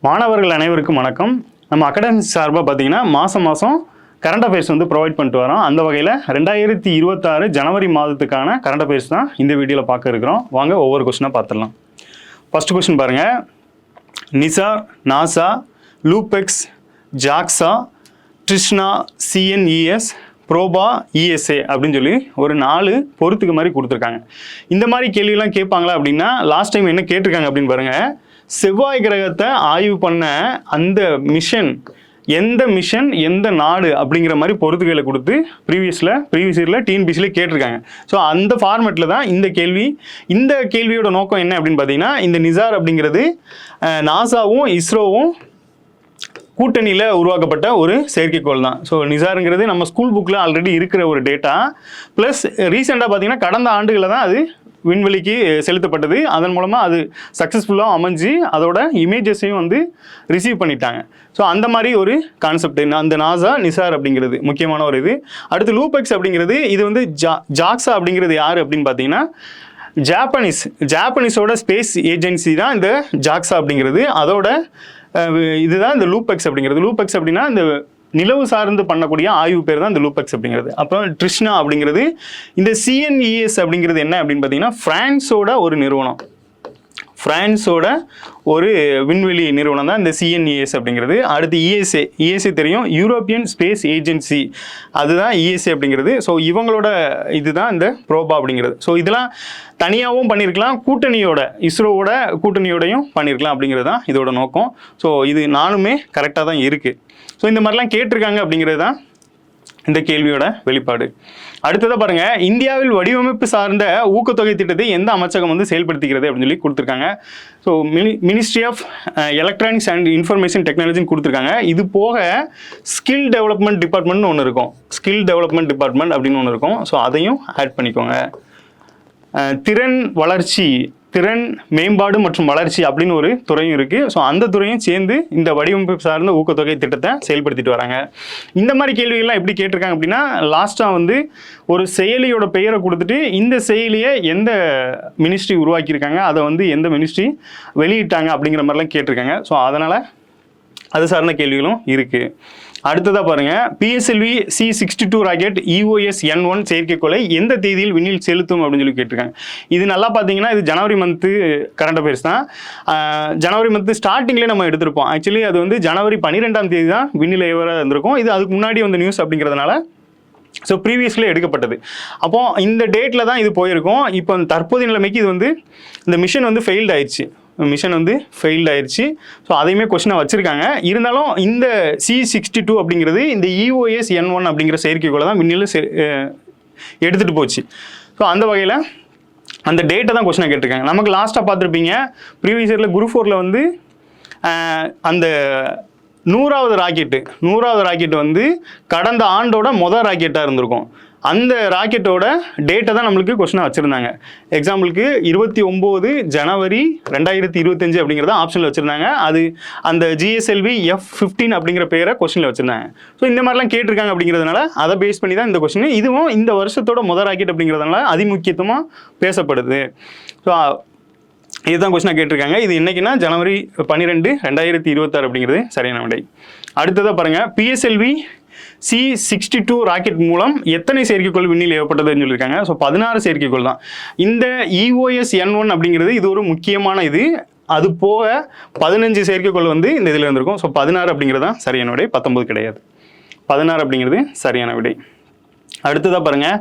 மாணவர்கள் அனைவருக்கும் வணக்கம். நம்ம அகாடமிக் சார்பாக பார்த்தீங்கன்னா மாதம் கரண்ட் அஃபேர்ஸ் வந்து ப்ரொவைட் பண்ணிட்டு வரோம். அந்த வகையில் 2026 ஜனவரி மாதத்துக்கான கரண்ட் அஃபேர்ஸ் தான் இந்த வீடியோவில் பார்க்க இருக்கிறோம். வாங்க ஒவ்வொரு கொஸ்டினாக பார்த்துடலாம். ஃபர்ஸ்ட் கொஸ்டின் பாருங்கள். NISAR, NASA, LUPEX, JAXA, TRISHNA, CNES, PROBA, ESA அப்படின்னு சொல்லி ஒரு 4 பொறுத்துக்கு மாதிரி கொடுத்துருக்காங்க. இந்த மாதிரி கேள்வியெல்லாம் கேட்பாங்களா அப்படின்னா லாஸ்ட் டைம் என்ன கேட்டிருக்காங்க அப்படின்னு பாருங்கள். செவ்வாய் கிரகத்தை ஆய்வு பண்ண அந்த மிஷன் எந்த நாடு அப்படிங்கிற மாதிரி பொறுத்துக்களை கொடுத்து ப்ரீவியஸ் இயரில் டிஎன்பிசியில் கேட்டிருக்காங்க. ஸோ அந்த ஃபார்மேட்டில் தான் இந்த கேள்வியோட நோக்கம் என்ன அப்படின்னு பார்த்தீங்கன்னா, இந்த நிசார் அப்படிங்கிறது நாசாவும் இஸ்ரோவும் கூட்டணியில் உருவாக்கப்பட்ட ஒரு செயற்கைக்கோள் தான். ஸோ நிசாருங்கிறது நம்ம ஸ்கூல் புக்கில் ஆல்ரெடி இருக்கிற ஒரு டேட்டா, ப்ளஸ் ரீசெண்டாக பார்த்தீங்கன்னா கடந்த ஆண்டுகளில் தான் அது விண்வெளிக்கு செலுத்தப்பட்டது. அதன் மூலமாக அது சக்ஸஸ்ஃபுல்லாக அமைஞ்சு அதோட இமேஜஸையும் வந்து ரிசீவ் பண்ணிட்டாங்க. ஸோ அந்த மாதிரி ஒரு கான்செப்ட் அந்த நாசா நிசார் அப்படிங்கிறது முக்கியமான ஒரு இது. அடுத்து லூபெக்ஸ் அப்படிங்கிறது இது வந்து ஜாக்ஸா அப்படிங்கிறது யார் அப்படின்னு பார்த்தீங்கன்னா ஜாப்பனீஸோட ஸ்பேஸ் ஏஜென்சி தான் இந்த ஜாக்ஸா அப்படிங்கிறது. அதோட இதுதான் இந்த லூபெக்ஸ் அப்படிங்கிறது. லூபெக்ஸ் அப்படின்னா இந்த நிலவு சார்ந்து பண்ணக்கூடிய ஆய்வு பேர் தான் இந்த லூபெக்ஸ் அப்படிங்கிறது. அப்புறம் ட்ரிஷ்னா அப்படிங்கிறது இந்த சிஎன்இஎஸ் அப்படிங்கிறது என்ன அப்படின்னு பார்த்தீங்கன்னா பிரான்ஸோட ஒரு நிறுவனம், பிரான்ஸோட ஒரு விண்வெளி நிறுவனம் தான் இந்த சிஎன்இஎஸ் அப்படிங்கிறது. அடுத்து இஎஸ்ஏ தெரியும், யூரோப்பியன் ஸ்பேஸ் ஏஜென்சி, அதுதான் இஎஸ்ஏ அப்படிங்கிறது. ஸோ இவங்களோட இதுதான் இந்த ப்ரோபா அப்படிங்கிறது. ஸோ இதெல்லாம் தனியாகவும் பண்ணியிருக்கலாம், இஸ்ரோவோட கூட்டணியோடையும் பண்ணியிருக்கலாம் அப்படிங்கிறது தான் இதோட நோக்கம். ஸோ இது நானுமே கரெக்டாக தான் இருக்குது. ஸோ இந்த மாதிரிலாம் கேட்டிருக்காங்க அப்படிங்கிறது தான் இந்த கேள்வியோட வெளிப்பாடு. அடுத்ததாக பாருங்கள், இந்தியாவில் வடிவமைப்பு சார்ந்த ஊக்கத்தொகை திட்டத்தை எந்த அமைச்சகம் வந்து செயல்படுத்திக்கிறது அப்படின்னு சொல்லி கொடுத்துருக்காங்க. So ministry of electronics and information டெக்னாலஜின்னு கொடுத்துருக்காங்க. இது போக ஸ்கில் டெவலப்மெண்ட் டிபார்ட்மெண்ட்னு ஒன்று இருக்கும், ஸ்கில் டெவலப்மெண்ட் டிபார்ட்மெண்ட் அப்படின்னு ஒன்று இருக்கும். ஸோ அதையும் ஆட் பண்ணிக்கோங்க. திறன் மேம்பாடு மற்றும் வளர்ச்சி அப்படின்னு ஒரு துறையும் இருக்குது. ஸோ அந்த துறையும் சேர்ந்து இந்த வடிவமைப்பு சார்ந்த ஊக்கத்தொகை திட்டத்தை செயல்படுத்திட்டு வராங்க. இந்த மாதிரி கேள்விகள்லாம் எப்படி கேட்டிருக்காங்க அப்படின்னா, லாஸ்ட்டாக வந்து ஒரு செயலியோட பெயரை கொடுத்துட்டு இந்த செயலியை எந்த மினிஸ்ட்ரி உருவாக்கியிருக்காங்க, அதை வந்து எந்த மினிஸ்ட்ரி வெளியிட்டாங்க அப்படிங்கிற மாதிரிலாம் கேட்டிருக்காங்க. ஸோ அதனால் அது சார்ந்த கேள்விகளும் இருக்குது. அடுத்ததாக பாருங்கள், பிஎஸ்எல்வி C62 ராக்கெட் EOS-N1 செயற்கைக்கோளை எந்த தேதியில் விண்ணில் செலுத்தும் அப்படின்னு சொல்லி கேட்டிருக்காங்க. இது நல்லா பார்த்தீங்கன்னா இது ஜனவரி மந்த்து கரண்ட் அஃபேர்ஸ் தான். ஜனவரி மந்த்து ஸ்டார்டிங்லேயே நம்ம எடுத்திருப்போம். ஆக்சுவலி அது வந்து ஜனவரி 12ஆம் தேதி தான் விண்ணில் ஏவராக இருந்திருக்கும். இது அதுக்கு முன்னாடி வந்த நியூஸ் அப்படிங்கிறதுனால ஸோ ப்ரீவியஸ்லேயே எடுக்கப்பட்டது. அப்போது இந்த டேட்டில் தான் இது போயிருக்கும். இப்போ தற்போதைய நிலைமைக்கு இது வந்து இந்த மிஷன் வந்து ஃபெயில்டு ஆயிடுச்சு. ஸோ அதையுமே கொஸ்டினாக வச்சுருக்காங்க. இருந்தாலும் இந்த C62 அப்படிங்கிறது இந்த EOS-N1 அப்படிங்கிற செயற்கைக்கோளை தான் விண்ணில் எடுத்துகிட்டு போச்சு. ஸோ அந்த வகையில் அந்த டேட்டை தான் கொஸ்டினாக கேட்டிருக்காங்க. நமக்கு லாஸ்ட்டாக பார்த்துருப்பீங்க ப்ரீவியஸ் இயரில் குரூப் 4ல் வந்து அந்த 100வது ராக்கெட்டு வந்து கடந்த ஆண்டோட மொதல் ராக்கெட்டாக இருந்திருக்கும். அந்த ராக்கெட்டோட டேட்டை தான் நம்மளுக்கு கொஸ்டினாக வச்சுருந்தாங்க. எக்ஸாம்பிளுக்கு 29 ஜனவரி 2025 அப்படிங்கிறத ஆப்ஷனில் வச்சுருந்தாங்க. அது அந்த GSLV F-15 அப்படிங்கிற பேரை கொஸ்டினில் வச்சுருந்தாங்க. ஸோ இந்த மாதிரிலாம் கேட்டிருக்காங்க அப்படிங்கிறதுனால அதை பேஸ் பண்ணி தான் இந்த கொஸ்டின். இதுவும் இந்த வருஷத்தோட முதல் ராக்கெட் அப்படிங்கிறதுனால அதிமுக்கியத்துவமாக பேசப்படுது. ஸோ இதுதான் கொஸ்டினாக கேட்டிருக்காங்க. இது என்னைக்குன்னா ஜனவரி 12, 2026 அப்படிங்கிறது சரியான விடை. அடுத்ததாக பாருங்கள், PSLV C62 ராக்கெட் மூலம் எத்தனை செயற்கைக்கோள் விண்ணில் ஏவப்பட்டதுன்னு சொல்லியிருக்காங்க. ஸோ 16 செயற்கைக்கோள் தான். இந்த EOS-N1 அப்படிங்கிறது இது ஒரு முக்கியமான இது. அது போக 15 செயற்கைக்கோள் வந்து இந்த இதில் இருந்திருக்கும். ஸோ 16 அப்படிங்கிறது தான் சரியான விடை, 19 கிடையாது. 16 அப்படிங்கிறது சரியான விடை. அடுத்ததாக பாருங்கள்,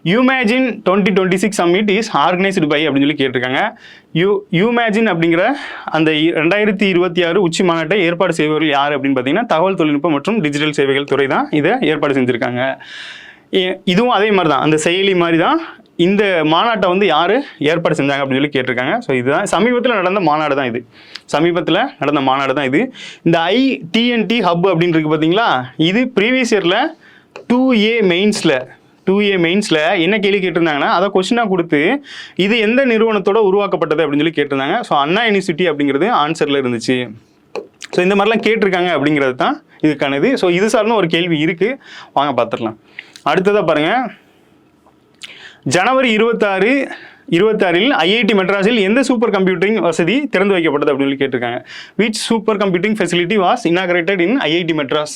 யூமேஜின் 2026 சம்மிட் இஸ் ஆர்கனைஸ்டு பை அப்படின்னு சொல்லி கேட்டிருக்காங்க. யூமேஜின் அப்படிங்கிற அந்த 2026 உச்சி மாநாட்டை ஏற்பாடு செய்பவர்கள் யார் அப்படின்னு பார்த்தீங்கன்னா தகவல் தொழில்நுட்பம் மற்றும் டிஜிட்டல் சேவைகள் துறை தான் இதை ஏற்பாடு செஞ்சுருக்காங்க. இதுவும் அதே மாதிரி தான், அந்த செயலி மாதிரி தான் இந்த மாநாட்டை வந்து யார் ஏற்பாடு செஞ்சாங்க அப்படின்னு சொல்லி கேட்டிருக்காங்க. ஸோ இதுதான் சமீபத்தில் நடந்த மாநாடு தான் இது. இந்த ITNT ஹப் அப்படின்னு இருக்கு பார்த்தீங்களா, இது ப்ரீவியஸ் இயரில் 2A மெயின்ஸில் என்ன கேள்வி கேட்டிருந்தாங்கன்னா அதை கொஸ்டினாக கொடுத்து இது எந்த நிறுவனத்தோட உருவாக்கப்பட்டது அப்படின்னு சொல்லி கேட்டிருந்தாங்க. ஸோ அண்ணா யூனிவர்சிட்டி அப்படிங்கிறது ஆன்சரில் இருந்துச்சு. ஸோ இந்த மாதிரிலாம் கேட்டிருக்காங்க அப்படிங்கிறது தான் இதுக்கானது. ஸோ இது சார்ந்த ஒரு கேள்வி இருக்குது, வாங்க பார்த்துடலாம். அடுத்ததாக பாருங்கள், ஜனவரி 26 26 ஐஐடி மெட்ராஸில் எந்த சூப்பர் கம்ப்யூட்டிங் வசதி திறந்து வைக்கப்பட்டது அப்படின்னு சொல்லி கேட்டிருக்காங்க. Which super computing facility was inaugurated in IIT Madras?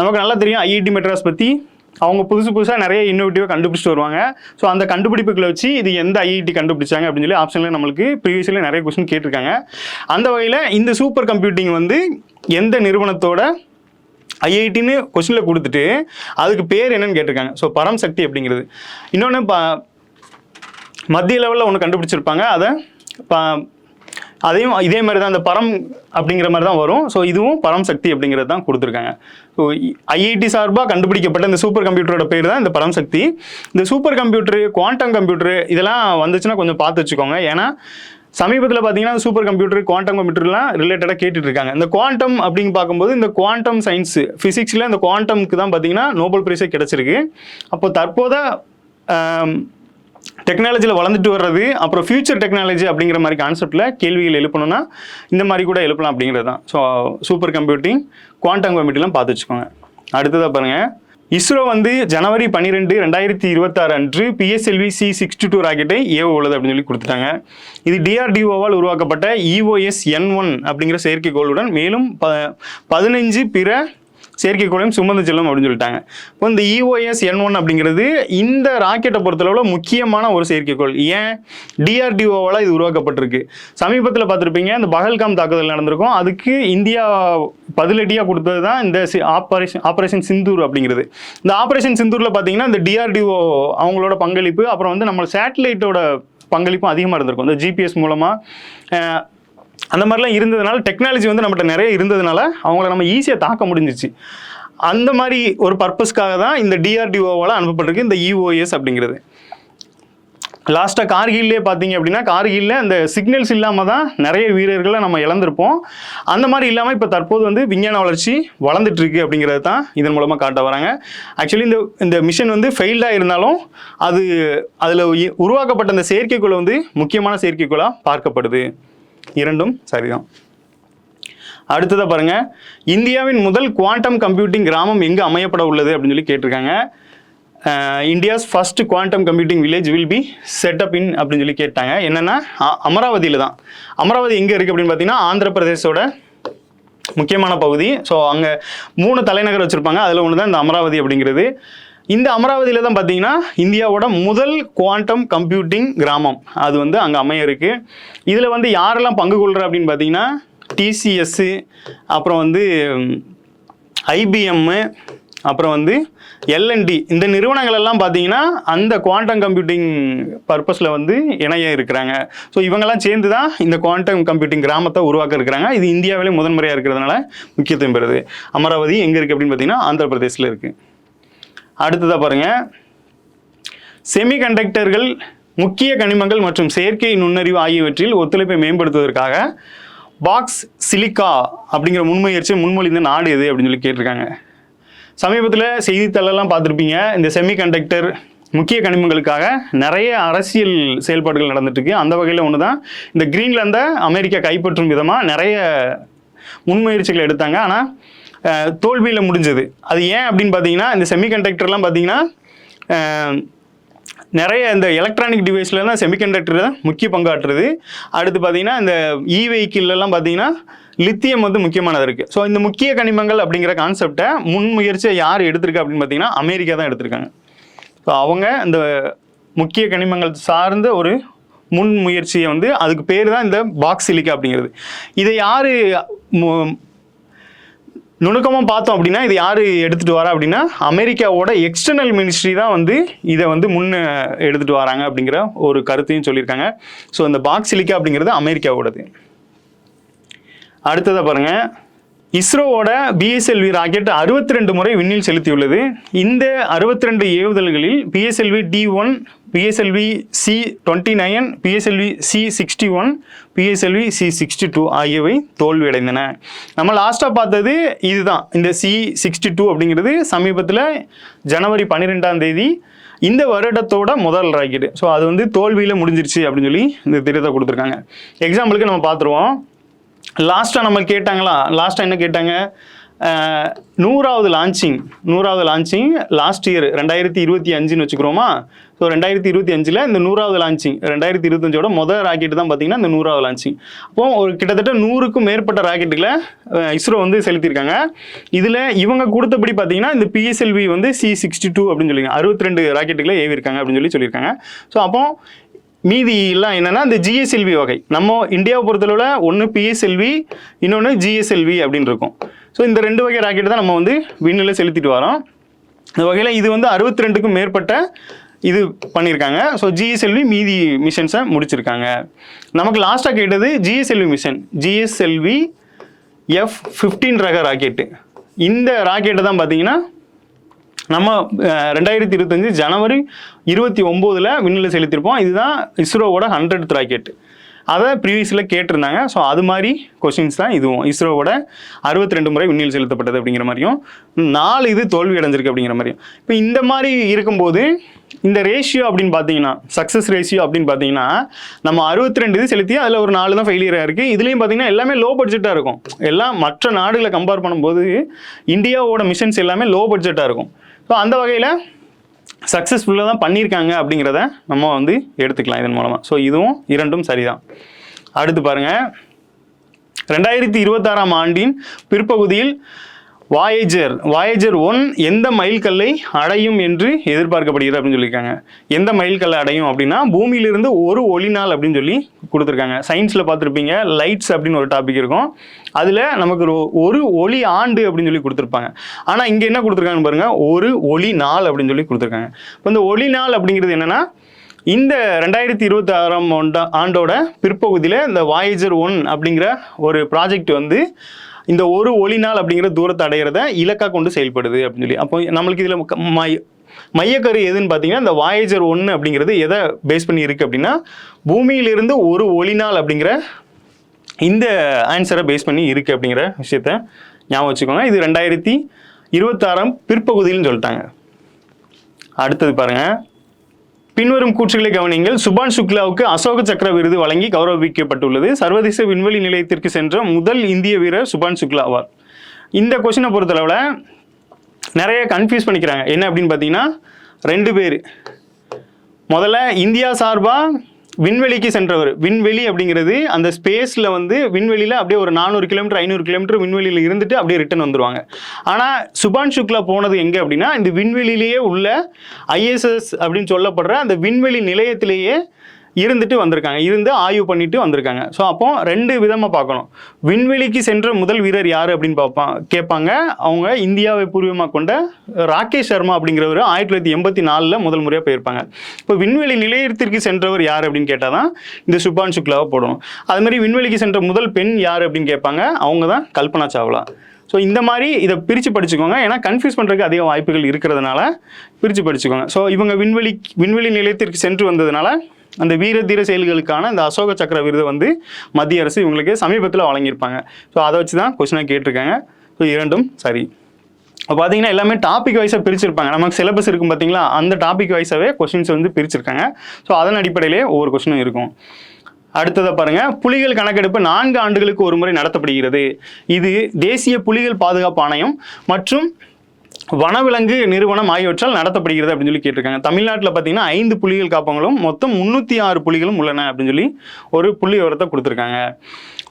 நமக்கு நல்லா தெரியும் ஐஐடி மெட்ராஸ் பற்றி. அவங்க புதுசாக நிறைய இன்னோவேட்டிவாக கண்டுபிடிச்சிட்டு வருவாங்க. ஸோ அந்த கண்டுபிடிப்புகளை வச்சு இது எந்த ஐஐடி கண்டுபிடிச்சாங்க அப்படின்னு சொல்லி ஆப்ஷனில் நம்மளுக்கு ப்ரீவியஸில் நிறைய கொஸ்டின் கேட்டிருக்காங்க. அந்த வகையில் இந்த சூப்பர் கம்ப்யூட்டிங் வந்து எந்த நிறுவனத்தோட ஐஐடின்னு கொஸ்டினில் கொடுத்துட்டு அதுக்கு பேர் என்னன்னு கேட்டிருக்காங்க. ஸோ பரம் சக்தி அப்படிங்கிறது. இன்னொன்று மத்திய லெவலில் ஒன்று கண்டுபிடிச்சிருப்பாங்க. அதையும் இதே மாதிரி தான், அந்த பரம் அப்படிங்கிற மாதிரி தான் வரும். ஸோ இதுவும் பரம் சக்தி அப்படிங்கிறது தான் கொடுத்துருக்காங்க. ஸோ ஐஐடி சார்பாக கண்டுபிடிக்கப்பட்ட இந்த சூப்பர் கம்ப்யூட்டரோட பேர் தான் இந்த பரம் சக்தி. இந்த சூப்பர் கம்ப்யூட்டரு, குவாண்டம் கம்ப்யூட்டரு இதெல்லாம் வந்துச்சுன்னா கொஞ்சம் பார்த்து வச்சுக்கோங்க. ஏன்னா சமீபத்தில் பார்த்தீங்கன்னா சூப்பர் கம்ப்யூட்டர், குவாண்டம் கம்ப்யூட்டர்லாம் ரிலேட்டடாக கேட்டுட்டு இருக்காங்க. இந்த குவாண்டம் அப்படின்னு பார்க்கும்போது இந்த குவாண்டம் சயின்ஸ் ஃபிசிக்ஸில் இந்த குவாண்டமுக்கு தான் பார்த்தீங்கன்னா நோபல் பிரைஸே கிடச்சிருக்கு. அப்போ தற்போத டெக்னாலஜியில் வளர்ந்துட்டு வர்றது, அப்புறம் ஃபியூச்சர் டெக்னாலஜி அப்படிங்கிற மாதிரி கான்செப்டில் கேள்விகள் எழுப்பணும்னா இந்த மாதிரி கூட எழுப்பலாம் அப்படிங்கிறது தான். ஸோ சூப்பர் கம்ப்யூட்டிங், குவாண்டம் கம்ப்யூட்டிங்லாம் பார்த்து வச்சுக்கோங்க. அடுத்ததாக பாருங்கள், இஸ்ரோ வந்து ஜனவரி 12, 2026 அன்று PSLV C62 ராக்கெட்டை ஏவ உள்ளது அப்படின்னு சொல்லி கொடுத்துட்டாங்க. இது DRDOவால் உருவாக்கப்பட்ட EOS N1 அப்படிங்கிற செயற்கைக்கோளுடன் மேலும் 15 பிற செயற்கைக்கோளையும் சுமந்து செல்லும் அப்படின்னு சொல்லிட்டாங்க. இப்போ இந்த EOS N1 அப்படிங்கிறது இந்த ராக்கெட்டை பொறுத்தளவில் முக்கியமான ஒரு செயற்கைக்கோள். ஏன்? DRDOவால் இது உருவாக்கப்பட்டிருக்கு. சமீபத்தில் பார்த்துருப்பீங்க, இந்த பஹல்காம் தாக்குதல் நடந்திருக்கும். அதுக்கு இந்தியா பதிலடியாக கொடுத்தது தான் இந்த ஆப்ரேஷன் சிந்தூர் அப்படிங்கிறது. இந்த ஆப்ரேஷன் சிந்தூரில் பார்த்தீங்கன்னா இந்த DRDO அவங்களோட பங்களிப்பு, அப்புறம் வந்து நம்ம சேட்டலைட்டோட பங்களிப்பும் அதிகமாக இருந்திருக்கும். இந்த GPS மூலமாக அந்த மாதிரிலாம் இருந்ததுனால, டெக்னாலஜி வந்து நம்மகிட்ட நிறைய இருந்ததுனால அவங்கள நம்ம ஈஸியாக தாக்க முடிஞ்சிச்சு. அந்த மாதிரி ஒரு பர்பஸ்க்காக தான் இந்த DRDOவால் அனுப்பப்பட்டிருக்கு இந்த EOS அப்படிங்கிறது. லாஸ்ட்டாக கார்கில்லே பார்த்தீங்க அப்படின்னா, கார்கில்ல அந்த சிக்னல்ஸ் இல்லாமல் தான் நிறைய வீரர்களை நம்ம இழந்திருப்போம். அந்த மாதிரி இல்லாமல் இப்போ தற்போது வந்து விஞ்ஞான வளர்ச்சி வளர்ந்துட்டு இருக்கு அப்படிங்கிறது தான் இதன் மூலமாக காட்ட வராங்க. ஆக்சுவலி இந்த மிஷன் வந்து ஃபெயில்டாக இருந்தாலும் அதில் உருவாக்கப்பட்ட அந்த செயற்கைக்கோள் வந்து முக்கியமான செயற்கைக்கோளாக பார்க்கப்படுது. இரண்டும் சரிதான். அடுத்ததாக பாருங்க, இந்தியாவின் முதல் குவாண்டம் கம்ப்யூட்டிங் கிராமம் எங்கே அமையப்பட உள்ளது அப்படின்னு சொல்லி கேட்டிருக்காங்க. India's first quantum computing village will be set up in அப்படின்னு சொல்லி கேட்டாங்க. என்னன்னா அமராவதியில் தான். அமராவதி எங்கே இருக்குது அப்படின்னு பார்த்தீங்கன்னா ஆந்திர பிரதேசோட முக்கியமான பகுதி. ஸோ அங்கே 3 தலைநகர் வச்சுருப்பாங்க. அதில் ஒன்று தான் இந்த அமராவதி அப்படிங்கிறது. இந்த அமராவதியில் தான் பார்த்தீங்கன்னா இந்தியாவோட முதல் குவாண்டம் கம்ப்யூட்டிங் கிராமம் அது வந்து அங்கே அமைய இருக்கு. இதில் வந்து யாரெல்லாம் பங்கு கொள்கிற அப்படின்னு பார்த்தீங்கன்னா TCS, அப்புறம் வந்து IBM, அப்புறம் வந்து L&T, இந்த நிறுவனங்கள் எல்லாம் பார்த்தீங்கன்னா அந்த குவாண்டம் கம்ப்யூட்டிங் பர்பஸில் வந்து இணைய இருக்கிறாங்க. ஸோ இவங்கெல்லாம் சேர்ந்து தான் இந்த குவாண்டம் கம்ப்யூட்டிங் கிராமத்தை உருவாக்க இருக்கிறாங்க. இது இந்தியாவிலே முதன்முறையாக இருக்கிறதுனால முக்கியத்துவம் பெறுது. அமராவதி எங்கே இருக்குது அப்படின்னு பார்த்தீங்கன்னா ஆந்திர பிரதேசில் இருக்குது. அடுத்ததாக பாருங்க, செமிகண்டக்டர்கள், முக்கிய கனிமங்கள் மற்றும் செயற்கை நுண்ணறிவு ஆகியவற்றில் ஒத்துழைப்பை மேம்படுத்துவதற்காக பாக்ஸ் சிலிக்கா அப்படிங்கிற முன்மொழிந்த நாடு எது அப்படின்னு சொல்லி கேட்டிருக்காங்க. சமீபத்தில் செய்தித்தாளெல்லாம் பார்த்துருப்பீங்க, இந்த செமிகண்டக்டர் முக்கிய கனிமங்களுக்காக நிறைய அரசியல் செயல்பாடுகள் நடந்துட்டு இருக்கு. அந்த வகையில் ஒன்று தான் இந்த கிரீன்லாந்தை அமெரிக்கா கைப்பற்றும் விதமாக நிறைய முன்முயற்சிகள் எடுத்தாங்க. ஆனால் தோல்வியில் முடிஞ்சது. அது ஏன் அப்படின்னு பார்த்தீங்கன்னா, இந்த செமிகண்டக்டர்லாம் பார்த்தீங்கன்னா நிறைய இந்த எலக்ட்ரானிக் டிவைஸில் தான் செமிகண்டக்டர் தான் முக்கிய பங்காற்றுறது. அடுத்து பார்த்தீங்கன்னா இந்த வெஹிக்கிள்லாம் பார்த்தீங்கன்னா லித்தியம் வந்து முக்கியமானது இருக்குது. ஸோ இந்த முக்கிய கனிமங்கள் அப்படிங்கிற கான்செப்டை முன்முயற்சியை யார் எடுத்திருக்கா அப்படின்னு பார்த்தீங்கன்னா அமெரிக்கா தான் எடுத்திருக்காங்க. ஸோ அவங்க இந்த முக்கிய கனிமங்கள் சார்ந்த ஒரு முன்முயற்சியை வந்து அதுக்கு பேர் தான் இந்த பாக்ஸ் சிலிக்கா அப்படிங்கிறது. இதை யார் நுணுக்கமாக பார்த்தோம் அப்படின்னா இது யார் எடுத்துகிட்டு வரா அப்படின்னா அமெரிக்காவோட எக்ஸ்டர்னல் மினிஸ்ட்ரி தான் வந்து இதை வந்து எடுத்துகிட்டு வராங்க அப்படிங்கிற ஒரு கருத்தையும் சொல்லியிருக்காங்க. ஸோ இந்த பாக்ஸ் சிலிக்கா அப்படிங்கிறது அமெரிக்காவோடது. அடுத்ததாக பாருங்கள், இஸ்ரோவோட PSLV ராக்கெட் 62 முறை விண்ணில் செலுத்தியுள்ளது. இந்த 62 ஏவுதல்களில் PSLV D1, PSLV C29, PSLV C61, PSLV C62 ஆகியவை தோல்வியடைந்தன. நம்ம லாஸ்ட்டாக பார்த்தது இதுதான், இந்த C62 அப்படிங்கிறது சமீபத்தில் ஜனவரி 12ஆம் தேதி இந்த வருடத்தோட முதல் ராக்கெட்டு. ஸோ அது வந்து தோல்வியில் முடிஞ்சிருச்சு அப்படின்னு சொல்லி இந்த திட்டத்தை கொடுத்துருக்காங்க. எக்ஸாம்பிளுக்கு நம்ம பார்த்துருவோம். லாஸ்ட்டாக நம்ம கேட்டாங்களா, லாஸ்ட்டாக என்ன கேட்டாங்க, 100வது லான்ச்சிங் லாஸ்ட் இயர் 2025ன்னு வச்சுக்கிறோமா. ஸோ ஸோ 2025 இந்த 100வது லான்ச்சிங், 2025ஓட முதல் ராக்கெட் தான் பார்த்தீங்கன்னா இந்த 100வது லான்ச்சிங். அப்போ ஒரு கிட்டத்தட்ட 100க்கும் மேற்பட்ட ராக்கெட்டுகளை இஸ்ரோ வந்து செலுத்தியிருக்காங்க. இதில் இவங்க கொடுத்தபடி பார்த்தீங்கன்னா இந்த PSLV வந்து C62 அப்படின்னு சொல்லியிருக்காங்க, 62 ராக்கெட்டுகளை ஏவிருக்காங்க அப்படின்னு சொல்லியிருக்காங்க. ஸோ அப்போ மீதி எல்லாம் என்னன்னா இந்த GSLV வகை, நம்ம இந்தியாவை பொறுத்தளவில் ஒன்று PSLV, இன்னொன்று GSLV அப்படின்னு இருக்கும். ஸோ இந்த 2 வகை ராக்கெட் தான் நம்ம வந்து விண்ணில் செலுத்திட்டு வரோம். இந்த வகையில் இது வந்து 62க்கும் மேற்பட்ட இது பண்ணியிருக்காங்க. ஸோ GSLV மீதி மிஷன்ஸை முடிச்சிருக்காங்க. நமக்கு லாஸ்ட்டாக கேட்டது GSLV மிஷன், GSLV F-15 ரக ராக்கெட்டு. இந்த ராக்கெட்டை தான் பார்த்தீங்கன்னா நம்ம 2025 ஜனவரி 29 விண்ணில் செலுத்திருப்போம். இதுதான் இஸ்ரோவோட 100th ராக்கெட். அதை ப்ரீவியஸில் கேட்டிருந்தாங்க. ஸோ அது மாதிரி கொஸ்டின்ஸ் தான் இதுவும். இஸ்ரோவோட 62 முறை விண்ணில் செலுத்தப்பட்டது அப்படிங்கிற மாதிரியும், 4 இது தோல்வி அடைஞ்சிருக்கு அப்படிங்கிற மாதிரியும். இப்போ இந்த மாதிரி இருக்கும்போது இந்த ரேஷியோ அப்படின்னு பார்த்தீங்கன்னா, சக்ஸஸ் ரேஷியோ அப்படின்னு பார்த்தீங்கன்னா, நம்ம 62 இது செலுத்தி அதில் ஒரு 4 தான் ஃபெயிலியராக இருக்குது. இதுலேயும் பார்த்தீங்கன்னா எல்லாமே லோ பட்ஜெட்டாக இருக்கும். எல்லாம் மற்ற நாடுகளை கம்பேர் பண்ணும்போது இந்தியாவோட மிஷன்ஸ் எல்லாமே லோ பட்ஜெட்டாக இருக்கும். ஸோ அந்த வகையில் சக்ஸஸ்ஃபுல்லாக தான் பண்ணியிருக்காங்க அப்படிங்கிறத நம்ம வந்து எடுத்துக்கலாம் இதன் மூலமாக. ஸோ இதுவும் இரண்டும் சரிதான். அடுத்து பாருங்கள், 2026ஆம் ஆண்டின் பிற்பகுதியில் வாயேஜர் 1 எந்த மைல்கல்லை அடையும் என்று எதிர்பார்க்கப்படுகிறது அப்படின்னு சொல்லியிருக்காங்க. எந்த மைல்கல்லை அடையும் அப்படின்னா, பூமியிலிருந்து ஒரு ஒளி நாள் அப்படின்னு சொல்லி கொடுத்துருக்காங்க. சயின்ஸில் பார்த்துருப்பீங்க, லைட்ஸ் அப்படின்னு ஒரு டாபிக் இருக்கும். அதில் நமக்கு ஒரு ஒளி ஆண்டு அப்படின்னு சொல்லி கொடுத்துருப்பாங்க. ஆனால் இங்கே என்ன கொடுத்துருக்காங்கன்னு பாருங்கள், ஒரு ஒளி நாள் அப்படின்னு சொல்லி கொடுத்துருக்காங்க. இப்போ இந்த ஒளி நாள் அப்படிங்கிறது என்னென்னா, இந்த 2026ஆம் ஆண்டோட பிற்பகுதியில் இந்த வாயேஜர் 1 அப்படிங்கிற ஒரு ப்ராஜெக்ட் வந்து இந்த ஒரு ஒளி நாள் அப்படிங்கிற தூரத்தை அடையிறத இலக்காக கொண்டு செயல்படுது அப்படின்னு சொல்லி. அப்போ நம்மளுக்கு இதில் மையக்கரு எதுன்னு பார்த்தீங்கன்னா, இந்த வாயேஜர் 1 அப்படிங்கிறது எதை பேஸ் பண்ணி இருக்குது அப்படின்னா, பூமியிலிருந்து ஒரு ஒளி நாள் அப்படிங்கிற இந்த ஆன்சரை பேஸ் பண்ணி இருக்குது அப்படிங்கிற விஷயத்த ஞாபகம் வச்சுக்கோங்க. இது 2026ஆம் பிற்பகுதியில்னு சொல்லிட்டாங்க. அடுத்தது பாருங்கள், பின்வரும் கூற்றுகளை கவனிங்கள். சுபான் சுக்லாவுக்கு அசோக சக்கர விருது வழங்கி கௌரவிக்கப்பட்டுள்ளது. சர்வதேச விண்வெளி நிலையத்திற்கு சென்ற முதல் இந்திய வீரர் சுபான் சுக்லா ஆவார். இந்த கொஸ்டினை பொறுத்தளவில் நிறைய கன்ஃபியூஸ் பண்ணிக்கிறாங்க. என்ன அப்படின்னு பார்த்தீங்கன்னா, 2 பேர். முதல்ல இந்தியா சார்பாக விண்வெளிக்கு சென்றவர். விண்வெளி அப்படிங்கிறது அந்த ஸ்பேஸில் வந்து விண்வெளியில் அப்படியே ஒரு 400 கிலோமீட்டர் 500 கிலோமீட்டர் விண்வெளியில் இருந்துட்டு அப்படியே ரிட்டர்ன் வந்துடுவாங்க. ஆனால் சுபான் சுக்லா போனது எங்கே அப்படின்னா, இந்த விண்வெளியிலேயே உள்ள ISS அப்படின்னு சொல்லப்படுற அந்த விண்வெளி நிலையத்திலேயே இருந்துட்டு வந்திருக்காங்க, இருந்து ஆய்வு பண்ணிட்டு வந்திருக்காங்க. ஸோ அப்போ 2 விதமாக பார்க்கணும். விண்வெளிக்கு சென்ற முதல் வீரர் யார் அப்படின்னு கேட்பாங்க. அவங்க இந்தியாவை பூர்வமாக கொண்ட ராகேஷ் சர்மா அப்படிங்கிறவர் 1984 முதல் முறையாக போயிருப்பாங்க. இப்போ விண்வெளி நிலையத்திற்கு சென்றவர் யார் அப்படின்னு கேட்டால் தான் இந்த சுபான் சுக்லாவை போடணும். அது மாதிரி விண்வெளிக்கு சென்ற முதல் பெண் யார் அப்படின்னு கேட்பாங்க. அவங்க தான் கல்பனா சாவ்லா. ஸோ இந்த மாதிரி இதை பிரித்து படிச்சுக்கோங்க. ஏன்னா கன்ஃபியூஸ் பண்ணுறதுக்கு அதிக வாய்ப்புகள் இருக்கிறதுனால பிரித்து படிச்சுக்கோங்க. ஸோ இவங்க விண்வெளி நிலையத்திற்கு சென்று வந்ததுனால அந்த வீர தீர செயல்களுக்கான இந்த அசோக சக்கர விருதை வந்து மத்திய அரசு இவங்களுக்கு சமீபத்தில் வழங்கியிருப்பாங்க. ஸோ அதை வச்சு தான் கொஸ்டினாக கேட்டிருக்காங்க. ஸோ இரண்டும் சரி. இப்போ பார்த்தீங்கன்னா எல்லாமே டாபிக் வைஸாக பிரிச்சிருப்பாங்க. நமக்கு சிலபஸ் இருக்கும் பார்த்தீங்களா, அந்த டாபிக் வைஸாகவே கொஸ்டின்ஸ் வந்து பிரிச்சிருக்காங்க. ஸோ அதன் அடிப்படையிலே ஒவ்வொரு கொஸ்டினும் இருக்கும். அடுத்ததை பாருங்க, புலிகள் கணக்கெடுப்பு 4 ஆண்டுகளுக்கு ஒரு முறை நடத்தப்படுகிறது. இது தேசிய புலிகள் பாதுகாப்பு ஆணையம் மற்றும் வனவிலங்கு நிறுவனம் ஆகியவற்றால் நடத்தப்படுகிறது அப்படின்னு சொல்லி கேட்டிருக்காங்க. தமிழ்நாட்டில் பார்த்தீங்கன்னா 5 புலிகள் காப்பகங்களும் மொத்தம் 306 புலிகளும் உள்ளன அப்படின்னு சொல்லி ஒரு புள்ளி விவரத்தை கொடுத்துருக்காங்க.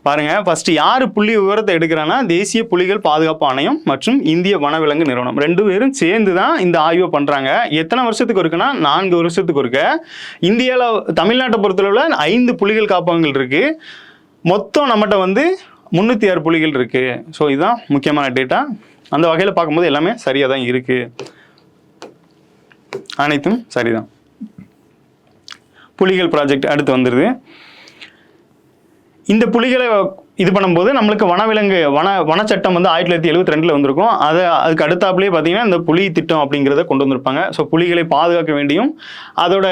பாருங்க, ஃபர்ஸ்ட் யார் புள்ளி விவரத்தை எடுக்கிறான்னா, தேசிய புலிகள் பாதுகாப்பு ஆணையம் மற்றும் இந்திய வனவிலங்கு நிறுவனம் 2 பேரும் சேர்ந்து தான் இந்த ஆய்வை பண்ணுறாங்க. எத்தனை வருஷத்துக்கு இருக்குன்னா 4 வருஷத்துக்கு இருக்க. இந்தியாவில் தமிழ்நாட்டை பொறுத்தளவில் 5 புலிகள் காப்பகங்கள் இருக்கு. மொத்தம் நம்மகிட்ட வந்து 306 புலிகள் இருக்கு. ஸோ இதுதான் முக்கியமான டேட்டா. அந்த வகையில் பார்க்கும்போது எல்லாமே சரியாக தான் இருக்குது, அனைத்தும் சரிதான். புலிகள் ப்ராஜெக்ட் அடுத்து வந்துடுது. இந்த புலிகளை இது பண்ணும்போது நம்மளுக்கு வனச்சட்டம் வந்து 1972 வந்திருக்கும். அதுக்கு அடுத்தாப்புலேயே பார்த்தீங்கன்னா இந்த புலி திட்டம் அப்படிங்கிறத கொண்டு வந்திருப்பாங்க. ஸோ புலிகளை பாதுகாக்க வேண்டியும் அதோட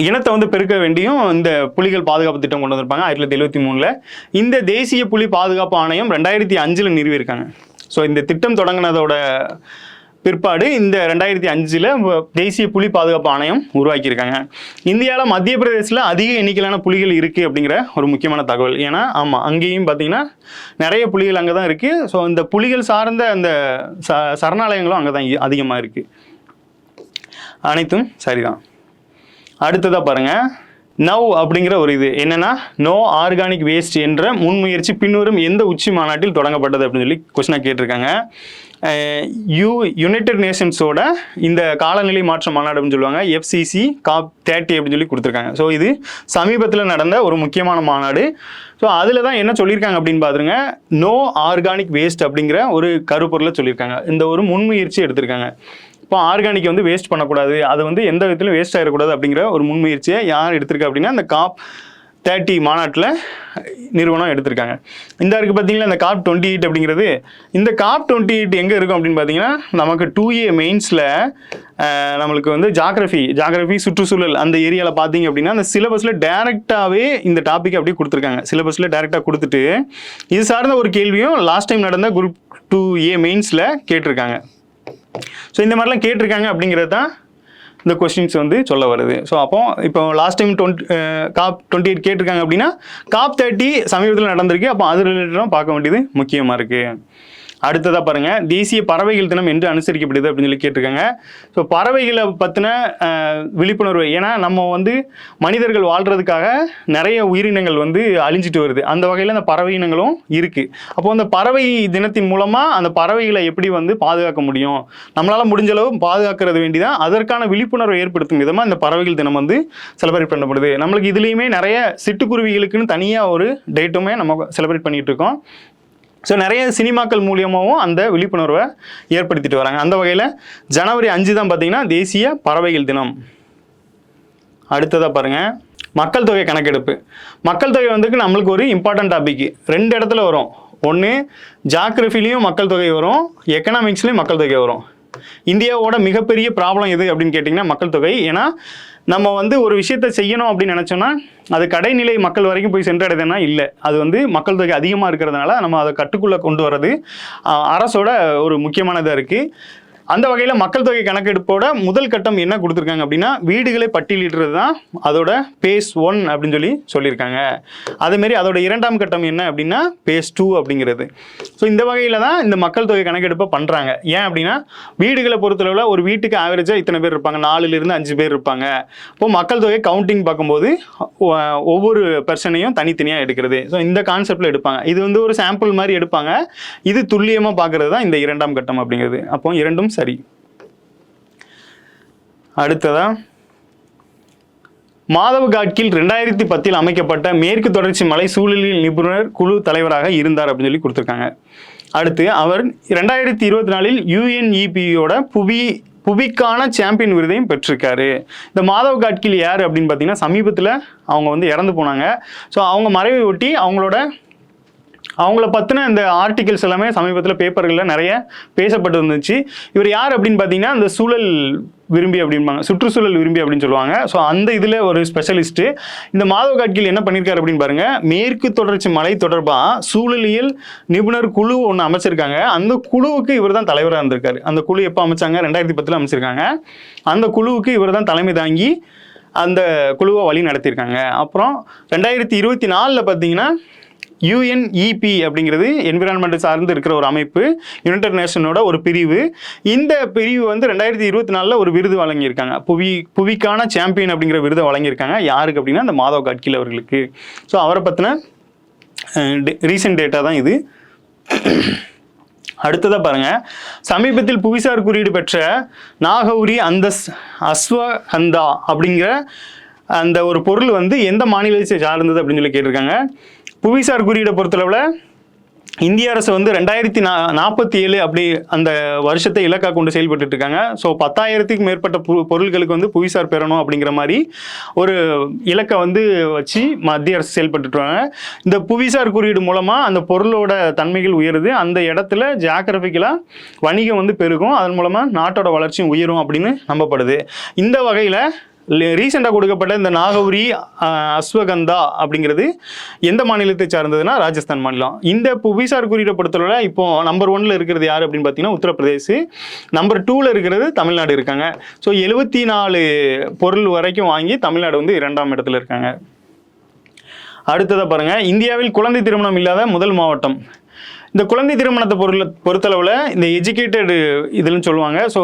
இனத்தை வந்து பெருக்க வேண்டியும் இந்த புலிகள் பாதுகாப்பு திட்டம் கொண்டு வந்திருப்பாங்க 1973. இந்த தேசிய புலி பாதுகாப்பு ஆணையம் 2005 நிறுவியிருக்காங்க. ஸோ இந்த திட்டம் தொடங்கினதோட பிற்பாடு இந்த 2005 தேசிய புலி பாதுகாப்பு ஆணையம் உருவாக்கியிருக்காங்க. இந்தியாவில் மத்திய பிரதேசத்தில் அதிக எண்ணிக்கையிலான புலிகள் இருக்குது அப்படிங்கிற ஒரு முக்கியமான தகவல். ஏன்னா ஆமாம், அங்கேயும் பார்த்தீங்கன்னா நிறைய புலிகள் அங்கே தான் இருக்குது. ஸோ இந்த புலிகள் சார்ந்த அந்த சரணாலயங்களும் அங்கே தான் அதிகமாக இருக்குது. அனைத்தும் சரிதான். அடுத்ததாக பாருங்கள், நவ் அப்படிங்கிற ஒரு இது என்னன்னா, நோ ஆர்கானிக் வேஸ்ட் என்ற முன்முயற்சி பின்வரும் எந்த உச்சி மாநாட்டில் தொடங்கப்பட்டது அப்படின்னு சொல்லி கொஸ்டினாக கேட்டிருக்காங்க. யுனைடெட் நேஷன்ஸோட இந்த காலநிலை மாற்ற மாநாடு அப்படின்னு சொல்லுவாங்க, FCC COP30 அப்படின்னு சொல்லி கொடுத்துருக்காங்க. ஸோ இது சமீபத்தில் நடந்த ஒரு முக்கியமான மாநாடு. ஸோ அதில் தான் என்ன சொல்லியிருக்காங்க அப்படின்னு பார்த்துருங்க, நோ ஆர்கானிக் வேஸ்ட் அப்படிங்கிற ஒரு கருப்பொருளை சொல்லியிருக்காங்க. இந்த ஒரு முன்முயற்சி எடுத்திருக்காங்க. இப்போ ஆர்கானிக் வந்து வேஸ்ட் பண்ணக்கூடாது, அது வந்து எந்த விதத்திலும் வேஸ்ட் ஆகிடக்கூடாது அப்படிங்கிற ஒரு முன்முயற்சியை யார் எடுத்திருக்கா அப்படின்னா இந்த COP30 மாநாட்டில் நிறுவனம் எடுத்திருக்காங்க. இந்த இருக்குது பார்த்தீங்கன்னா இந்த COP28 அப்படிங்கிறது. இந்த COP28 எங்கே இருக்கும் அப்படின்னு பார்த்தீங்கன்னா, நமக்கு 2A மெயின்ஸில் நம்மளுக்கு வந்து ஜாகிரஃபி சுற்றுச்சூழல் அந்த ஏரியாவில் பார்த்தீங்க அப்படின்னா அந்த சிலபஸில் டேரெக்டாகவே இந்த டாபிக் அப்படியே கொடுத்துருக்காங்க. சிலபஸில் டேரெக்டாக கொடுத்துட்டு இது சார்ந்த ஒரு கேள்வியும் லாஸ்ட் டைம் நடந்த குரூப் 2A மெயின்ஸில் கேட்டிருக்காங்க. ஸோ இந்த மாதிரிலாம் கேட்டிருக்காங்க அப்படிங்கிறது தான் இந்த கொஸ்டின்ஸ் வந்து சொல்ல வருது. ஸோ இப்போ லாஸ்ட் டைம் COP28 கேட்டிருக்காங்க அப்படின்னா COP30 சமீபத்தில் நடந்திருக்கு. அப்போ அது ரிலேட்டடாக பார்க்க வேண்டியது முக்கியமாக இருக்குது. அடுத்ததாக பாருங்கள், தேசிய பறவைகள் தினம் என்று அனுசரிக்கப்படுது அப்படின்னு சொல்லி கேட்டிருக்காங்க. ஸோ பறவைகளை பற்றின விழிப்புணர்வு, ஏன்னா நம்ம வந்து மனிதர்கள் வாழ்கிறதுக்காக நிறைய உயிரினங்கள் வந்து அழிஞ்சிட்டு வருது. அந்த வகையில் அந்த பறவை இனங்களும் இருக்குது. அப்போது அந்த பறவை தினத்தின் மூலமாக அந்த பறவைகளை எப்படி வந்து பாதுகாக்க முடியும், நம்மளால் முடிஞ்ச அளவு பாதுகாக்கிறது வேண்டிதான், அதற்கான விழிப்புணர்வை ஏற்படுத்தும் விதமாக இந்த பறவைகள் தினம் வந்து செலிப்ரேட் பண்ணப்படுது. நம்மளுக்கு இதுலேயுமே நிறைய சிட்டுக்குருவிகளுக்குன்னு தனியாக ஒரு டேட்டுமே நம்ம செலிப்ரேட் பண்ணிகிட்டு இருக்கோம். ஸோ நிறைய சினிமாக்கள் மூலியமாகவும் அந்த விழிப்புணர்வை ஏற்படுத்திட்டு வராங்க. அந்த வகையில் ஜனவரி 5 தான் பார்த்தீங்கன்னா தேசிய பறவைகள் தினம். அடுத்ததாக பாருங்கள், மக்கள் தொகை கணக்கெடுப்பு. மக்கள் தொகை வந்து நம்மளுக்கு ஒரு இம்பார்ட்டன்ட் டாபிக். 2 இடத்துல வரும். ஒன்று ஜாகிரஃபிலையும் மக்கள் தொகை வரும், எக்கனாமிக்ஸ்லேயும் மக்கள் தொகை வரும். இந்தியாவோட மிகப்பெரிய ப்ராப்ளம் எது அப்படின்னு கேட்டிங்கன்னா மக்கள் தொகை. ஏன்னா நம்ம வந்து ஒரு விஷயத்தை செய்யணும் அப்படின்னு நினச்சோன்னா அது கடைநிலை மக்கள் வரைக்கும் போய் சென்றடையதுன்னா இல்லை, அது வந்து மக்கள் தொகை அதிகமாக இருக்கிறதுனால நம்ம அதை கட்டுக்குள்ளே கொண்டு வர்றது அரசோட ஒரு முக்கியமானதாக இருக்குது. அந்த வகையில் மக்கள் தொகை கணக்கெடுப்போட முதல் கட்டம் என்ன கொடுத்துருக்காங்க அப்படின்னா வீடுகளை பட்டியலிடுறது தான் அதோட phase 1 அப்படின்னு சொல்லியிருக்காங்க. அதேமாரி அதோட 2ஆம் கட்டம் என்ன அப்படின்னா phase 2 அப்படிங்கிறது. ஸோ இந்த வகையில் தான் இந்த மக்கள் தொகை கணக்கெடுப்பை பண்ணுறாங்க. ஏன் அப்படின்னா வீடுகளை பொறுத்தளவில் ஒரு வீட்டுக்கு ஆவரேஜாக இத்தனை பேர் இருப்பாங்க, 4லிருந்து 5 பேர் இருப்பாங்க. இப்போது மக்கள் தொகை கவுண்டிங் பார்க்கும்போது ஒவ்வொரு பர்சனையும் தனித்தனியாக எடுக்கிறது. ஸோ இந்த கான்செப்டில் எடுப்பாங்க. இது வந்து ஒரு சாம்பிள் மாதிரி எடுப்பாங்க. இது துல்லியமாக பார்க்குறது தான் இந்த 2ஆம் கட்டம் அப்படிங்கிறது. அப்போ இரண்டும் சரி. அடுத்ததா மாதவ் காட்கில் 2010 அமைக்கப்பட்ட மேற்கு தொடர்ச்சி மலை சூழலியல் நிபுணர் குழு தலைவராக இருந்தார் அப்படின்னு சொல்லி கொடுத்துருக்காங்க. அடுத்து அவர் 2024 UNEP-யோட புவிக்கான சாம்பியன் விருதையும் பெற்றிருக்காரு. இந்த மாதவ் காட்கில் யார் அப்படின்னு பார்த்தீங்கன்னா சமீபத்தில் அவங்க வந்து இறந்து போனாங்க. ஸோ அவங்க மறைவை ஒட்டி அவங்கள பற்றின இந்த ஆர்டிகல்ஸ் எல்லாமே சமீபத்தில் பேப்பர்களில் நிறைய பேசப்பட்டு இருந்துச்சு. இவர் யார் அப்படின்னு பார்த்தீங்கன்னா இந்த சூழல் விரும்பி அப்படிம்பாங்க, சுற்றுச்சூழல் விரும்பி அப்படின்னு சொல்லுவாங்க. ஸோ அந்த இதில் ஒரு ஸ்பெஷலிஸ்ட்டு. இந்த மாதவ் காட்கில் என்ன பண்ணியிருக்காரு அப்படின்னு பாருங்கள், மேற்கு தொடர்ச்சி மலை தொடர்பாக சூழலியல் நிபுணர் குழு ஒன்று அமைச்சிருக்காங்க. அந்த குழுவுக்கு இவர் தான் தலைவராக இருந்திருக்காரு. அந்த குழு எப்போ அமைச்சாங்க, 2010 அமைச்சிருக்காங்க. அந்த குழுவுக்கு இவர் தான் தலைமை தாங்கி அந்த குழுவை வழி நடத்தியிருக்காங்க. அப்புறம் 2024 பார்த்தீங்கன்னா UNEP அப்படிங்கிறது என்விரான்மெண்ட் சார்ந்து இருக்கிற ஒரு அமைப்பு, யுனைடெட் நேஷனோட ஒரு பிரிவு. இந்த பிரிவு வந்து 2024 ஒரு விருது வழங்கியிருக்காங்க. புவிக்கான சாம்பியன் அப்படிங்கிற விருதை வழங்கியிருக்காங்க. யாருக்கு அப்படின்னா இந்த மாதவ் காட்கில் அவர்களுக்கு. ஸோ அவரை பற்றின ரீசெண்ட் டேட்டா தான் இது. அடுத்ததாக பாருங்கள், சமீபத்தில் புவிசார் குறியீடு பெற்ற நாகௌரி அந்தஸ் அஸ்வகந்தா அப்படிங்கிற அந்த ஒரு பொருள் வந்து எந்த மாநிலத்தை சார்ந்தது அப்படின்னு சொல்லி கேட்டிருக்காங்க. புவிசார் குறியீடை பொறுத்தளவில் இந்திய அரசு வந்து 2047 அப்படி அந்த வருஷத்தை இலக்காக கொண்டு செயல்பட்டு இருக்காங்க. ஸோ 10,000க்கும் மேற்பட்ட பொருட்களுக்கு வந்து புவிசார் பெறணும் அப்படிங்கிற மாதிரி ஒரு இலக்கை வந்து வச்சு மத்திய அரசு செயல்பட்டுருவாங்க. இந்த புவிசார் குறியீடு மூலமாக அந்த பொருளோட தன்மைகள் உயருது, அந்த இடத்துல ஜியாகிரபிக்கலாக வணிகம் வந்து பெருகும், அதன் மூலமாக நாட்டோட வளர்ச்சியும் உயரும் அப்படின்னு நம்பப்படுது. இந்த வகையில் ரீசெண்டாக கொடுக்கப்பட்ட இந்த நாகௌரி அஸ்வகந்தா அப்படிங்கிறது எந்த மாநிலத்தை சார்ந்ததுன்னா ராஜஸ்தான் மாநிலம். இந்த புவிசார் குறியீடை பொறுத்தவரை இப்போ நம்பர் 1 இருக்கிறது யார் அப்படின்னு பார்த்தீங்கன்னா உத்தரப்பிரதேஷ், நம்பர் 2 இருக்கிறது தமிழ்நாடு இருக்காங்க. ஸோ 74 பொருள் வரைக்கும் வாங்கி தமிழ்நாடு வந்து 2ஆம் இடத்துல இருக்காங்க. அடுத்ததாக பாருங்கள், இந்தியாவில் குழந்தை திருமணம் இல்லாத முதல் மாவட்டம். இந்த குழந்தை திருமணத்தை பொறுத்தளவில் இந்த எஜுகேட்டட் இதுன்னு சொல்லுவாங்க. ஸோ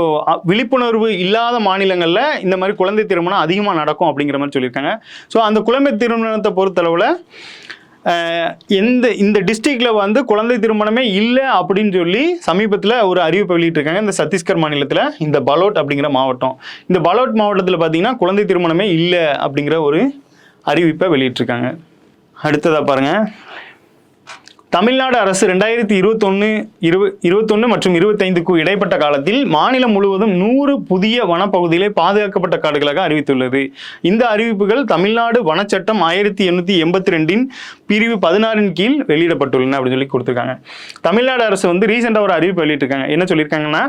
விழிப்புணர்வு இல்லாத மாநிலங்களில் இந்த மாதிரி குழந்தை திருமணம் அதிகமாக நடக்கும் அப்படிங்கிற மாதிரி சொல்லியிருக்காங்க. ஸோ அந்த குழந்தை திருமணத்தை பொறுத்தளவில் இந்த டிஸ்ட்ரிக்டில் வந்து குழந்தை திருமணமே இல்லை அப்படின்னு சொல்லி சமீபத்தில் ஒரு அறிவிப்பை வெளியிட்டிருக்காங்க. இந்த சத்தீஸ்கர் மாநிலத்தில் இந்த பலோட் அப்படிங்கிற மாவட்டம், இந்த பலோட் மாவட்டத்தில் பார்த்தீங்கன்னா குழந்தை திருமணமே இல்லை அப்படிங்கிற ஒரு அறிவிப்பை வெளியிட்டிருக்காங்க. அடுத்ததாக பாருங்கள், தமிழ்நாடு அரசு 2021 மற்றும் 25க்கு இடைப்பட்ட காலத்தில் மாநிலம் முழுவதும் 100 புதிய வனப்பகுதிகளை பாதுகாக்கப்பட்ட காடுகளாக அறிவித்துள்ளது. இந்த அறிவிப்புகள் தமிழ்நாடு வனச்சட்டம் 1882 பிரிவு 16 கீழ் வெளியிடப்பட்டுள்ளன அப்படின்னு சொல்லி கொடுத்துருக்காங்க. தமிழ்நாடு அரசு வந்து ரீசெண்டாக ஒரு அறிவிப்பு வெளியிட்டிருக்காங்க. என்ன சொல்லியிருக்காங்கன்னா,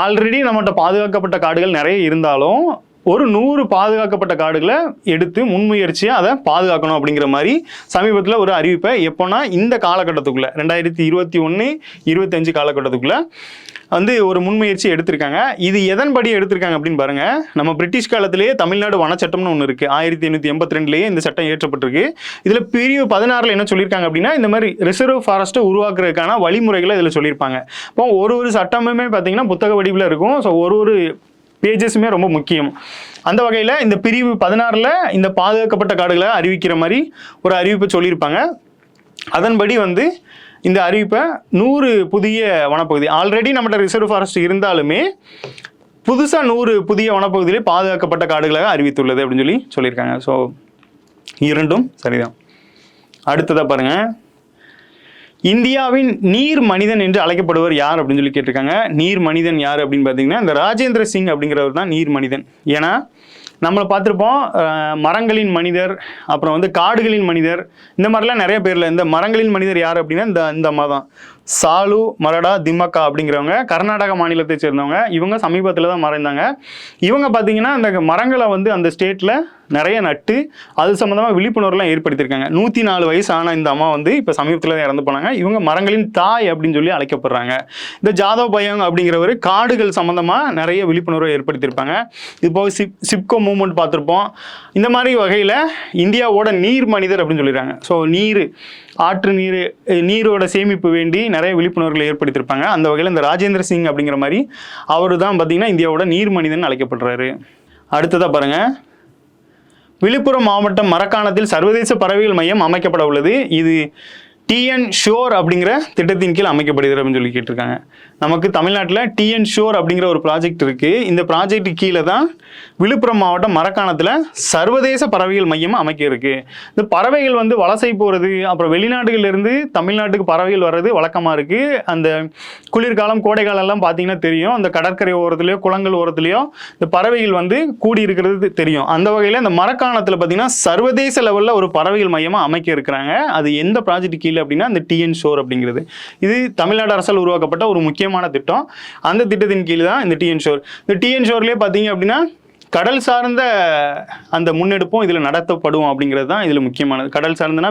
ஆல்ரெடி நம்மகிட்ட பாதுகாக்கப்பட்ட காடுகள் நிறைய இருந்தாலும் ஒரு 100 பாதுகாக்கப்பட்ட காடுகளை எடுத்து முன்முயற்சியாக அதை பாதுகாக்கணும் அப்படிங்கிற மாதிரி சமீபத்தில் ஒரு அறிவிப்பை எப்போனா இந்த காலகட்டத்துக்குள்ளே 2021-25 காலகட்டத்துக்குள்ளே வந்து ஒரு முன்முயற்சி எடுத்திருக்காங்க. இது எதன்படி எடுத்திருக்காங்க அப்படின்னு பாருங்கள். நம்ம பிரிட்டிஷ் காலத்திலேயே தமிழ்நாடு வனச்சட்டம்னு ஒன்று இருக்குது. 1882 இந்த சட்டம் இயற்றப்பட்டிருக்கு. இதில் பிரிவு 16 என்ன சொல்லியிருக்காங்க அப்படின்னா, இந்த மாதிரி ரிசர்வ் ஃபாரஸ்ட்டை உருவாக்குறதுக்கான வழிமுறைகளை இதில் சொல்லியிருப்பாங்க. இப்போ ஒரு சட்டமுமே பார்த்தீங்கன்னா புத்தக வடிவில் இருக்கும். ஸோ ஒரு பேஜஸுமே ரொம்ப முக்கியம். அந்த வகையில் இந்த பிரிவு 16 இந்த பாதுகாக்கப்பட்ட காடுகளை அறிவிக்கிற மாதிரி ஒரு அறிவிப்பை சொல்லியிருப்பாங்க. அதன்படி வந்து இந்த அறிவிப்பை 100 புதிய வனப்பகுதி, ஆல்ரெடி நம்மகிட்ட ரிசர்வ் ஃபாரஸ்ட் இருந்தாலுமே புதுசாக 100 புதிய வனப்பகுதியிலே பாதுகாக்கப்பட்ட காடுகளாக அறிவித்துள்ளது அப்படின்னு சொல்லியிருக்காங்க. ஸோ இரண்டும் சரிதான். அடுத்ததாக பாருங்கள், இந்தியாவின் நீர் மனிதன் என்று அழைக்கப்படுவர் யார் அப்படின்னு சொல்லி கேட்டிருக்காங்க. நீர் மனிதன் யார் அப்படின்னு பார்த்தீங்கன்னா, இந்த ராஜேந்திர சிங் அப்படிங்கிறவர் தான் நீர் மனிதன். ஏன்னா நம்மளை பார்த்துருப்போம், மரங்களின் மனிதர், அப்புறம் வந்து காடுகளின் மனிதர், இந்த மாதிரிலாம் நிறைய பேரில். இந்த மரங்களின் மனிதர் யார் அப்படின்னா இந்த அம்மா தான், சாலு மரடா திம்மக்கா அப்படிங்கிறவங்க, கர்நாடகா மாநிலத்தை சேர்ந்தவங்க. இவங்க சமீபத்தில் தான் மறைந்தாங்க. இவங்க பார்த்தீங்கன்னா அந்த மரங்களை வந்து அந்த ஸ்டேட்டில் நிறைய நட்டு அது சம்மந்தமாக விழிப்புணர்வுலாம் ஏற்படுத்தியிருக்காங்க. 104 வயசு ஆன இந்த அம்மா வந்து இப்போ சமீபத்தில் தான் இறந்து போனாங்க. இவங்க மரங்களின் தாய் அப்படின்னு சொல்லி அழைக்கப்படுறாங்க. இந்த ஜாதவ் பயங் அப்படிங்கிறவர் காடுகள் சம்மந்தமாக நிறைய விழிப்புணர்வை ஏற்படுத்தியிருப்பாங்க. இப்போ சிப்கோ மூவ்மெண்ட் பார்த்துருப்போம். இந்த மாதிரி வகையில் இந்தியாவோட நீர் மனிதர் அப்படின்னு சொல்லிடுறாங்க. ஸோ ஆற்று நீரோட சேமிப்பு வேண்டி நிறைய விழிப்புணர்வுகளை ஏற்படுத்தியிருப்பாங்க. அந்த வகையில் இந்த ராஜேந்திர சிங் அப்படிங்கிற மாதிரி அவர் தான் பார்த்தீங்கன்னா இந்தியாவோட நீர் மனிதன் அழைக்கப்படுறாரு. அடுத்ததாக பாருங்கள், விழுப்புரம் மாவட்டம் மரக்காணத்தில் சர்வதேச பறவைகள் மையம் அமைக்கப்பட உள்ளது. இது டிஎன் ஷோர் அப்படிங்கிற திட்டத்தின் கீழ் அமைக்கப்படுகிறது அப்படின்னு சொல்லி கேட்டிருக்காங்க. நமக்கு தமிழ்நாட்டில் டிஎன் ஷோர் அப்படிங்கிற ஒரு ப்ராஜெக்ட் இருக்குது. இந்த ப்ராஜெக்ட் கீழே தான் விழுப்புரம் மாவட்டம் மரக்காணத்தில் சர்வதேச பறவைகள் மையம் அமைக்க இருக்குது. இந்த பறவைகள் வந்து வலசை போகிறது, அப்புறம் வெளிநாடுகளிலிருந்து தமிழ்நாட்டுக்கு பறவைகள் வர்றது வழக்கமாக இருக்குது. அந்த குளிர்காலம் கோடை காலம்லாம் பார்த்தீங்கன்னா தெரியும், அந்த கடற்கரை ஓரத்துலையோ குளங்கள் ஓரத்துலையோ இந்த பறவைகள் வந்து கூடி இருக்கிறது தெரியும். அந்த வகையில் இந்த மரக்காணத்தில் பார்த்தீங்கன்னா சர்வதேச லெவலில் ஒரு பறவைகள் மையமாக அமைக்க இருக்கிறாங்க. அது எந்த ப்ராஜெக்ட் கீழே அப்படின்னா இந்த டிஎன் ஷோர் அப்படிங்கிறது. இது தமிழ்நாடு அரசால் உருவாக்கப்பட்ட ஒரு முக்கியமான திட்டம். அந்த திட்டத்தின் கீழ் தான் இந்த டிஎன் ஷோர். இந்த டிஎன் ஷோர்லேயே பார்த்தீங்க அப்படின்னா கடல் சார்ந்த அந்த முன்னெடுப்பும் இதில் நடத்தப்படும் அப்படிங்கிறது தான் இதில் முக்கியமானது. கடல் சார்ந்தனா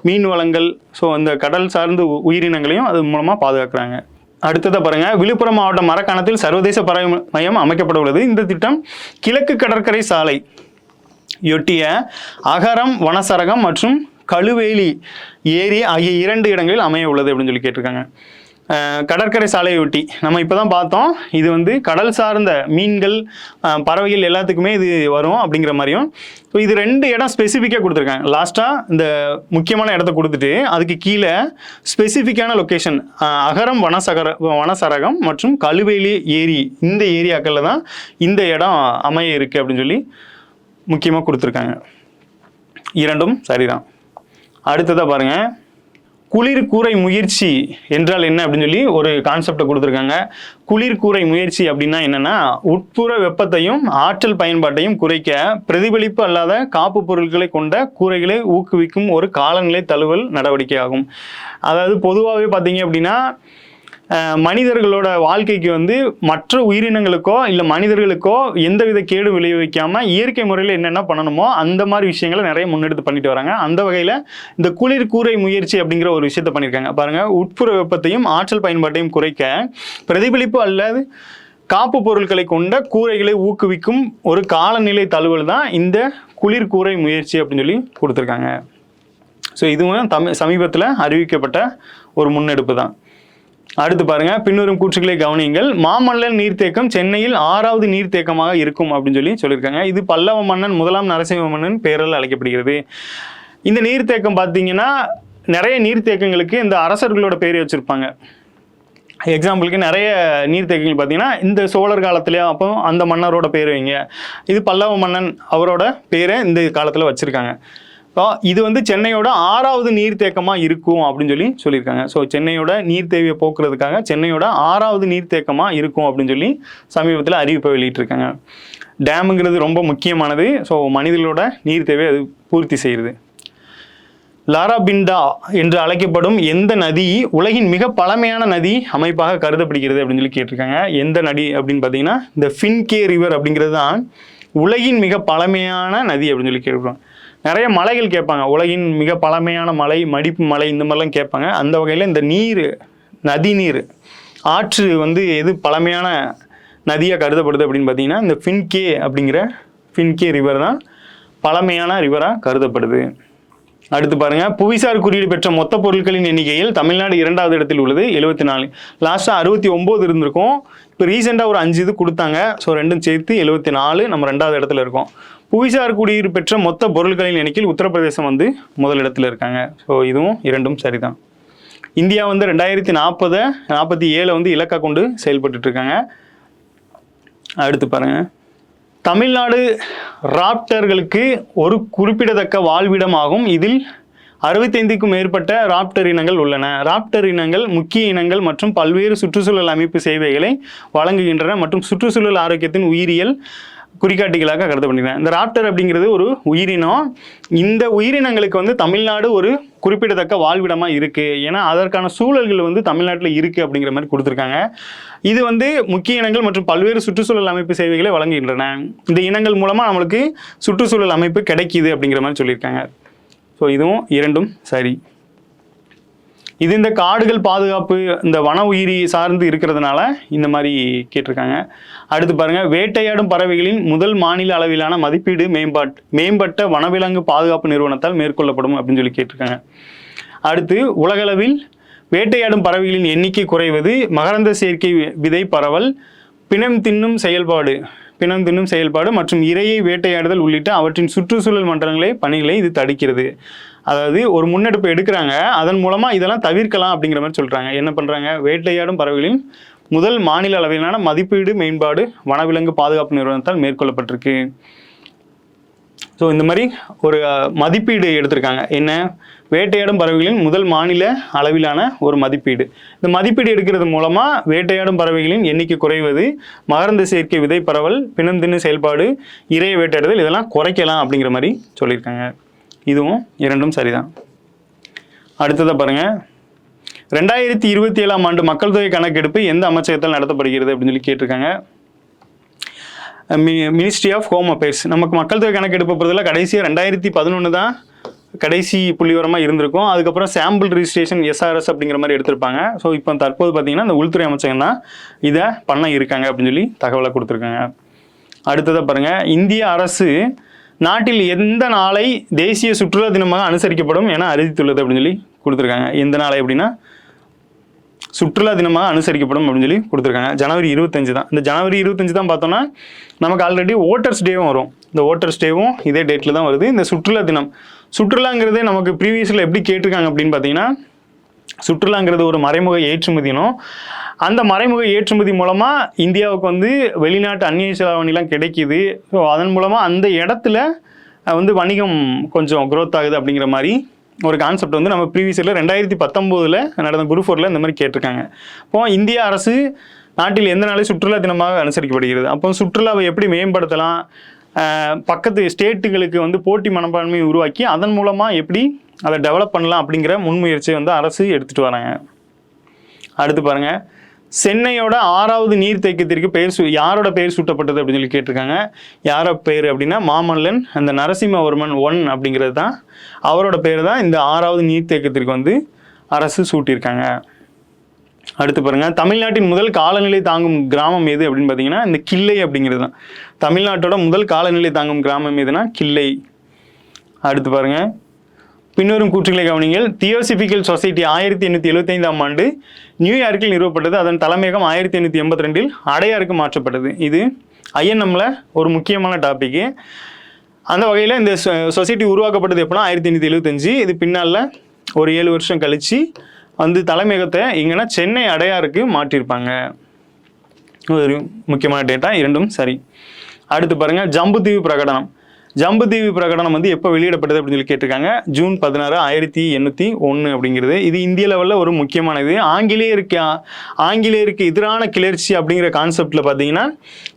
மீன் வளங்கள், ஸோ அந்த கடல் சார்ந்த உயிரினங்களையும் அது மூலமாக பாதுகாக்கிறாங்க. அடுத்ததை பாருங்க, விழுப்புரம் மாவட்டம் மரக்காணத்தில் சர்வதேச பறவை மையம் அமைக்கப்பட உள்ளது. இந்த திட்டம் கிழக்கு கடற்கரை சாலை யொட்டிய அகரம் வனசரகம் மற்றும் கழுவேலி ஏரி ஆகிய 2 இடங்களில் அமைய உள்ளது அப்படின்னு சொல்லி கேட்டிருக்காங்க. கடற்கரை சாலையொட்டி நம்ம இப்போ தான் பார்த்தோம். இது வந்து கடல் சார்ந்த மீன்கள் பறவைகள் எல்லாத்துக்குமே இது வரும் அப்படிங்கிற மாதிரியும். ஸோ இது 2 இடம் ஸ்பெசிஃபிக்காக கொடுத்துருக்காங்க. லாஸ்ட்டாக இந்த முக்கியமான இடத்த கொடுத்துட்டு அதுக்கு கீழே ஸ்பெசிஃபிக்கான லொக்கேஷன் அகரம் வனசரகம் மற்றும் கழுவேலி ஏரி, இந்த ஏரியாக்களில் தான் இந்த இடம் அமைய இருக்குது அப்படின்னு சொல்லி முக்கியமாக கொடுத்துருக்காங்க. இரண்டும் சரிதான். அடுத்ததாக பாருங்கள், குளிர்கூரை முயற்சி என்றால் என்ன அப்படின்னு சொல்லி ஒரு கான்செப்டை கொடுத்துருக்காங்க. குளிர்கூரை முயற்சி அப்படின்னா என்னென்னா, உட்புற வெப்பத்தையும் ஆற்றல் பயன்பாட்டையும் குறைக்க பிரதிபலிப்பு அல்லாத காப்பு பொருட்களை கொண்ட கூரைகளை ஊக்குவிக்கும் ஒரு காலநிலை தழுவல் நடவடிக்கை ஆகும். அதாவது பொதுவாகவே பார்த்தீங்க அப்படின்னா மனிதர்களோட வாழ்க்கைக்கு வந்து மற்ற உயிரினங்களுக்கோ இல்லை மனிதர்களுக்கோ எந்தவித கேடு விளைவிக்காமல் இயற்கை முறையில் என்னென்ன பண்ணணுமோ அந்த மாதிரி விஷயங்களை நிறைய முன்னெடுத்து பண்ணிட்டு வராங்க. அந்த வகையில் இந்த குளிர் கூரை முயற்சி அப்படிங்கிற ஒரு விஷயத்த பண்ணியிருக்காங்க. பாருங்கள், உட்புற வெப்பத்தையும் ஆற்றல் பயன்பாட்டையும் குறைக்க பிரதிபலிப்பு அல்லது காப்பு பொருட்களை கொண்ட கூரைகளை ஊக்குவிக்கும் ஒரு காலநிலை தழுவல் தான் இந்த குளிர் கூரை முயற்சி அப்படின்னு சொல்லி கொடுத்துருக்காங்க. ஸோ இதுவும் சமீபத்தில் அறிவிக்கப்பட்ட ஒரு முன்னெடுப்பு தான். அடுத்து பாருங்க, பின்வரும் கூற்றுக்களை கவனியுங்கள். மாமல்லன் நீர்த்தேக்கம் சென்னையில் 6வது நீர்த்தேக்கமாக இருக்கும் அப்படின்னு சொல்லியிருக்காங்க. இது பல்லவ மன்னன் முதலாம் நரசிம்ம மன்னன் பெயரால் அழைக்கப்படுகிறது. இந்த நீர்த்தேக்கம் பார்த்தீங்கன்னா நிறைய நீர்த்தேக்கங்களுக்கு இந்த அரசர்களோட பேரை வச்சிருப்பாங்க. எக்ஸாம்பிளுக்கு நிறைய நீர்த்தேக்கங்கள் பார்த்தீங்கன்னா இந்த சோழர் காலத்துலேயே அப்போ அந்த மன்னரோட பேர் வைங்க, இது பல்லவ மன்னன் அவரோட பேரை இந்த காலத்தில் வச்சுருக்காங்க. ஸோ இது வந்து சென்னையோட 6வது நீர்த்தேக்கமாக இருக்கும் அப்படின்னு சொல்லியிருக்காங்க. ஸோ சென்னையோட நீர் தேவையை போக்குறதுக்காக சென்னையோட 6வது நீர்த்தேக்கமாக இருக்கும் அப்படின்னு சமீபத்தில் அறிவிப்பை வெளியிட்டிருக்காங்க. டேமுங்கிறது ரொம்ப முக்கியமானது. ஸோ மனிதர்களோட நீர் தேவையை அது பூர்த்தி செய்யுது. லாராபிண்டா என்று அழைக்கப்படும் எந்த நதி உலகின் மிக பழமையான நதி அமைப்பாக கருதப்படுகிறது அப்படின்னு கேட்டிருக்காங்க. எந்த நதி அப்படின்னு பார்த்தீங்கன்னா இந்த ஃபின்கே ரிவர் அப்படிங்கிறது தான் உலகின் மிக பழமையான நதி அப்படின்னு கேட்குறோம். நிறைய மலைகள் கேட்பாங்க, உலகின் மிக பழமையான மலை, மடிப்பு மலை, இந்த மாதிரிலாம் கேட்பாங்க. அந்த வகையில் இந்த நீர், நதி நீர், ஆற்று வந்து எது பழமையான நதியாக கருதப்படுது அப்படின்னு பார்த்தீங்கன்னா இந்த ஃபின்கே ரிவர் தான் பழமையான ரிவராக கருதப்படுது. அடுத்து பாருங்க, புவிசார் குறியீடு பெற்ற மொத்த பொருட்களின் எண்ணிக்கையில் தமிழ்நாடு 2வது இடத்தில் உள்ளது, 74. லாஸ்ட்டாக 69 இருந்திருக்கும். இப்போ ரீசெண்டாக ஒரு 5 இது கொடுத்தாங்க. ஸோ ரெண்டும் சேர்த்து 74, நம்ம 2வது இடத்துல இருக்கோம். புவிசார் குடியீடு பெற்ற மொத்த பொருட்களின் எண்ணிக்கையில் உத்தரப்பிரதேசம் வந்து முதலிடத்தில் இருக்காங்க. ஸோ இதுவும் இரண்டும் சரிதான். இந்தியா வந்து 2047 வந்து இலக்கா கொண்டு செயல்பட்டு இருக்காங்க. அடுத்து பாருங்க, தமிழ்நாடு ராப்டர்களுக்கு ஒரு குறிப்பிடத்தக்க வாழ்விடம் ஆகும். இதில் 65க்கும் மேற்பட்ட ராப்டர் இனங்கள் உள்ளன. ராப்டர் இனங்கள் முக்கிய இனங்கள் மற்றும் பல்வேறு சுற்றுச்சூழல் அமைப்பு சேவைகளை வழங்குகின்றன மற்றும் சுற்றுச்சூழல் ஆரோக்கியத்தின் உயிரியல் குறிகாட்டிகளாக கருதப்படுகின்றன. இந்த ராப்டர் அப்படிங்கிறது ஒரு உயிரினம். இந்த உயிரினங்களுக்கு வந்து தமிழ்நாடு ஒரு குறிப்பிடத்தக்க வாழ்விடமாக இருக்குது. ஏன்னா அதற்கான சூழல்கள் வந்து தமிழ்நாட்டில் இருக்குது அப்படிங்கிற மாதிரி கொடுத்துருக்காங்க. இது வந்து முக்கிய இனங்கள் மற்றும் பல்வேறு சுற்றுச்சூழல் அமைப்பு சேவைகளை வழங்குகின்றன. இந்த இனங்கள் மூலமாக நம்மளுக்கு சுற்றுச்சூழல் அமைப்பு கிடைக்கிது அப்படிங்கிற மாதிரி சொல்லியிருக்காங்க. ஸோ இதுவும் இரண்டும் சரி. இது இந்த காடுகள் பாதுகாப்பு, இந்த வன உயிரி சார்ந்து இருக்கிறதுனால இந்த மாதிரி கேட்டிருக்காங்க. அடுத்து பாருங்க, வேட்டையாடும் பறவைகளின் முதல் மாநில அளவிலான மதிப்பீடு மேம்பட்ட வனவிலங்கு பாதுகாப்பு நிறுவனத்தால் மேற்கொள்ளப்படும் அப்படின்னு கேட்டிருக்காங்க. அடுத்து, உலகளவில் வேட்டையாடும் பறவைகளின் எண்ணிக்கை குறைவது, மகரந்த சேர்க்கை விதை பரவல், பிணம் தின்னும் செயல்பாடு மற்றும் இரையை வேட்டையாடுதல் உள்ளிட்ட அவற்றின் சுற்றுச்சூழல் பணிகளை இது தடுக்கிறது. அதாவது ஒரு முன்னெடுப்பு எடுக்கிறாங்க, அதன் மூலமாக இதெல்லாம் தவிர்க்கலாம் அப்படிங்கிற மாதிரி சொல்கிறாங்க. என்ன பண்ணுறாங்க, வேட்டையாடும் பறவைகளின் முதல் மாநில அளவிலான மதிப்பீடு மேம்பாடு வனவிலங்கு பாதுகாப்பு நிறுவனத்தால் மேற்கொள்ளப்பட்டிருக்கு. ஸோ இந்த மாதிரி ஒரு மதிப்பீடு எடுத்திருக்காங்க. என்ன, வேட்டையாடும் பறவைகளின் முதல் மாநில அளவிலான ஒரு மதிப்பீடு. இந்த மதிப்பீடு எடுக்கிறது மூலமாக வேட்டையாடும் பறவைகளின் எண்ணிக்கை குறைவது, மகரந்த சேர்க்கை விதை பரவல், பிணம் தின்னு செயல்பாடு, இரையை வேட்டையாடுதல் இதெல்லாம் குறைக்கலாம் அப்படிங்கிற மாதிரி சொல்லியிருக்காங்க. இதுவும் இரண்டும் சரிதான். அடுத்ததாக பாருங்கள், 2027ஆம் ஆண்டு மக்கள் தொகை கணக்கெடுப்பு எந்த அமைச்சகத்தால் நடத்தப்படுகிறது அப்படின்னு கேட்டிருக்காங்க. Ministry of home affairs. நமக்கு மக்கள் தொகை கணக்கெடுப்பு பொறுத்தவரை கடைசியாக 2011 தான் கடைசி புள்ளிவரமாக இருந்திருக்கும். அதுக்கப்புறம் சாம்பிள் ரிஜிஸ்ட்ரேஷன் SRS அப்படிங்கிற மாதிரி எடுத்திருப்பாங்க. ஸோ இப்போ தற்போது பார்த்தீங்கன்னா இந்த உள்துறை அமைச்சகம் தான் இதை பண்ண இருக்காங்க அப்படின்னு தகவலை கொடுத்துருக்காங்க. அடுத்ததாக பாருங்கள், இந்திய அரசு நாட்டில் எந்த நாளை தேசிய சுற்றுலா தினமாக அனுசரிக்கப்படும் என அறிவித்துள்ளது அப்படின்னு கொடுத்துருக்காங்க. எந்த நாளை அப்படின்னா சுற்றுலா தினமாக அனுசரிக்கப்படும் அப்படின்னு கொடுத்துருக்காங்க. ஜனவரி 25 தான். இந்த ஜனவரி 25 தான் பார்த்தோன்னா நமக்கு ஆல்ரெடி ஓட்டர்ஸ் டேவும் வரும். இந்த ஓட்டர்ஸ் டேவும் இதே டேட்டில் தான் வருது. இந்த சுற்றுலா தினம், சுற்றுலாங்கிறது நமக்கு ப்ரீவியஸில் எப்படி கேட்டிருக்காங்க அப்படின்னு பார்த்தீங்கன்னா, சுற்றுலாங்கிறது ஒரு மறைமுக ஏற்றுமதினும், அந்த மறைமுக ஏற்றுமதி மூலமாக இந்தியாவுக்கு வந்து வெளிநாட்டு அந்நிய செலாவணிலாம் கிடைக்கிது. ஸோ அதன் மூலமாக அந்த இடத்துல வந்து வணிகம் கொஞ்சம் க்ரோத் ஆகுது அப்படிங்கிற மாதிரி ஒரு கான்செப்ட் வந்து நம்ம ப்ரீவியஸில் 2019 நடந்த குரூப் 4 இந்த மாதிரி கேட்டிருக்காங்க. அப்போ இந்திய அரசு நாட்டில் எந்த நாளை சுற்றுலா தினமாக அனுசரிக்கப்படுகிறது, அப்போ சுற்றுலாவை எப்படி மேம்படுத்தலாம், பக்கத்து ஸ்டேட்டுகளுக்கு வந்து போட்டி மனப்பான்மையை உருவாக்கி அதன் மூலமாக எப்படி அதை டெவலப் பண்ணலாம் அப்படிங்கிற முன்முயற்சியை வந்து அரசு எடுத்துகிட்டு வராங்க. அடுத்து பாருங்கள், சென்னையோட 6வது நீர்த்தேக்கத்திற்கு யாரோட பெயர் சூட்டப்பட்டது அப்படின்னு கேட்டிருக்காங்க. யாரோட பேர் அப்படின்னா மாமல்லன் அந்த நரசிம்மவர்மன் 1 அப்படிங்கிறது தான் அவரோட பேர் தான் இந்த 6வது நீர்த்தேக்கத்திற்கு வந்து அரசு சூட்டியிருக்காங்க. அடுத்து பாருங்க, தமிழ்நாட்டின் முதல் காலநிலை தாங்கும் கிராமம் எது அப்படின்னு பார்த்தீங்கன்னா இந்த கிள்ளை அப்படிங்கிறது தான். தமிழ்நாட்டோட முதல் காலநிலை தாங்கும் கிராமம் எதுனா கிள்ளை. அடுத்து பாருங்க, பின்வரும் கூற்றுகளை கவனிங்கள். தியோசபிக்கல் சொசைட்டி 1875ஆம் ஆண்டு நியூயார்க்கில் நிறுவப்பட்டது. அதன் தலைமையகம் 1882இல் அடையாருக்கு மாற்றப்பட்டது. இது ஐஎன்எம்ல ஒரு முக்கியமான டாபிக். அந்த வகையில் இந்த சொசைட்டி உருவாக்கப்பட்டது எப்படின்னா 1875. இது பின்னால் ஒரு 7 வருஷம் கழிச்சு வந்து தலைமையகத்தை எங்கன்னா சென்னை அடையாருக்கு மாற்றிருப்பாங்க. ஒரு முக்கியமான டேட்டா. இரண்டும் சரி. அடுத்து பாருங்க, ஜம்புதீவு பிரகடனம். ஜம்புதீவு பிரகடனம் வந்து எப்போ வெளியிடப்பட்டது அப்படின்னு சொல்லி கேட்டிருக்காங்க. ஜூன் 16, 1801 அப்படிங்கிறது. இது இந்திய லெவலில் ஒரு முக்கியமானது. ஆங்கிலேயருக்கு எதிரான கிளர்ச்சி அப்படிங்கிற கான்செப்டில் பார்த்தீங்கன்னா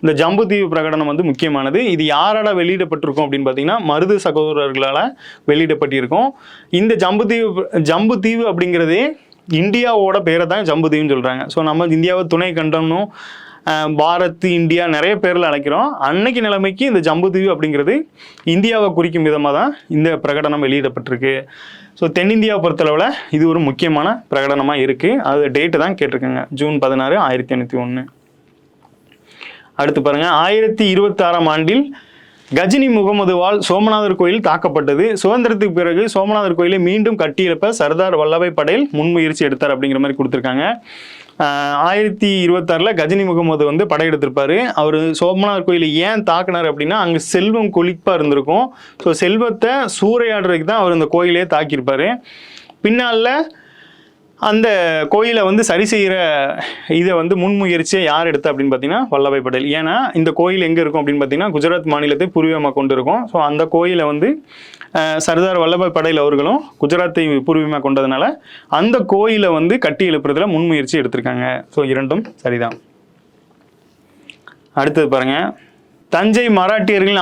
இந்த ஜம்புதீவு பிரகடனம் வந்து முக்கியமானது. இது யாரால வெளியிடப்பட்டிருக்கும் அப்படின்னு பார்த்தீங்கன்னா மருது சகோதரர்களால் வெளியிடப்பட்டிருக்கும். இந்த ஜம்புதீவு அப்படிங்கிறதே இந்தியாவோட பேரை தான் ஜம்புதீவுன்னு சொல்கிறாங்க. ஸோ நம்ம இந்தியாவை துணை கண்டம்னும் பாரத், இந்தியா நிறைய பேரில் அழைக்கிறோம். அன்னைக்கு நிலைமைக்கு இந்த ஜம்புதீவு அப்படிங்கிறது இந்தியாவை குறிக்கும் விதமாக தான் இந்த பிரகடனம் வெளியிடப்பட்டிருக்கு. ஸோ தென்னிந்தியாவை பொறுத்தளவில் இது ஒரு முக்கியமான பிரகடனமாக இருக்குது. அது டேட்டு தான் கேட்டிருக்காங்க, ஜூன் 16, 1801. அடுத்து பாருங்கள், 1026ஆம் ஆண்டில் கஜினி முகமதுவால் சோமநாதர் கோயில் தாக்கப்பட்டது. சுதந்திரத்துக்கு பிறகு சோமநாதர் கோயிலை மீண்டும் கட்டியெழுப்ப சர்தார் வல்லபாய் படேல் முன்முயற்சி எடுத்தார் அப்படிங்கிற மாதிரி கொடுத்துருக்காங்க. 1026 கஜினி முகமது வந்து படையெடுத்திருப்பாரு. அவர் சோமநாதர் கோயிலை ஏன் தாக்குனார் அப்படின்னா அங்கே செல்வம் கொழிப்பாக இருந்திருக்கும். ஸோ செல்வத்தை சூறையாடுறதுக்கு தான் அவர் இந்த கோயிலே தாக்கியிருப்பார். பின்னால் அந்த கோயிலை வந்து சரி செய்கிற இதை வந்து முன்முயற்சியை யார் எடுத்தா அப்படின்னு பார்த்தீங்கன்னா வல்லபாய் படேல். ஏன்னா இந்த கோயில் எங்கே இருக்கும் அப்படின்னு பார்த்தீங்கன்னா குஜராத் மாநிலத்தை பூர்வீகமாக கொண்டு இருக்கும். ஸோ அந்த கோயிலை வந்து சர்தார் வல்லபாய் படேல் அவர்களும் குஜராத்தை பூர்வீகமாக கொண்டதுனால அந்த கோயிலை வந்து கட்டி எழுப்புறதுல முன்முயற்சி எடுத்திருக்காங்க. ஸோ இரண்டும் சரிதான். அடுத்தது பாருங்க, தஞ்சை மராட்டியர்களின்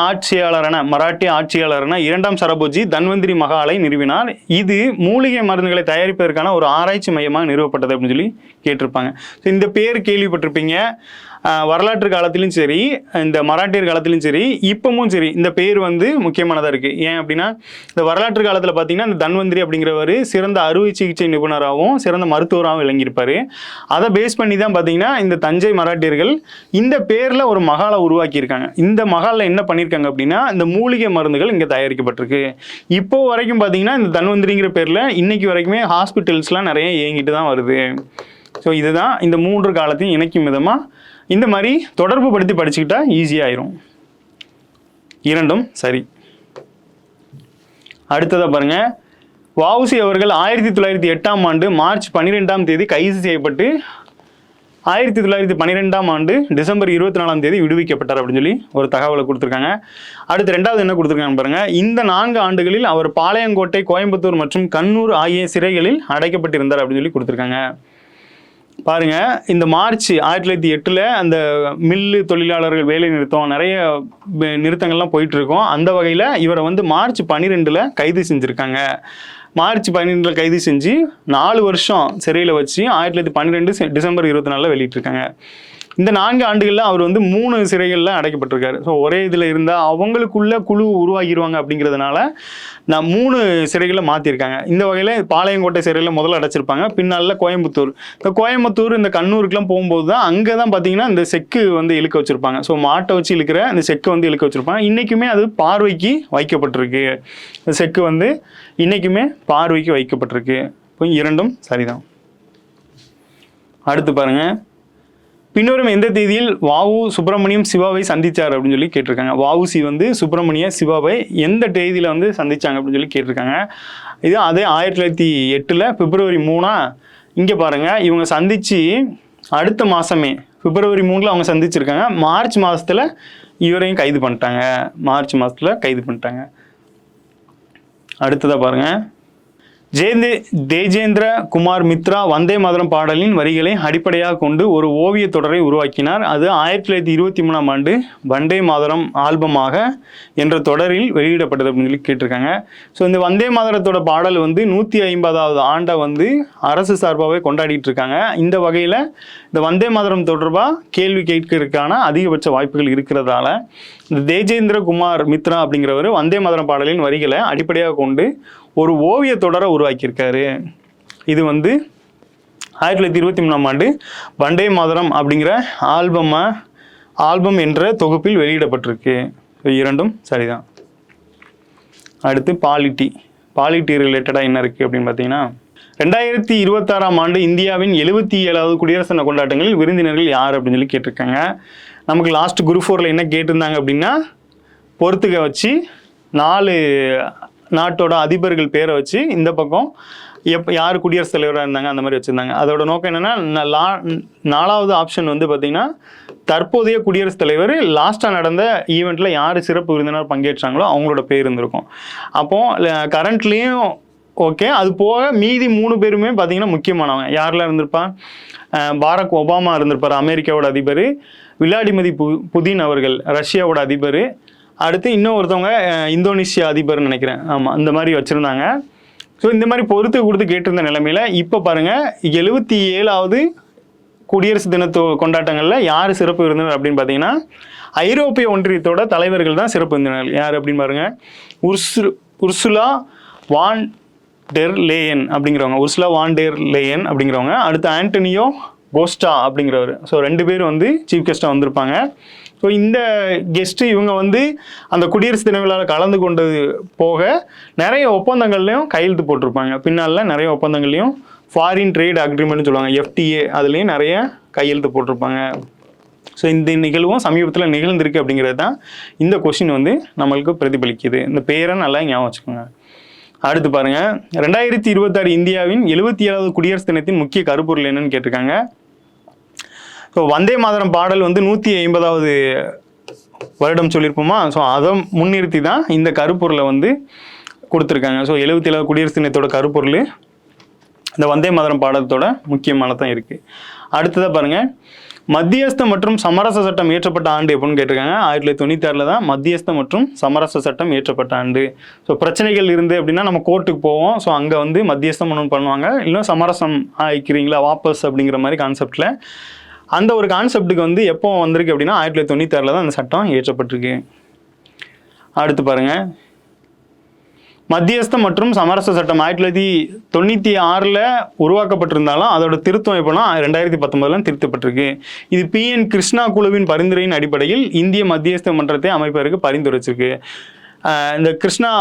மராட்டிய ஆட்சியாளரான 2ஆம் சரபோஜி தன்வந்திரி மகாலை நிறுவினார். இது மூலிகை மருந்துகளை தயாரிப்பதற்கான ஒரு ஆராய்ச்சி மையமாக நிறுவப்பட்டது அப்படின்னு சொல்லி கேட்டிருப்பாங்க. ஸோ இந்த பேர் கேள்விப்பட்டிருப்பீங்க. வரலாற்று காலத்திலும் சரி, இந்த மராட்டியர் காலத்திலும் சரி, இப்பவும் சரி, இந்த பேர் வந்து முக்கியமானதாக இருக்குது. ஏன் அப்படின்னா இந்த வரலாற்று காலத்தில் பார்த்தீங்கன்னா இந்த தன்வந்திரி அப்படிங்கிறவர் சிறந்த அறுவை சிகிச்சை நிபுணராகவும் சிறந்த மருத்துவராகவும் விளங்கியிருப்பார். அதை பேஸ் பண்ணி தான் பார்த்தீங்கன்னா இந்த தஞ்சை மராட்டியர்கள் இந்த பேரில் ஒரு மகாலை உருவாக்கியிருக்காங்க. இந்த மகாலில் என்ன பண்ணியிருக்காங்க அப்படின்னா இந்த மூலிகை மருந்துகள் இங்கே தயாரிக்கப்பட்டிருக்கு. இப்போ வரைக்கும் பார்த்தீங்கன்னா இந்த தன்வந்திரிங்கிற பேரில் இன்னைக்கு வரைக்குமே ஹாஸ்பிட்டல்ஸ்லாம் நிறைய இயங்கிட்டு தான் வருது. ஸோ இதுதான் இந்த 3 காலத்தையும் இணைக்கும் விதமாக இந்த மாதிரி தொடர்பு படுத்தி படிச்சுக்கிட்டா ஈஸியாயிரும். இரண்டும் சரி. அடுத்ததாக பாருங்க, வஉசி அவர்கள் 1908ஆம் ஆண்டு மார்ச் 12ஆம் தேதி கைது செய்யப்பட்டு 1912ஆம் ஆண்டு டிசம்பர் 24ஆம் தேதி விடுவிக்கப்பட்டார் அப்படின்னு சொல்லி ஒரு தகவலை கொடுத்துருக்காங்க. அடுத்து 2வது என்ன கொடுத்துருக்காங்க பாருங்க, இந்த 4 ஆண்டுகளில் அவர் பாளையங்கோட்டை, கோயம்புத்தூர் மற்றும் கண்ணூர் ஆகிய சிறைகளில் அடைக்கப்பட்டிருந்தார் அப்படின்னு சொல்லி கொடுத்துருக்காங்க. பாருங்க, இந்த மார்ச் 1908 அந்த மில்லு தொழிலாளர்கள் வேலை நிறுத்தம், நிறைய நிறுத்தங்கள்லாம் போயிட்டு இருக்கோம். அந்த வகையில் இவரை வந்து மார்ச் 12 கைது செஞ்சுருக்காங்க. மார்ச் 12 கைது செஞ்சு 4 வருஷம் சிறையில் வச்சு 1912 டிசம்பர் 24 வெளியிட்டிருக்காங்க. இந்த 4 ஆண்டுகளில் அவர் வந்து 3 சிறைகளில் அடைக்கப்பட்டிருக்காரு. ஸோ ஒரே இதில் இருந்தால் அவங்களுக்குள்ள குழு உருவாகிடுவாங்க அப்படிங்கிறதுனால நான் 3 சிறைகளில் மாற்றிருக்காங்க. இந்த வகையில் பாளையங்கோட்டை சிறையில் முதல்ல அடைச்சிருப்பாங்க. பின்னால் கோயம்புத்தூர் இந்த கண்ணூருக்குலாம் போகும்போது தான் அங்கே தான் பார்த்தீங்கன்னா இந்த செக்கு வந்து இழுக்க வச்சுருப்பாங்க. ஸோ மாட்டை வச்சு இழுக்கிற இந்த செக்கை வந்து இழுக்க வச்சுருப்பாங்க. இன்றைக்குமே அது பார்வைக்கு வைக்கப்பட்டிருக்கு. இந்த செக்கு வந்து இன்றைக்குமே பார்வைக்கு வைக்கப்பட்டிருக்கு. இப்போ இரண்டும் சரிதான். அடுத்து பாருங்கள், பின்னரும் எந்த தேதியில் வஉ சுப்பிரமணியம் சிவாவை சந்திச்சார் அப்படின்னு சொல்லி கேட்டிருக்காங்க. வஉசி வந்து சுப்பிரமணிய சிவாவை எந்த தேதியில் வந்து சந்திச்சாங்க அப்படின்னு சொல்லி கேட்டிருக்காங்க. இது அதே 1908 பிப்ரவரி 3. இங்கே பாருங்கள், இவங்க சந்தித்து அடுத்த மாதமே பிப்ரவரி 3 அவங்க சந்திச்சிருக்காங்க. மார்ச் மாதத்தில் இவரையும் கைது பண்ணிட்டாங்க. அடுத்ததாக பாருங்கள், தேஜேந்திர குமார் மித்ரா வந்தே மாதரம் பாடலின் வரிகளை அடிப்படையாக கொண்டு ஒரு ஓவிய தொடரை உருவாக்கினார். அது 1923ஆம் ஆண்டு வந்தே மாதரம் ஆல்பமாக என்ற தொடரில் வெளியிடப்பட்டது அப்படின்னு சொல்லி கேட்டிருக்காங்க. ஸோ இந்த வந்தே மாதரத்தோட பாடல் வந்து 150வது ஆண்டை வந்து அரசு சார்பாகவே கொண்டாடிட்டு இருக்காங்க. இந்த வகையில் இந்த வந்தே மாதரம் தொடர்பாக கேள்வி கேட்கறதுக்கான அதிகபட்ச வாய்ப்புகள் இருக்கிறதால இந்த தேஜேந்திர குமார் மித்ரா அப்படிங்கிறவர் வந்தே மாதரம் பாடலின் வரிகளை அடிப்படையாக கொண்டு ஒரு ஓவிய தொடரை உருவாக்கியிருக்காரு. இது வந்து 1923ஆம் ஆண்டு வந்தே மாதரம் அப்படிங்கிற ஆல்பம் என்ற தொகுப்பில் வெளியிடப்பட்டிருக்கு. இரண்டும் சரிதான். அடுத்து பாலிட்டி. பாலிட்டி ரிலேட்டடாக என்ன இருக்குது அப்படின்னு பார்த்தீங்கன்னா 2026ஆம் ஆண்டு இந்தியாவின் 77வது குடியரசு தின கொண்டாட்டங்களில் விருந்தினர்கள் யார் அப்படின்னு சொல்லி கேட்டிருக்காங்க. நமக்கு லாஸ்ட் குரூப் 4ல் என்ன கேட்டிருந்தாங்க அப்படின்னா பொறுத்துக்க வச்சு 4 நாட்டோட அதிபர்கள் பேரை வச்சு இந்த பக்கம் யார் குடியரசுத் தலைவராக இருந்தாங்க அந்த மாதிரி வச்சுருந்தாங்க. அதோட நோக்கம் என்னென்னா 4வது ஆப்ஷன் வந்து பார்த்திங்கன்னா தற்போதைய குடியரசுத் தலைவர் லாஸ்ட்டாக நடந்த ஈவெண்ட்டில் யார் சிறப்பு விருந்தினர் பங்கேற்றாங்களோ அவங்களோட பேர் இருந்திருக்கும். அப்போது கரண்ட்லேயும் ஓகே, அது போக மீதி 3 பேருமே பார்த்திங்கன்னா முக்கியமானவங்க. யாரெல்லாம் இருந்திருப்பா? பாரக் ஒபாமா இருந்திருப்பார், அமெரிக்காவோட அதிபர். விளாடிமிர் புதின் அவர்கள் ரஷ்யாவோட அதிபர். அடுத்து இன்னும் ஒருத்தவங்க இந்தோனேஷியா அதிபர்னு நினைக்கிறேன். ஆமாம், இந்த மாதிரி வச்சுருந்தாங்க. ஸோ இந்த மாதிரி பொறுத்து கொடுத்து கேட்டிருந்த நிலைமையில் இப்போ பாருங்கள் 77வது குடியரசு தினத்து கொண்டாட்டங்களில் யார் சிறப்பு விருந்தினர் அப்படின்னு பார்த்தீங்கன்னா ஐரோப்பிய ஒன்றியத்தோட தலைவர்கள் தான் சிறப்பு விருந்தினர்கள். யார் அப்படின்னு பாருங்கள், உர்சுலா வான் டெர் லேயன் அப்படிங்கிறவங்க, உர்சுலா வான் டெர் லேயன் அப்படிங்கிறவங்க. அடுத்து ஆண்டனியோ கோஸ்டா அப்படிங்கிறவர். ஸோ 2 பேர் வந்து சீஃப் கெஸ்ட்டாக வந்திருப்பாங்க. ஸோ இந்த கெஸ்ட்டு இவங்க வந்து அந்த குடியரசு தின விழாவில் கலந்து கொண்டது போக நிறைய ஒப்பந்தங்கள்லையும் கையெழுத்து போட்டிருப்பாங்க. பின்னால் நிறைய ஒப்பந்தங்கள்லையும் ஃபாரின் ட்ரேட் அக்ரிமெண்ட்னு சொல்லுவாங்க, FTA, அதுலேயும் நிறைய கையெழுத்து போட்டிருப்பாங்க. ஸோ இந்த நிகழ்வும் சமீபத்தில் நிகழ்ந்திருக்கு அப்படிங்கிறது தான் இந்த கொஸ்டின் வந்து நம்மளுக்கு பிரதிபலிக்குது. இந்த பேரை நல்லா ஞாபகம் வச்சுக்கோங்க. அடுத்து பாருங்கள், 2026 இந்தியாவின் 77வது குடியரசு தினத்தின் முக்கிய கருப்பொருள் என்னன்னு கேட்டிருக்காங்க. ஸோ வந்தே மாதரம் பாடல் வந்து 150வது வருடம் சொல்லியிருப்போமா? ஸோ அதை முன்னிறுத்தி தான் இந்த கருப்பொருளை வந்து கொடுத்துருக்காங்க. ஸோ 77வது குடியரசு தினத்தோட கருப்பொருள் இந்த வந்தே மாதரம் பாடலத்தோட முக்கியமானதான் இருக்குது. அடுத்ததாக பாருங்கள், மத்தியஸ்த மற்றும் சமரச சட்டம் இயற்றப்பட்ட ஆண்டு எப்படின்னு கேட்டிருக்காங்க. 1996 தான் மத்தியஸ்த மற்றும் சமரச சட்டம் இயற்றப்பட்ட ஆண்டு. ஸோ பிரச்சனைகள் இருந்து அப்படின்னா நம்ம கோர்ட்டுக்கு போவோம். ஸோ அங்கே வந்து மத்தியஸ்தம் ஒன்று பண்ணுவாங்க, இன்னும் சமரசம் ஆகிக்கிறீங்களா வாபஸ் அப்படிங்கிற மாதிரி கான்செப்டில். அந்த ஒரு கான்செப்டுக்கு வந்து எப்போ வந்திருக்கு அப்படின்னா 1996 தான் அந்த சட்டம் இயற்றப்பட்டிருக்கு. அடுத்து பாருங்கள், மத்தியஸ்தம் மற்றும் சமரச சட்டம் 1996 உருவாக்கப்பட்டிருந்தாலும் அதோட திருத்தம் எப்போனா 2019 திருத்தப்பட்டிருக்கு. இது PN கிருஷ்ணா குழுவின் பரிந்துரையின் அடிப்படையில் இந்திய மத்தியஸ்த மன்றத்தை அமைப்பதற்கு பரிந்துரைச்சிருக்கு. இந்த கிருஷ்ணா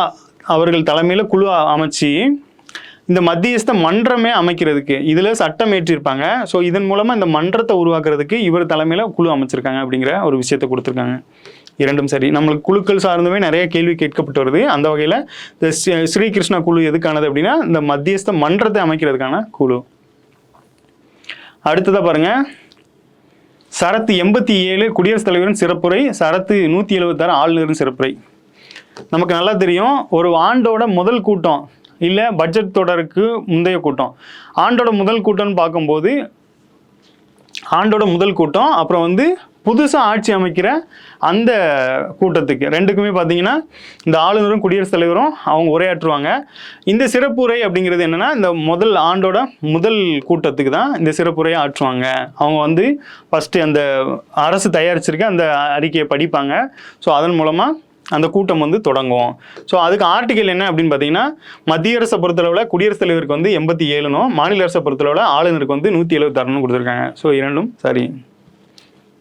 அவர்கள் தலைமையில் குழு அமைச்சு இந்த மத்தியஸ்த மன்றமே அமைக்கிறதுக்கு இதில் சட்டம் ஏற்றிருப்பாங்க. ஸோ இதன் மூலமாக இந்த மன்றத்தை உருவாக்குறதுக்கு இவர் தலைமையில் குழு அமைச்சிருக்காங்க அப்படிங்கிற ஒரு விஷயத்தை கொடுத்துருக்காங்க. இரண்டும் சரி. நம்மளுக்கு குழுக்கள் சார்ந்துமே நிறைய கேள்வி கேட்கப்பட்டு வருது. அந்த வகையில் இந்த ஸ்ரீகிருஷ்ணா குழு எதுக்கானது அப்படின்னா இந்த மத்தியஸ்த மன்றத்தை அமைக்கிறதுக்கான குழு. அடுத்ததாக பாருங்கள், சரத்து 87 குடியரசுத் தலைவரின் சிறப்புரை, சரத்து 176 ஆளுநரின் சிறப்புரை. நமக்கு நல்லா தெரியும், ஒரு ஆண்டோட முதல் கூட்டம் இல்லை பட்ஜெட் தொடருக்கு முந்தைய கூட்டம், ஆண்டோட முதல் கூட்டம்னு பார்க்கும்போது ஆண்டோட முதல் கூட்டம், அப்புறம் வந்து புதுசாக ஆட்சி அமைக்கிற அந்த கூட்டத்துக்கு ரெண்டுக்குமே பார்த்தீங்கன்னா இந்த ஆளுநரும் குடியரசுத் தலைவரும் அவங்க உரையாற்றுவாங்க. இந்த சிறப்புரை அப்படிங்கிறது என்னென்னா இந்த முதல் ஆண்டோட முதல் கூட்டத்துக்கு தான் இந்த சிறப்புரையை ஆற்றுவாங்க. அவங்க வந்து ஃபஸ்ட்டு அந்த அரசு தயாரிச்சிருக்க அந்த அறிக்கையை படிப்பாங்க. ஸோ அதன் மூலமாக அந்த கூட்டம் வந்து தொடங்கும். ஸோ அதுக்கு ஆர்டிகல் என்ன அப்படின்னு பார்த்தீங்கன்னா மத்திய அரசை பொறுத்தளவில் குடியரசுத் தலைவருக்கு வந்து 87னும் மாநில அரசை பொறுத்தளவில் ஆளுநருக்கு வந்து 176 கொடுத்துருக்காங்க. ஸோ இரண்டும் சரி.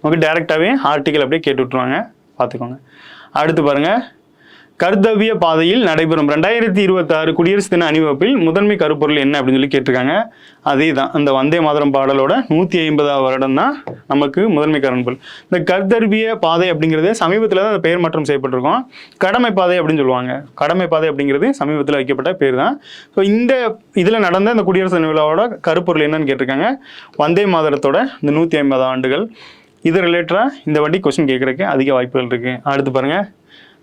நமக்கு டைரெக்டாகவே ஆர்டிகல் அப்படியே கேட்டு விட்ருவாங்க, பார்த்துக்கோங்க. அடுத்து பாருங்கள், கர்த்தவிய பாதையில் நடைபெறும் 2026 குடியரசு தின அணிவகுப்பில் முதன்மை கருப்பொருள் என்ன அப்படின்னு சொல்லி கேட்டிருக்காங்க. அதே தான் இந்த வந்தே மாதரம் பாடலோட 150வது வருடம் தான் நமக்கு முதன்மை கருப்பொருள். இந்த கர்த்தவிய பாதை அப்படிங்கிறது சமீபத்தில் தான் அந்த பெயர் மாற்றம் செய்யப்பட்டிருக்கோம். கடமை பாதை அப்படின்னு சொல்லுவாங்க. கடமை பாதை அப்படிங்கிறது சமீபத்தில் வைக்கப்பட்ட பேர் தான். ஸோ இந்த இதில் நடந்த இந்த குடியரசு தின விழாவோட கருப்பொருள் என்னன்னு கேட்டிருக்காங்க. வந்தே மாதரத்தோட இந்த 150 ஆண்டுகள். இது ரிலேட்டடாக இந்த வாட்டி கொஸ்டின் கேட்குறதுக்கு அதிக வாய்ப்புகள் இருக்குது. அடுத்து பாருங்கள்,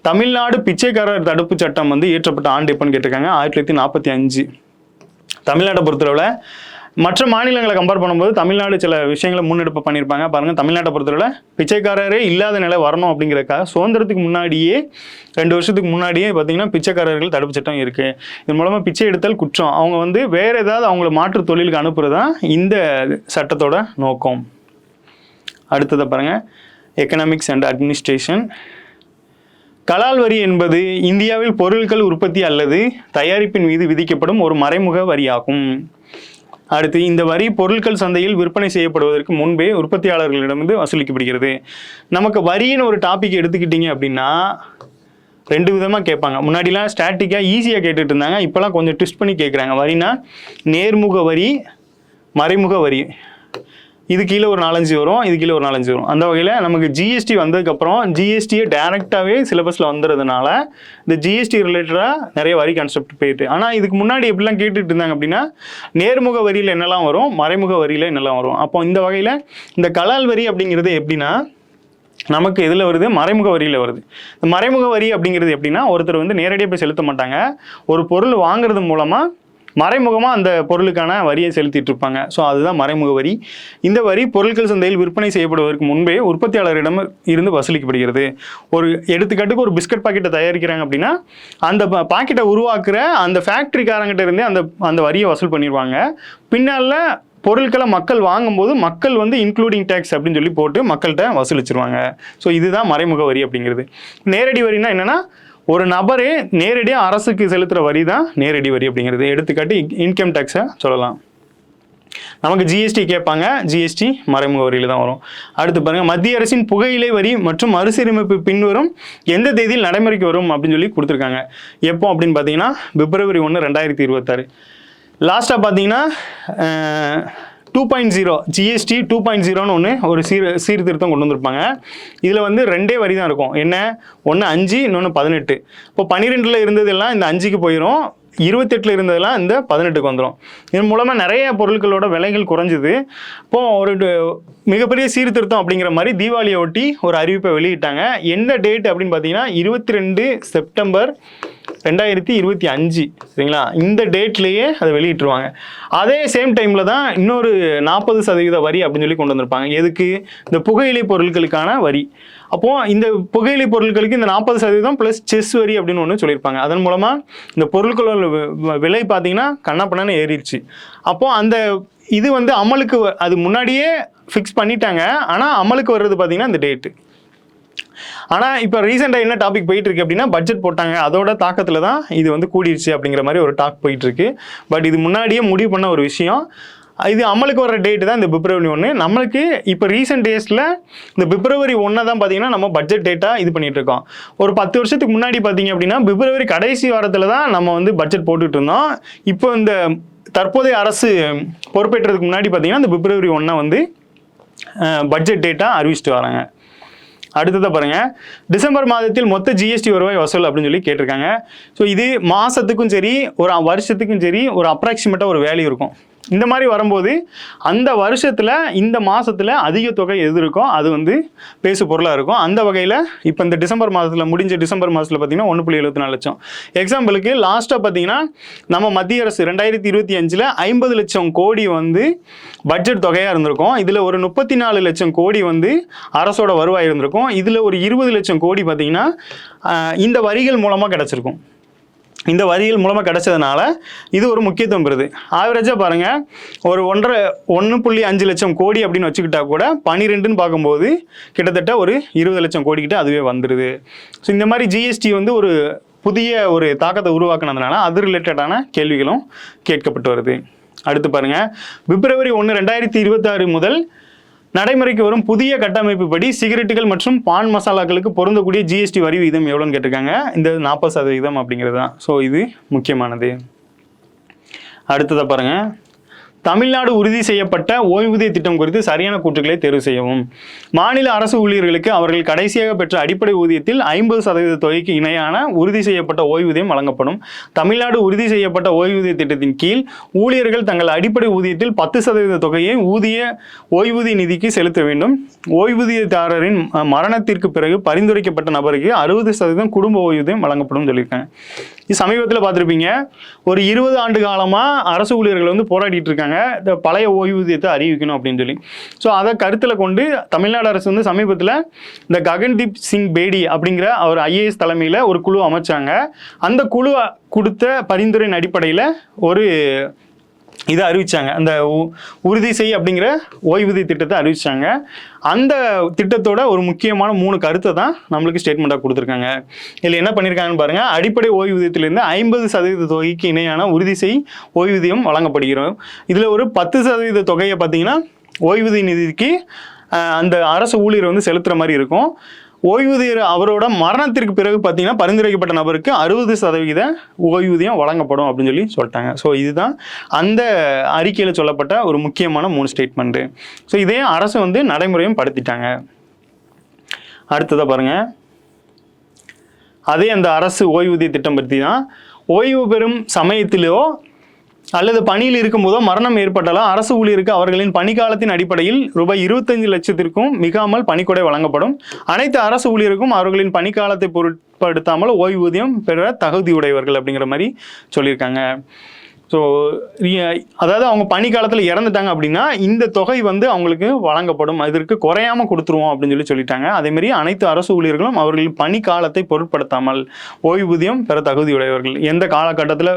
தமிழ்நாடு பிச்சைக்காரர் தடுப்பு சட்டம் வந்து இயற்றப்பட்ட ஆண்டு எப்போன்னு கேட்டிருக்காங்க. 1945. தமிழ்நாட்டை பொறுத்தளவில் மற்ற மாநிலங்களை கம்பேர் பண்ணும்போது தமிழ்நாடு சில விஷயங்களை முன்னெடுப்பு பண்ணியிருப்பாங்க. பாருங்கள், தமிழ்நாட்டை பொறுத்தளவில் பிச்சைக்காரரே இல்லாத நிலை வரணும் அப்படிங்கிறதுக்காக சுதந்திரத்துக்கு முன்னாடியே 2 வருஷத்துக்கு முன்னாடியே பார்த்தீங்கன்னா பிச்சைக்காரர்கள் தடுப்பு சட்டம் இருக்குது. இதன் மூலமாக பிச்சை எடுத்தல் குற்றம், அவங்க வந்து வேறு ஏதாவது அவங்கள மாற்று தொழிலுக்கு அனுப்புறது தான் இந்த சட்டத்தோட நோக்கம். அடுத்ததை பாருங்கள், எக்கனாமிக்ஸ் அண்ட் அட்மினிஸ்ட்ரேஷன். கலால் வரி என்பது இந்தியாவில் பொருட்கள் உற்பத்தி அல்லது தயாரிப்பின் மீது விதிக்கப்படும் ஒரு மறைமுக வரியாகும். அடுத்து, இந்த வரி பொருட்கள் சந்தையில் விற்பனை செய்யப்படுவதற்கு முன்பே உற்பத்தியாளர்களிடமிருந்து வசூலிக்கப்படுகிறது. நமக்கு வரின்னு ஒரு டாபிக் எடுத்துக்கிட்டீங்க அப்படின்னா 2 விதமாக கேட்பாங்க. முன்னாடிலாம் ஸ்டாட்டிக்காக ஈஸியாக கேட்டுட்டு இருந்தாங்க, இப்போலாம் கொஞ்சம் ட்விஸ்ட் பண்ணி கேட்குறாங்க. வரினா நேர்முக வரி, மறைமுக வரி, இது கீழே ஒரு 4-5 வரும், இது கீழே ஒரு 4-5 வரும். அந்த வகையில் நமக்கு ஜிஎஸ்டி வந்ததுக்கப்புறம் ஜிஎஸ்டியை டேரெக்டாகவே சிலபஸில் வந்துடுறதுனால இந்த ஜிஎஸ்டி ரிலேட்டடாக நிறைய வரி கான்செப்ட் போயிட்டு. ஆனால் இதுக்கு முன்னாடி எப்படிலாம் கேட்டுட்டு இருந்தாங்க அப்படின்னா, நேர்முக வரியில் என்னெல்லாம் வரும், மறைமுக வரியில் என்னெல்லாம் வரும். அப்போ இந்த வகையில் இந்த கலால் வரி அப்படிங்கிறது எப்படின்னா நமக்கு எதில் வருது, மறைமுக வரியில் வருது. இந்த மறைமுக வரி அப்படிங்கிறது எப்படின்னா, ஒருத்தர் வந்து நேரடியாக போய் செலுத்த மாட்டாங்க, ஒரு பொருள் வாங்குறது மூலமாக மறைமுகமாக அந்த பொருளுக்கான வரியை செலுத்திட்டு இருப்பாங்க. ஸோ அதுதான் மறைமுக வரி. இந்த வரி பொருட்கள் சந்தையில் விற்பனை செய்யப்படுவதற்கு முன்பே உற்பத்தியாளரிடம் இருந்து வசூலிக்கப்படுகிறது. ஒரு எடுத்துக்காட்டுக்கு ஒரு பிஸ்கட் பாக்கெட்டை தயாரிக்கிறாங்க அப்படின்னா, அந்த பாக்கெட்டை உருவாக்குற அந்த ஃபேக்ட்ரிக்காரங்கிட்ட இருந்தே அந்த வரியை வசூல் பண்ணிடுவாங்க. பின்னால் பொருட்களை மக்கள் வாங்கும்போது மக்கள் வந்து இன்க்ளூடிங் டேக்ஸ் அப்படின்னு சொல்லி போட்டு மக்கள்கிட்ட வசூலிச்சிருவாங்க. ஸோ இதுதான் மறைமுக வரி அப்படிங்கிறது. நேரடி வரினா என்னென்னா, ஒரு நபரே நேரடியாக அரசுக்கு செலுத்துகிற வரி தான் நேரடி வரி அப்படிங்கிறது. எடுத்துக்காட்டு இன்கம் டேக்ஸை சொல்லலாம். நமக்கு ஜிஎஸ்டி கேட்பாங்க, ஜிஎஸ்டி மறைமுக வரியில் தான் வரும். அடுத்து பாருங்கள், மத்திய அரசின் புகையிலை வரி மற்றும் மறுசீரமைப்பு பின்வரும் எந்த தேதியில் நடைமுறைக்கு வரும் அப்படின்னு சொல்லி கொடுத்துருக்காங்க. எப்போ அப்படின்னு பார்த்தீங்கன்னா February 1, 2026. லாஸ்ட்டாக பார்த்தீங்கன்னா 2.0 ஜிஎஸ்டி 2.0ன்னு ஒரு சீர்திருத்தம் கொண்டு வந்திருப்பாங்க. இதில் வந்து 2 வரி தான் இருக்கும். என்ன, ஒன்று 5, இன்னொன்று 18. இப்போ 12ல் இருந்ததெல்லாம் இந்த 5க்கு போயிடும், 28ல் இருந்ததெல்லாம் இந்த 18க்கு வந்துடும். இதன் மூலமாக நிறைய பொருட்களோட விலைகள் குறைஞ்சிது. இப்போது ஒரு மிகப்பெரிய சீர்திருத்தம் அப்படிங்கிற மாதிரி தீபாவளியை ஒட்டி ஒரு அறிவிப்பை வெளியிட்டாங்க. எந்த டேட் அப்படின்னு பார்த்தீங்கன்னா 22 செப்டம்பர் 2025. சரிங்களா, இந்த டேட்லேயே அதை வெளியிட்டுருவாங்க. அதே சேம் டைமில் தான் இன்னொரு 40% வரி அப்படின்னு சொல்லி கொண்டு வந்திருப்பாங்க. எதுக்கு, இந்த புகையிலை பொருட்களுக்கான வரி. அப்போது இந்த புகையிலை பொருட்களுக்கு இந்த 40% ப்ளஸ் செஸ் வரி அப்படின்னு ஒன்று சொல்லியிருப்பாங்க. அதன் மூலமாக இந்த பொருட்களோட விலை பார்த்தீங்கன்னா கண்ணாப்பண்ணான்னு ஏறிடுச்சு. அப்போது அந்த இது வந்து அமலுக்கு அது முன்னாடியே ஃபிக்ஸ் பண்ணிட்டாங்க. ஆனால் அமலுக்கு வர்றது பார்த்தீங்கன்னா இந்த டேட்டு. ஆனால் இப்போ ரீசெண்டாக என்ன டாபிக் போயிட்டு இருக்கு அப்படின்னா, பட்ஜெட் போட்டாங்க, அதோட தாக்கத்தில் தான் இது வந்து கூடிருச்சு அப்படிங்கிற மாதிரி ஒரு டாக் போயிட்டு இருக்கு. பட் இது முன்னாடியே முடிவு பண்ண ஒரு விஷயம். இது அமலுக்கு வர டேட்டு தான் இந்த February 1. நம்மளுக்கு இப்போ ரீசெண்ட் டேஸில் இந்த February 1 தான் பார்த்தீங்கன்னா நம்ம பட்ஜெட் டேட்டாக இது பண்ணிட்டு இருக்கோம். ஒரு 10 வருஷத்துக்கு முன்னாடி பார்த்தீங்க அப்படின்னா February கடைசி வாரத்தில் தான் நம்ம வந்து பட்ஜெட் போட்டுட்டு இருந்தோம். இப்போ இந்த தற்போதைய அரசு பொறுப்பேற்றதுக்கு முன்னாடி பார்த்தீங்கன்னா இந்த February 1 வந்து பட்ஜெட் டேட்டாக அறிவிச்சிட்டு வராங்க. அடுத்ததாக பாருங்கள், டிசம்பர் மாதத்தில் மொத்த ஜிஎஸ்டி வருவாய் வசூல் அப்படின்னு சொல்லி கேட்டிருக்காங்க. ஸோ இது மாதத்துக்கும் சரி ஒரு வருஷத்துக்கும் சரி ஒரு அப்ராக்சிமேட்டாக ஒரு வேல்யூ இருக்கும். இந்த மாதிரி வரும்போது அந்த வருஷத்தில் இந்த மாதத்தில் அதிக தொகை எது இருக்கோ அது வந்து பேசு பொருளாக இருக்கும். அந்த வகையில் இப்போ இந்த டிசம்பர் மாதத்தில் முடிஞ்ச டிசம்பர் மாதத்தில் பார்த்தீங்கன்னா 1.74 லட்சம். எக்ஸாம்பிளுக்கு லாஸ்ட்டாக பார்த்தீங்கன்னா நம்ம மத்திய அரசு 2025 50 லட்சம் கோடி வந்து பட்ஜெட் தொகையாக இருந்திருக்கும். இதில் ஒரு 34 லட்சம் கோடி வந்து அரசோட வருவாய் இருந்திருக்கும். இதில் ஒரு 20 லட்சம் கோடி பார்த்தீங்கன்னா இந்த வரிகள் மூலமாக கிடச்சிருக்கும். இந்த வரிகள் மூலமாக கிடைச்சதுனால இது ஒரு முக்கியத்துவம் பெறுது. ஆவரேஜாக பாருங்கள், ஒரு 1.5 லட்சம் கோடி அப்படின்னு வச்சுக்கிட்டா கூட 12ன்னு பார்க்கும்போது கிட்டத்தட்ட ஒரு 20 லட்சம் கோடிக்கிட்ட அதுவே வந்துடுது. ஸோ இந்த மாதிரி ஜிஎஸ்டி வந்து ஒரு புதிய ஒரு தாக்கத்தை உருவாக்குனதுனால அது ரிலேட்டடான கேள்விகளும் கேட்கப்பட்டு வருது. அடுத்து பாருங்கள், February 1, 2026 முதல் நடைமுறைக்கு வரும் புதிய கட்டமைப்பு படி சிகரெட்டுகள் மற்றும் பான் மசாலாக்களுக்கு பொருந்தக்கூடிய ஜிஎஸ்டி வரி விகிதம் எவ்வளோன்னு கேட்டிருக்காங்க. இந்த 40% அப்படிங்கிறது தான். ஸோ இது முக்கியமானது. அடுத்ததாக பாருங்கள், தமிழ்நாடு உறுதி செய்யப்பட்ட ஓய்வூதிய திட்டம் குறித்து சரியான கூற்றுக்களை தேர்வு செய்யவும். மாநில அரசு ஊழியர்களுக்கு அவர்கள் கடைசியாக பெற்ற அடிப்படை ஊதியத்தில் 50% தொகைக்கு இணையான உறுதி செய்யப்பட்ட ஓய்வூதியம் வழங்கப்படும். தமிழ்நாடு உறுதி செய்யப்பட்ட ஓய்வூதிய திட்டத்தின் கீழ் ஊழியர்கள் தங்கள் அடிப்படை ஊதியத்தில் 10% தொகையை ஓய்வூதிய நிதிக்கு செலுத்த வேண்டும். ஓய்வூதியதாரரின் மரணத்திற்கு பிறகு பரிந்துரைக்கப்பட்ட நபருக்கு 60% குடும்ப ஓய்வூதியம் வழங்கப்படும் சொல்லியிருக்காங்க. சமீபத்தில் பார்த்துருப்பீங்க, ஒரு 20 ஆண்டு காலமாக அரசு ஊழியர்கள் வந்து போராடிட்டு இருக்காங்க இந்த பழைய ஓய்வூதியத்தை அறிவிக்கணும் அப்படின்னு சொல்லி. ஸோ அதை கருத்தில் கொண்டு தமிழ்நாடு அரசு வந்து சமீபத்தில் இந்த ககன்தீப் சிங் பேடி அப்படிங்கிற அவர் ஐஏஎஸ் தலைமையில் ஒரு குழு அமைச்சாங்க. அந்த குழு கொடுத்த பரிந்துரையின் அடிப்படையில் ஒரு இதை அறிவிச்சாங்க, அந்த உறுதி செய் அப்படிங்கிற ஓய்வூதிய திட்டத்தை அறிவிச்சாங்க. அந்த திட்டத்தோட ஒரு முக்கியமான 3 கருத்தை தான் நம்மளுக்கு ஸ்டேட்மெண்ட்டாக கொடுத்துருக்காங்க. இதில் என்ன பண்ணியிருக்காங்கன்னு பாருங்கள், அடிப்படை ஓய்வூதியத்திலிருந்து 50% தொகைக்கு இணையான உறுதி செய் ஓய்வூதியம் வழங்கப்படுகிறோம். இதில் ஒரு 10% தொகையை பார்த்தீங்கன்னா ஓய்வூதிய நிதிக்கு அந்த அரசு ஊழியர் வந்து செலுத்துகிற மாதிரி இருக்கும். ஓய்வூதியர் அவரோட மரணத்திற்கு பிறகு பார்த்தீங்கன்னா பரிந்துரைக்கப்பட்ட நபருக்கு 60% ஓய்வூதியம் வழங்கப்படும் அப்படின்னு சொல்லி சொல்லிட்டாங்க. ஸோ இதுதான் அந்த அறிக்கையில் சொல்லப்பட்ட ஒரு முக்கியமான 3 ஸ்டேட்மெண்ட்டு. ஸோ இதே அரசு வந்து நடைமுறையும் படுத்திட்டாங்க. அடுத்ததாக பாருங்கள், அதே அந்த அரசு ஓய்வூதிய திட்டம் பற்றி தான். ஓய்வு பெறும் சமயத்திலோ அல்லது பணியில் இருக்கும்போதோ மரணம் ஏற்பட்டாலும் அரசு ஊழியருக்கு அவர்களின் பணிக்காலத்தின் அடிப்படையில் ரூபாய் 25 லட்சத்திற்கும் மிகாமல் பணிக்கொடை வழங்கப்படும். அனைத்து அரசு ஊழியருக்கும் அவர்களின் பணிக்காலத்தை பொருட்படுத்தாமல் ஓய்வூதியம் பெற தகுதியுடையவர்கள் அப்படிங்கிற மாதிரி சொல்லியிருக்காங்க. ஸோ அதாவது அவங்க பணிக்காலத்தில் இறந்துட்டாங்க அப்படின்னா இந்த தொகை வந்து அவங்களுக்கு வழங்கப்படும், இதற்கு குறையாமல் கொடுத்துருவோம் அப்படின்னு சொல்லிட்டாங்க. அதேமாதிரி அனைத்து அரசு ஊழியர்களும் அவர்களின் பணிக்காலத்தை பொருட்படுத்தாமல் ஓய்வூதியம் பெற தகுதியுடையவர்கள். எந்த காலகட்டத்தில்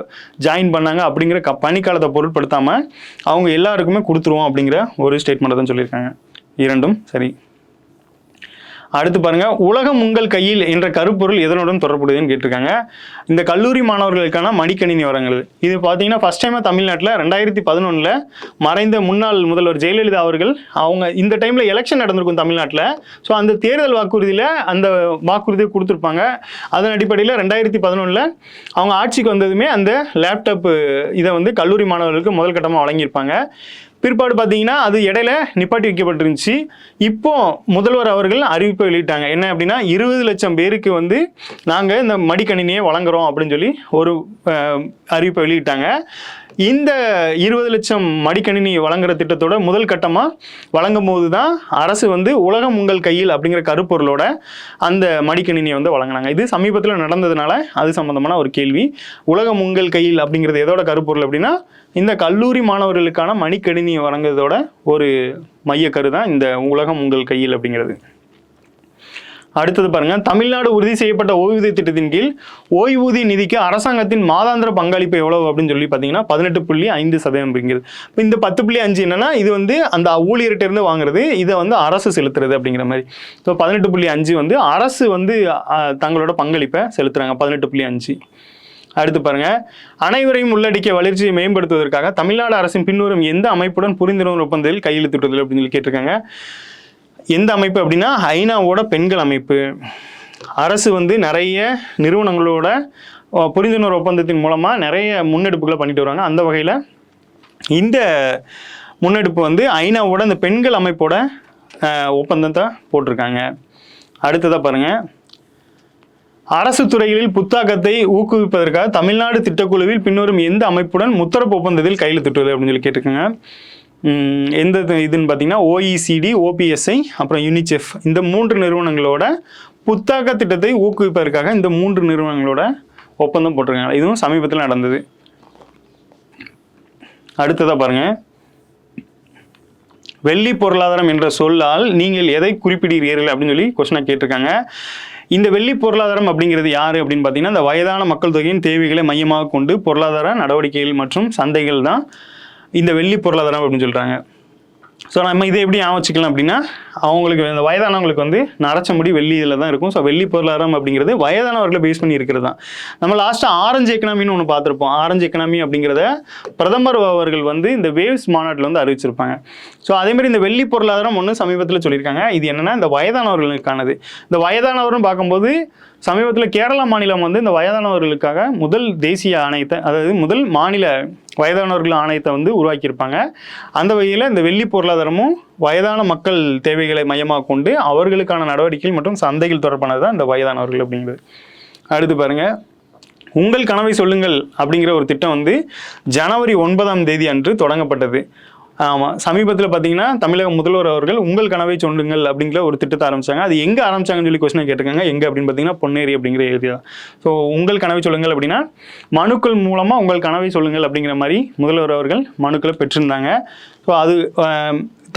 ஜாயின் பண்ணாங்க அப்படிங்கிற பணிக்காலத்தை பொருட்படுத்தாமல் அவங்க எல்லாருக்குமே கொடுத்துருவோம் அப்படிங்கிற ஒரு ஸ்டேட்மெண்ட் தான் சொல்லியிருக்காங்க. இரண்டும் சரி. அடுத்து பாருங்க, உலகம் உங்கள் கையில் என்ற கருப்பொருள் எதனுடன் தொடர்புடையதுன்னு கேட்டிருக்காங்க. இந்த கல்லூரி மாணவர்களுக்கான மடிக்கணினி வழங்குறது. இது பார்த்தீங்கன்னா ஃபர்ஸ்ட் டைமாக தமிழ்நாட்டில் 2011 மறைந்த முன்னாள் முதல்வர் ஜெயலலிதா அவர்கள் அவங்க இந்த டைமில் எலெக்ஷன் நடந்திருக்கும் தமிழ்நாட்டில். ஸோ அந்த தேர்தல் வாக்குறுதியில் அந்த வாக்குறுதியை கொடுத்துருப்பாங்க. அதன் அடிப்படையில் 2011 அவங்க ஆட்சிக்கு வந்ததுமே அந்த லேப்டாப் இதை வந்து கல்லூரி மாணவர்களுக்கு முதல் கட்டமாக வழங்கியிருப்பாங்க. பிற்பாடு பார்த்தீங்கன்னா அது இடையில நிப்பாட்டி வைக்கப்பட்டிருந்துச்சு. இப்போ முதல்வர் அவர்கள் அறிவிப்பை வெளியிட்டாங்க. என்ன அப்படின்னா 20 லட்சம் பேருக்கு வந்து நாங்கள் இந்த மடிக்கணினியை வழங்குறோம் அப்படின்னு சொல்லி ஒரு அறிவிப்பை வெளியிட்டாங்க. இந்த 20 லட்சம் மடிக்கணினி வழங்குற திட்டத்தோட முதல் கட்டமாக வழங்கும் போது தான் அரசு வந்து உலகம் உங்கள் கையில் அப்படிங்கிற கருப்பொருளோட அந்த மடிக்கணினியை வந்து வழங்கினாங்க. இது சமீபத்தில் நடந்ததுனால அது சம்பந்தமான ஒரு கேள்வி. உலகம் உங்கள் கையில் அப்படிங்கிறது எதோட கருப்பொருள் அப்படின்னா இந்த கல்லூரி மாணவர்களுக்கான மடிக்கணினி வழங்குறதோட ஒரு மையக்கரு தான் இந்த உலகம் உங்கள் கையில் அப்படிங்கிறது. அடுத்தது பாருங்க, தமிழ்நாடு உறுதி செய்யப்பட்ட ஓய்வூதிய திட்டத்தின் கீழ் ஓய்வூதிய நிதிக்கு அரசாங்கத்தின் மாதாந்திர பங்களிப்பு எவ்வளவு அப்படின்னு சொல்லி பார்த்தீங்கன்னா 18.5% அப்படிங்கிறது. இப்போ இந்த 10.5 என்னன்னா இது வந்து அந்த ஊழியர்கிட்ட இருந்து வாங்குறது, இதை வந்து அரசு செலுத்துறது அப்படிங்கிற மாதிரி. ஸோ 18.5 வந்து அரசு வந்து தங்களோட பங்களிப்பை செலுத்துறாங்க 18.5. அடுத்து பாருங்க, அனைவரையும் உள்ளடக்கிய வளர்ச்சியை மேம்படுத்துவதற்காக தமிழ்நாடு அரசின் பின்வரும் எந்த அமைப்புடன் புரிந்துணர்வு ஒப்பந்தத்தில் கையெழுத்திட்டுள்ளது அப்படின்னு சொல்லி கேட்டிருக்காங்க. எந்த அமைப்பு அப்படின்னா ஐநாவோட பெண்கள் அமைப்பு. அரசு வந்து நிறைய நிறுவனங்களோட புரிந்துணர்வு ஒப்பந்தத்தின் மூலமாக நிறைய முன்னெடுப்புகளை பண்ணிட்டு வராங்க. அந்த வகையில் இந்த முன்னெடுப்பு வந்து ஐநாவோட இந்த பெண்கள் அமைப்போட ஒப்பந்தத்தை போட்டிருக்காங்க. அடுத்ததாக பாருங்கள், அரசு துறைகளில் புத்தாக்கத்தை ஊக்குவிப்பதற்காக தமிழ்நாடு திட்டக்குழுவில் பின்வரும் எந்த அமைப்புடன் முத்தரப்பு ஒப்பந்தத்தில் கையெழுத்திட்டுள்ளது அப்படின்னு சொல்லி கேட்டிருக்காங்க. எந்த இதுன்னு பார்த்தீங்கன்னா OECD, OPSI, அப்புறம் யூனிசெஃப், இந்த 3 நிறுவனங்களோட புத்தாக்க திட்டத்தை ஊக்குவிப்பதற்காக இந்த 3 நிறுவனங்களோட ஒப்பந்தம் போட்டிருக்காங்க. இதுவும் சமீபத்தில் நடந்தது. அடுத்ததாக பாருங்க, வெள்ளி பொருளாதாரம் என்ற சொல்லால் நீங்கள் எதை குறிப்பிடுகிறீர்கள் அப்படின்னு சொல்லி கொஸ்டினை கேட்டிருக்காங்க. இந்த வெள்ளி பொருளாதாரம் அப்படிங்கிறது யாரு அப்படின்னு பார்த்தீங்கன்னா இந்த வயதான மக்கள் தொகையின் தேவைகளை மையமாக கொண்டு பொருளாதார நடவடிக்கைகள் மற்றும் சந்தைகள் தான் இந்த வெள்ளி பொருளாதாரம் அப்படின்னு சொல்கிறாங்க. ஸோ நம்ம இதை எப்படி ஆவச்சிக்கலாம் அப்படின்னா அவங்களுக்கு இந்த வயதானவங்களுக்கு வந்து நரைச்ச முடி வெள்ளி இதில் தான் இருக்கும். ஸோ வெள்ளி பொருளாதாரம் அப்படிங்கிறது வயதானவர்களை பேஸ் பண்ணி இருக்கிறது தான். நம்ம லாஸ்ட்டாக ஆரஞ்சு எக்கனாமின்னு ஒன்று பார்த்துருப்போம். ஆரஞ்சு எக்கனாமி அப்படிங்கிறத பிரதமர் அவர்கள் வந்து இந்த வேவ்ஸ் மாநாட்டில் வந்து அறிவிச்சிருப்பாங்க. ஸோ அதேமாதிரி இந்த வெள்ளி பொருளாதாரம் ஒன்று சமீபத்தில் சொல்லியிருக்காங்க. இது என்னென்னா இந்த வயதானவர்களுக்கானது. இந்த வயதானவர்னு பார்க்கும்போது சமீபத்தில் கேரளா மாநிலம் வந்து இந்த வயதானவர்களுக்காக முதல் தேசிய ஆணையத்தை, அதாவது முதல் மாநில வயதானவர்கள் ஆணையத்தை வந்து உருவாக்கியிருப்பாங்க. அந்த வகையில் இந்த வெள்ளி பொருளாதாரமும் வயதான மக்கள் தேவைகளை மையமாக கொண்டு அவர்களுக்கான நடவடிக்கைகள் மற்றும் சந்தைகள் தொடர்பானது தான் இந்த வயதானவர்கள் அப்படிங்கிறது. அடுத்து பாருங்க, உங்கள் கனவை சொல்லுங்கள் அப்படிங்கிற ஒரு திட்டம் வந்து ஜனவரி 9 அன்று தொடங்கப்பட்டது. ஆமாம், சமீபத்தில் பார்த்தீங்கன்னா தமிழக முதல்வர் அவர்கள் உங்கள் கனவை சொல்லுங்கள் அப்படிங்கிற ஒரு திட்டத்தை ஆரம்பிச்சாங்க. அது எங்கே ஆரம்பிச்சாங்கன்னு சொல்லி கொஸ்டினை கேட்டிருக்காங்க. எங்கே அப்படின்னு பார்த்தீங்கன்னா பொன்னேரி அப்படிங்கிற ஏரியா. ஸோ உங்கள் கனவை சொல்லுங்கள் அப்படின்னா மனுக்கள் மூலமாக உங்கள் கனவை சொல்லுங்கள் அப்படிங்கிற மாதிரி முதல்வர் அவர்கள் மனுக்களை பெற்றிருந்தாங்க. ஸோ அது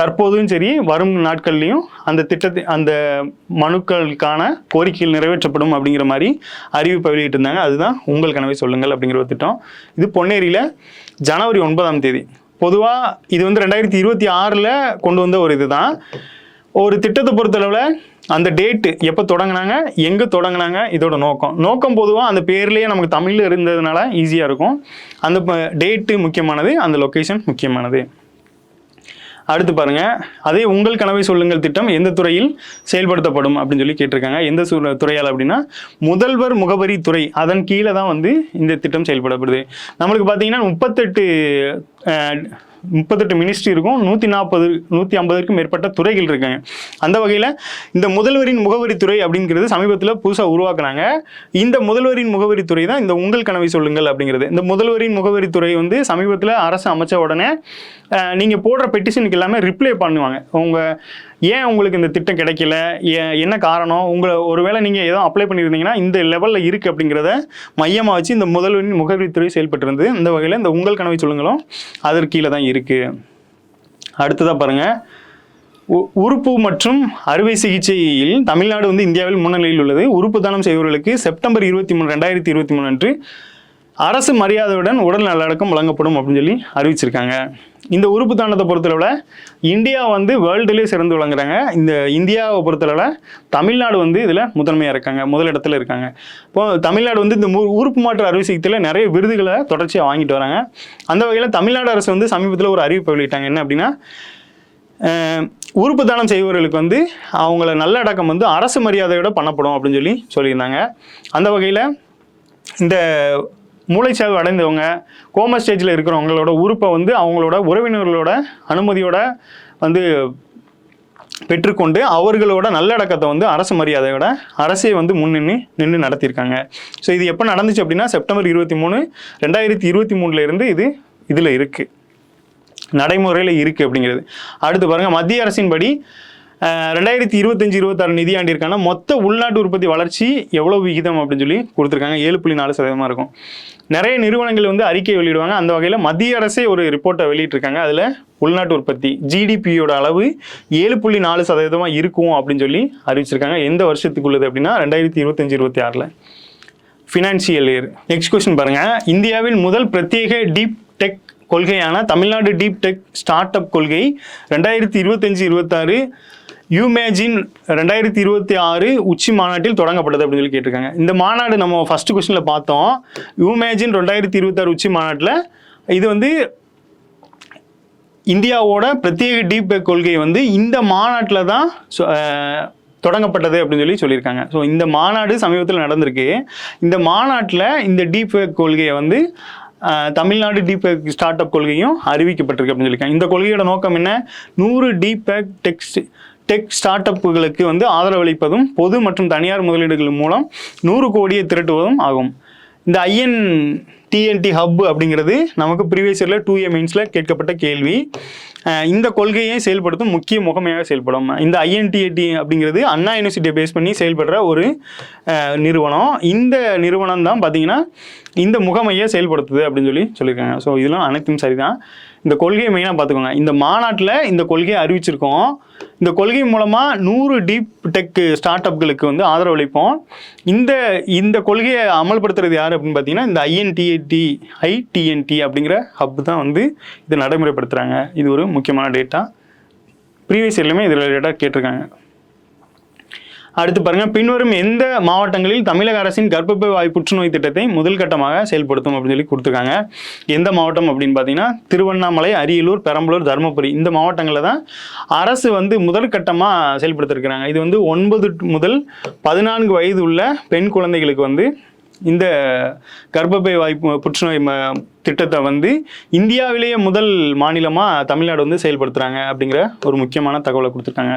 தற்போதும் சரி வரும் நாட்கள்லையும் அந்த திட்டத்தை அந்த மனுக்களுக்கான கோரிக்கைகள் நிறைவேற்றப்படும் அப்படிங்கிற மாதிரி அறிவிப்பை வெளியிட்டிருந்தாங்க. அதுதான் உங்கள் கனவை சொல்லுங்கள் அப்படிங்கிற ஒரு திட்டம். இது பொன்னேரியில் ஜனவரி 9 பொதுவாக இது வந்து 2026 கொண்டு வந்த ஒரு இது தான். ஒரு திட்டத்தை பொறுத்தளவில் அந்த டேட்டு எப்போ தொடங்கினாங்க, எங்கே தொடங்கினாங்க, இதோட நோக்கம் பொதுவாக அந்த பேர்லேயே நமக்கு தமிழில் இருந்ததுனால ஈஸியாக இருக்கும். அந்த டேட்டு முக்கியமானது, அந்த லொக்கேஷன் முக்கியமானது. அடுத்து பாருங்க, அதே உங்கள் கனவை சொல்லுங்கள் திட்டம் எந்த துறையில் செயல்படுத்தப்படும் அப்படின்னு சொல்லி கேட்டிருக்காங்க. எந்த துறையால் அப்படின்னா முதல்வர் முகவரி துறை, அதன் கீழே தான் வந்து இந்த திட்டம் செயல்படப்படுது. நம்மளுக்கு பார்த்தீங்கன்னா 38 மினிஸ்ட்ரி இருக்கும், 150க்கும் மேற்பட்ட துறைகள் இருக்காங்க. அந்த வகையில் இந்த முதல்வரின் முகவரித்துறை அப்படிங்கிறது சமீபத்தில் புதுசாக உருவாக்குனாங்க. இந்த முதல்வரின் முகவரித்துறை தான் இந்த உங்கள் கனவை சொல்லுங்கள் அப்படிங்கிறது. இந்த முதல்வரின் முகவரித்துறை வந்து சமீபத்தில் அரசு அமைச்ச உடனே நீங்கள் போடுற பெட்டிஷனுக்கு எல்லாமே ரிப்ளை பண்ணுவாங்க. ஏன் உங்களுக்கு இந்த திட்டம் கிடைக்கல, என்ன காரணம், ஒருவேளை நீங்கள் ஏதோ அப்ளை பண்ணியிருந்தீங்கன்னா இந்த லெவலில் இருக்குது அப்படிங்கிறத மையமாக வச்சு இந்த முதல்வரின் முகவரித்துறை செயல்பட்டு இருந்தது. இந்த வகையில் இந்த உங்கள் கனவை சொல்லுங்களும் அதற்கு கீழே தான் இருக்குது. அடுத்ததாக பாருங்கள், உறுப்பு மற்றும் அறுவை சிகிச்சையில் தமிழ்நாடு வந்து இந்தியாவில் முன்னிலையில் உள்ளது. உறுப்பு தானம் செய்பவர்களுக்கு செப்டம்பர் 23, 2023 அன்று அரசு மரியாதையுடன் உடல் நல்லடக்கம் வழங்கப்படும் அப்படின்னு சொல்லி அறிவிச்சிருக்காங்க. இந்த உறுப்பு தானத்தை பொறுத்தளவில் இந்தியா வந்து வேர்ல்டுலேயே சிறந்து விளங்குறாங்க. இந்த இந்தியாவை பொறுத்தளவில் தமிழ்நாடு வந்து இதில் முதன்மையாக இருக்காங்க, முதலிடத்தில் இருக்காங்க. இப்போ தமிழ்நாடு வந்து இந்த உறுப்பு மாற்று அறுவை சிகிச்சையில் நிறைய விருதுகளை தொடர்ச்சியாக வாங்கிட்டு வராங்க. அந்த வகையில் தமிழ்நாடு அரசு வந்து சமீபத்தில் ஒரு அறிவிப்பை வெளியிட்டாங்க. என்ன அப்படின்னா, உறுப்பு தானம் செய்பவர்களுக்கு வந்து அவங்கள நல்லடக்கம் வந்து அரசு மரியாதையோட பண்ணப்படும் அப்படின்னு சொல்லி சொல்லியிருந்தாங்க. அந்த வகையில் இந்த மூளைச்சாவு அடைந்தவங்க, கோமா ஸ்டேஜில் இருக்கிறவங்களோட உறுப்பை வந்து அவங்களோட உறவினர்களோட அனுமதியோட வந்து பெற்றுக்கொண்டு அவர்களோட நல்லடக்கத்தை வந்து அரசு மரியாதையோட அரசே வந்து நின்று நடத்தியிருக்காங்க. ஸோ இது எப்போ நடந்துச்சு அப்படின்னா செப்டம்பர் 23, 2023 இது இதில் இருக்குது, நடைமுறையில் இருக்குது அப்படிங்கிறது. அடுத்து பாருங்கள், மத்திய அரசின் படி 2025-26 நிதியாண்டிற்கான மொத்த உள்நாட்டு உற்பத்தி வளர்ச்சி எவ்வளோ விகிதம் அப்படின்னு சொல்லி கொடுத்துருக்காங்க. 7.4% இருக்கும். நிறைய நிறுவனங்கள் வந்து அறிக்கை வெளியிடுவாங்க. அந்த வகையில் மத்திய அரசே ஒரு ரிப்போர்ட்டை வெளியிட்டிருக்காங்க. அதில் உள்நாட்டு உற்பத்தி ஜிடிபியோட அளவு 7.4% இருக்கும் அப்படின்னு சொல்லி அறிவிச்சிருக்காங்க. எந்த வருஷத்துக்குள்ளது அப்படின்னா 2025-26 ஃபினான்சியல் இயர். நெக்ஸ்ட் கொஸ்டின் பாருங்கள், இந்தியாவில் முதல் பிரத்யேக டீப் டெக் கொள்கையான Tamil Nadu deep tech startup கொள்கை 2025-26 யூமேஜின் 2026 உச்சி மாநாட்டில் தொடங்கப்பட்டது அப்படின்னு சொல்லி கேட்டிருக்காங்க. இந்த மாநாடு நம்ம ஃபர்ஸ்ட் கொஸ்டினில் பார்த்தோம். யூமேஜின் 2026 உச்சி மாநாட்டில் இது வந்து இந்தியாவோட பிரத்யேக டீப் டெக் கொள்கை வந்து இந்த மாநாட்டில் தான் தொடங்கப்பட்டது அப்படின்னு சொல்லி சொல்லியிருக்காங்க. ஸோ இந்த மாநாடு சமீபத்தில் நடந்திருக்கு. இந்த மாநாட்டில் இந்த டீப் டெக் கொள்கையை வந்து தமிழ்நாடு டீப் ஸ்டார்ட் அப் கொள்கையும் அறிவிக்கப்பட்டிருக்கு அப்படின்னு சொல்லியிருக்காங்க. இந்த கொள்கையோட நோக்கம் என்ன? 100 டீப் டெக் ஸ்டார்ட் அப்புகளுக்கு வந்து ஆதரவளிப்பதும் பொது மற்றும் தனியார் முதலீடுகள் மூலம் 100 கோடியை திரட்டுவதும் ஆகும். இந்த INTNT ஹப் அப்படிங்கிறது நமக்கு ப்ரீவியஸ் இயரில் 2A மெயின்ஸில் கேட்கப்பட்ட கேள்வி. இந்த கொள்கையை செயல்படுத்தும் முக்கிய முகமையாக செயல்படும். இந்த INTNT அப்படிங்கிறது அண்ணா யூனிவர்சிட்டியை பேஸ் பண்ணி செயல்படுற ஒரு நிறுவனம். இந்த நிறுவனம் தான் பார்த்தீங்கன்னா இந்த முகமையை செயல்படுத்துது அப்படின்னு சொல்லியிருக்காங்க. ஸோ இதெல்லாம் அனைத்தும் சரிதான். இந்த கொள்கையை மெயினாக பார்த்துக்கோங்க. இந்த மாநாட்டில் இந்த கொள்கையை அறிவிச்சிருக்கோம். இந்த கொள்கை மூலமாக 100 டீப் டெக் ஸ்டார்ட் அப்களுக்கு வந்து ஆதரவளிப்போம். இந்த கொள்கையை அமல்படுத்துறது யார் அப்படின்னு பார்த்தீங்கன்னா இந்த INTNT அப்படிங்கிற ஹப் தான் வந்து இதை நடைமுறைப்படுத்துகிறாங்க. இது ஒரு முக்கியமான டேட்டா. ப்ரீவியஸ் இயர்லையுமே இதில் டேட்டா கேட்டிருக்காங்க. அடுத்து பாருங்கள், பின்வரும் எந்த மாவட்டங்களில் தமிழக அரசின் கர்ப்பப்பை வாய் புற்றுநோய் திட்டத்தை முதல் கட்டமாக செயல்படுத்தும் அப்படின்னு சொல்லி கொடுத்துருக்காங்க. எந்த மாவட்டம் அப்படின்னு பார்த்தீங்கன்னா திருவண்ணாமலை, அரியலூர், பெரம்பலூர், தருமபுரி. இந்த மாவட்டங்களில் தான் அரசு வந்து முதல் கட்டமாக செயல்படுத்திருக்கிறாங்க. இது வந்து 9 முதல் 14 வயது உள்ள பெண் குழந்தைகளுக்கு வந்து இந்த கர்ப்பப்பை வாய் புற்றுநோய் திட்டத்தை வந்து இந்தியாவிலேயே முதல் மாநிலமாக தமிழ்நாடு வந்து செயல்படுத்துகிறாங்க அப்படிங்கிற ஒரு முக்கியமான தகவலை கொடுத்துருக்காங்க.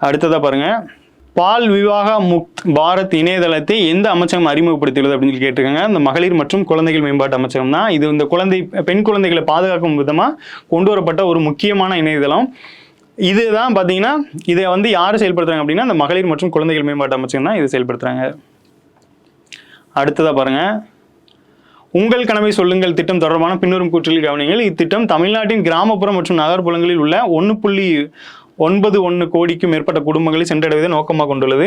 அடுத்ததாக பாருங்கள், பால் விவாக முக்த் பாரத் இணையதளத்தை எந்த அமைச்சகம் அறிமுகப்படுத்தியுள்ளது அப்படின்னு சொல்லி கேட்டிருக்காங்க. இந்த மகளிர் மற்றும் குழந்தைகள் மேம்பாட்டு அமைச்சகம் தான். இது இந்த பெண் குழந்தைகளை பாதுகாக்கும் விதமாக கொண்டு வரப்பட்ட ஒரு முக்கியமான இணையதளம். இதுதான் பார்த்தீங்கன்னா இதை வந்து யார் செயல்படுத்துறாங்க அப்படின்னா இந்த மகளிர் மற்றும் குழந்தைகள் மேம்பாட்டு அமைச்சகம் தான் இதை செயல்படுத்துகிறாங்க. அடுத்ததாக பாருங்கள், உங்கள் கனவை சொல்லுங்கள் திட்டம் தொடர்பான பின்வரும் கூற்றுகளில் கவனியுங்கள். இத்திட்டம் தமிழ்நாட்டின் கிராமப்புற மற்றும் நகர்ப்புறங்களில் உள்ள 1.91 கோடிக்கும் மேற்பட்ட குடும்பங்களை சென்றடைவதை நோக்கமாக கொண்டுள்ளது.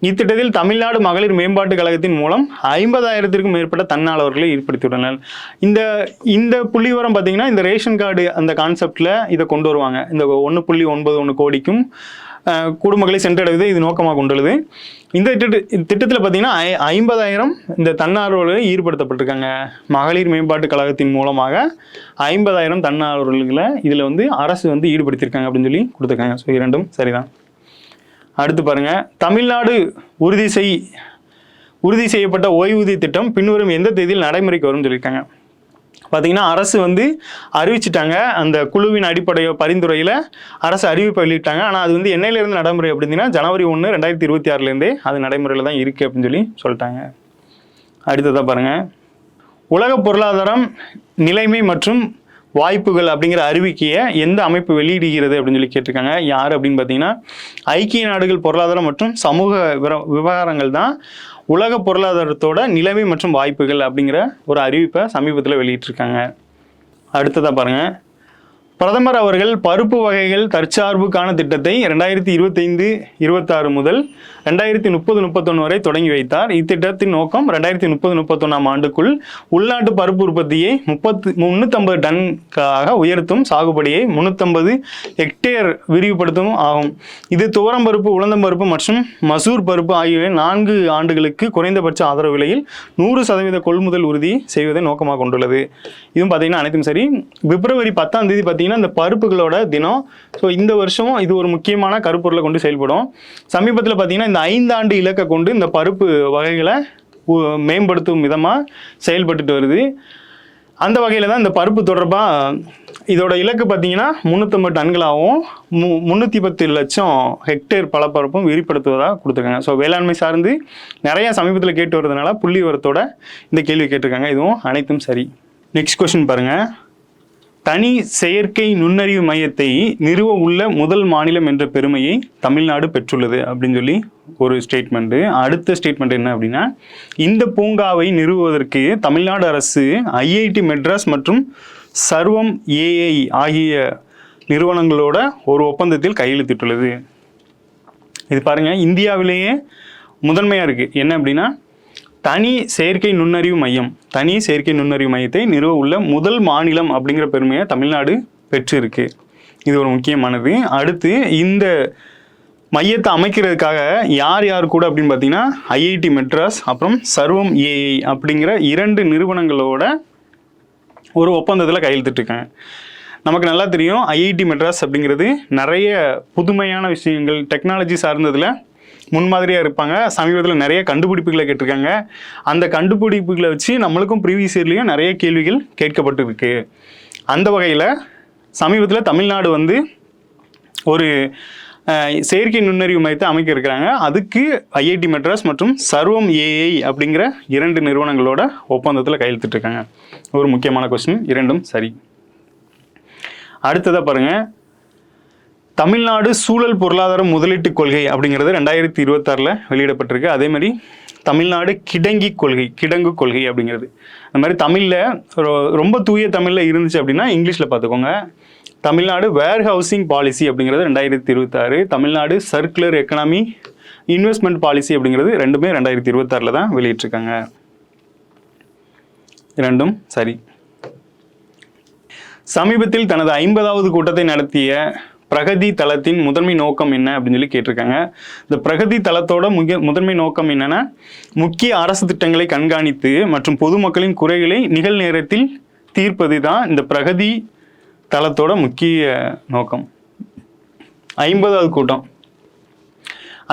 இத்திட்டத்தில் தமிழ்நாடு மகளிர் மேம்பாட்டு கழகத்தின் மூலம் 50,000க்கும் மேற்பட்ட தன்னாளர்களை ஏற்படுத்தியுள்ளனர். இந்த புள்ளிவரம் பார்த்தீங்கன்னா இந்த ரேஷன் கார்டு அந்த கான்செப்டில் இதை கொண்டு வருவாங்க. இந்த 1.91 கோடிக்கும் குடும்பங்களை சென்றடைவதை இது நோக்கமாக கொண்டுள்ளது. இந்த திட்டத்தில் பார்த்தீங்கன்னா 50,000 இந்த தன்னார்வலர்கள் ஈடுபடுத்தப்பட்டிருக்காங்க. மகளிர் மேம்பாட்டு கழகத்தின் மூலமாக 50,000 தன்னார்வலர்களை இதில் வந்து அரசு வந்து ஈடுபடுத்தியிருக்காங்க அப்படின்னு சொல்லி கொடுத்துருக்காங்க. ஸோ இரண்டும் சரிதான். அடுத்து பாருங்க, தமிழ்நாடு உறுதி செய்யப்பட்ட ஓய்வூதிய திட்டம் பின்வரும் எந்த தேதியில் நடைமுறைக்கு வரும்னு சொல்லியிருக்காங்க. பார்த்தீங்கன்னா அரசு வந்து அறிவிச்சிட்டாங்க, அந்த குழுவின் அடிப்படை பரிந்துரையில் அரசு அறிவிப்பு வெளியிட்டாங்க. ஆனால் அது வந்து என்னையிலேருந்து நடைமுறை அப்படின்னா ஜனவரி 1, 2026 அது நடைமுறையில் தான் இருக்குது அப்படின்னு சொல்லி சொல்லிட்டாங்க. அடுத்ததாக பாருங்கள், உலக பொருளாதாரம் நிலைமை மற்றும் வாய்ப்புகள் அப்படிங்கிற அறிவிக்கையை எந்த அமைப்பு வெளியிடுகிறது அப்படின்னு சொல்லி கேட்டிருக்காங்க. யார் அப்படின்னு பார்த்தீங்கன்னா ஐக்கிய நாடுகள் பொருளாதாரம் மற்றும் சமூக விவகாரங்கள் தான் உலக பொருளாதாரத்தோட நிலைமை மற்றும் வாய்ப்புகள் அப்படிங்கிற ஒரு அறிவிப்பை சமீபத்தில் வெளியிட்டிருக்காங்க. அடுத்ததாக பாருங்கள், பிரதமர் அவர்கள் பருப்பு வகைகள் தற்சார்புக்கான திட்டத்தை 2025-26 முதல் 2030-31 வரை தொடங்கி வைத்தார். இத்திட்டத்தின் நோக்கம் 2030-31 ஆண்டுக்குள் உள்நாட்டு பருப்பு உற்பத்தியை 350 டன்காக உயர்த்தும், சாகுபடியை 350 ஹெக்டேர் விரிவுபடுத்தும் ஆகும். இது துவரம் பருப்பு, உளுந்தம் பருப்பு மற்றும் மசூர் பருப்பு ஆகியவை 4 ஆண்டுகளுக்கு குறைந்தபட்ச ஆதரவு விலையில் 100% கொள்முதல் உறுதி செய்வதை நோக்கமாக கொண்டுள்ளது. இதுவும் பார்த்தீங்கன்னா அனைத்தும் சரி. பிப்ரவரி 10ஆம் தேதி பார்த்தீங்கன்னா இந்த பருப்புகளோட தினம். ஸோ இந்த வருஷமும் இது ஒரு முக்கியமான கருப்பொருளை கொண்டு செயல்படும். சமீபத்தில் பார்த்தீங்கன்னா இந்த 5 ஆண்டு இலக்கை கொண்டு இந்த பருப்பு வகைகளை மேம்படுத்தும் விதமாக செயல்பட்டு வருது. அந்த வகையில் தான் இந்த பருப்பு தொடர்பாக இதோட இலக்கு பார்த்தீங்கன்னா 350 டன்களாகவும் 310 லட்சம் ஹெக்டேர் பலப்பரப்பும் விரிப்படுத்துவதாக கொடுத்துருக்காங்க. ஸோ வேளாண்மை சார்ந்து நிறைய சமீபத்தில் கேட்டு வருதுனால புள்ளி விவரத்தோட இந்த கேள்வி கேட்டிருக்காங்க. இதுவும் அனைத்தும் சரி. நெக்ஸ்ட் கொஸ்டின் பாருங்கள், தனி செயற்கை நுண்ணறிவு மையத்தை நிறுவ உள்ள முதல் மாநிலம் என்ற பெருமையை தமிழ்நாடு பெற்றுள்ளது அப்படின்னு சொல்லி ஒரு ஸ்டேட்மெண்ட்டு. அடுத்த ஸ்டேட்மெண்ட் என்ன அப்படின்னா, இந்த பூங்காவை நிறுவுவதற்கு தமிழ்நாடு அரசு ஐஐடி மெட்ராஸ் மற்றும் சர்வம் ஏஐ ஆகிய நிறுவனங்களோட ஒரு ஒப்பந்தத்தில் கையெழுத்திட்டுள்ளது. இது பாருங்கள், இந்தியாவிலேயே முதன்மையாக இருக்குது. என்ன அப்படின்னா, தனி செயற்கை நுண்ணறிவு மையத்தை நிறுவ உள்ள முதல் மாநிலம் அப்படிங்கிற பெருமையை தமிழ்நாடு பெற்றிருக்கு. இது ஒரு முக்கியமானது. அடுத்து இந்த மையத்தை அமைக்கிறதுக்காக யார் கூட அப்படின்னு பார்த்தீங்கன்னா ஐஐடி மெட்ராஸ் அப்புறம் சர்வம் ஏஐ அப்படிங்கிற 2 நிறுவனங்களோட ஒரு ஒப்பந்தத்தில் கையெழுத்திட்டுருக்காங்க. நமக்கு நல்லா தெரியும், ஐஐடி மெட்ராஸ் அப்படிங்கிறது நிறைய புதுமையான விஷயங்கள் டெக்னாலஜி சார்ந்ததில் முன்மாதிரியாக இருப்பாங்க. சமீபத்தில் நிறைய கண்டுபிடிப்புகளை கேட்டிருக்காங்க. அந்த கண்டுபிடிப்புகளை வச்சு நம்மளுக்கும் ப்ரீவியஸ் இயர்லேயும் நிறைய கேள்விகள் கேட்கப்பட்டு இருக்கு. அந்த வகையில் சமீபத்தில் தமிழ்நாடு வந்து ஒரு செயற்கை நுண்ணறிவு மையத்தை அமைக்க இருக்கிறாங்க. அதுக்கு ஐஐடி மெட்ராஸ் மற்றும் சர்வம் ஏஐ அப்படிங்கிற 2 நிறுவனங்களோட ஒப்பந்தத்தில் கையெழுத்திட்டுருக்காங்க. ஒரு முக்கியமான கொஸ்டின், இரண்டும் சரி. அடுத்ததாக பாருங்கள், தமிழ்நாடு சூழல் பொருளாதார முதலீட்டு கொள்கை அப்படிங்கிறது 2026 வெளியிடப்பட்டிருக்கு. அதே மாதிரி தமிழ்நாடு கிடங்கு கொள்கை அப்படிங்கிறது அந்த மாதிரி தமிழில் ரொம்ப தூய தமிழில் இருந்துச்சு அப்படின்னா இங்கிலீஷில் பார்த்துக்கோங்க. தமிழ்நாடு வேர் ஹவுசிங் பாலிசி அப்படிங்கிறது 2026, Tamil Nadu circular economy investment policy அப்படிங்கிறது ரெண்டுமே 2026 தான் வெளியிட்டிருக்காங்க. இரண்டும் சரி. சமீபத்தில் தனது 50வது கூட்டத்தை நடத்திய பிரகதி தளத்தின் முதன்மை நோக்கம் என்ன அப்படின்னு சொல்லி கேட்டிருக்காங்க. இந்த பிரகதி தளத்தோட முதன்மை நோக்கம் என்னன்னா, முக்கிய அரசு திட்டங்களை கண்காணித்து மற்றும் பொதுமக்களின் குறைகளை நிகழ்நேரத்தில் தீர்ப்பது தான் இந்த பிரகதி தளத்தோட முக்கிய நோக்கம். 50வது கூட்டம்,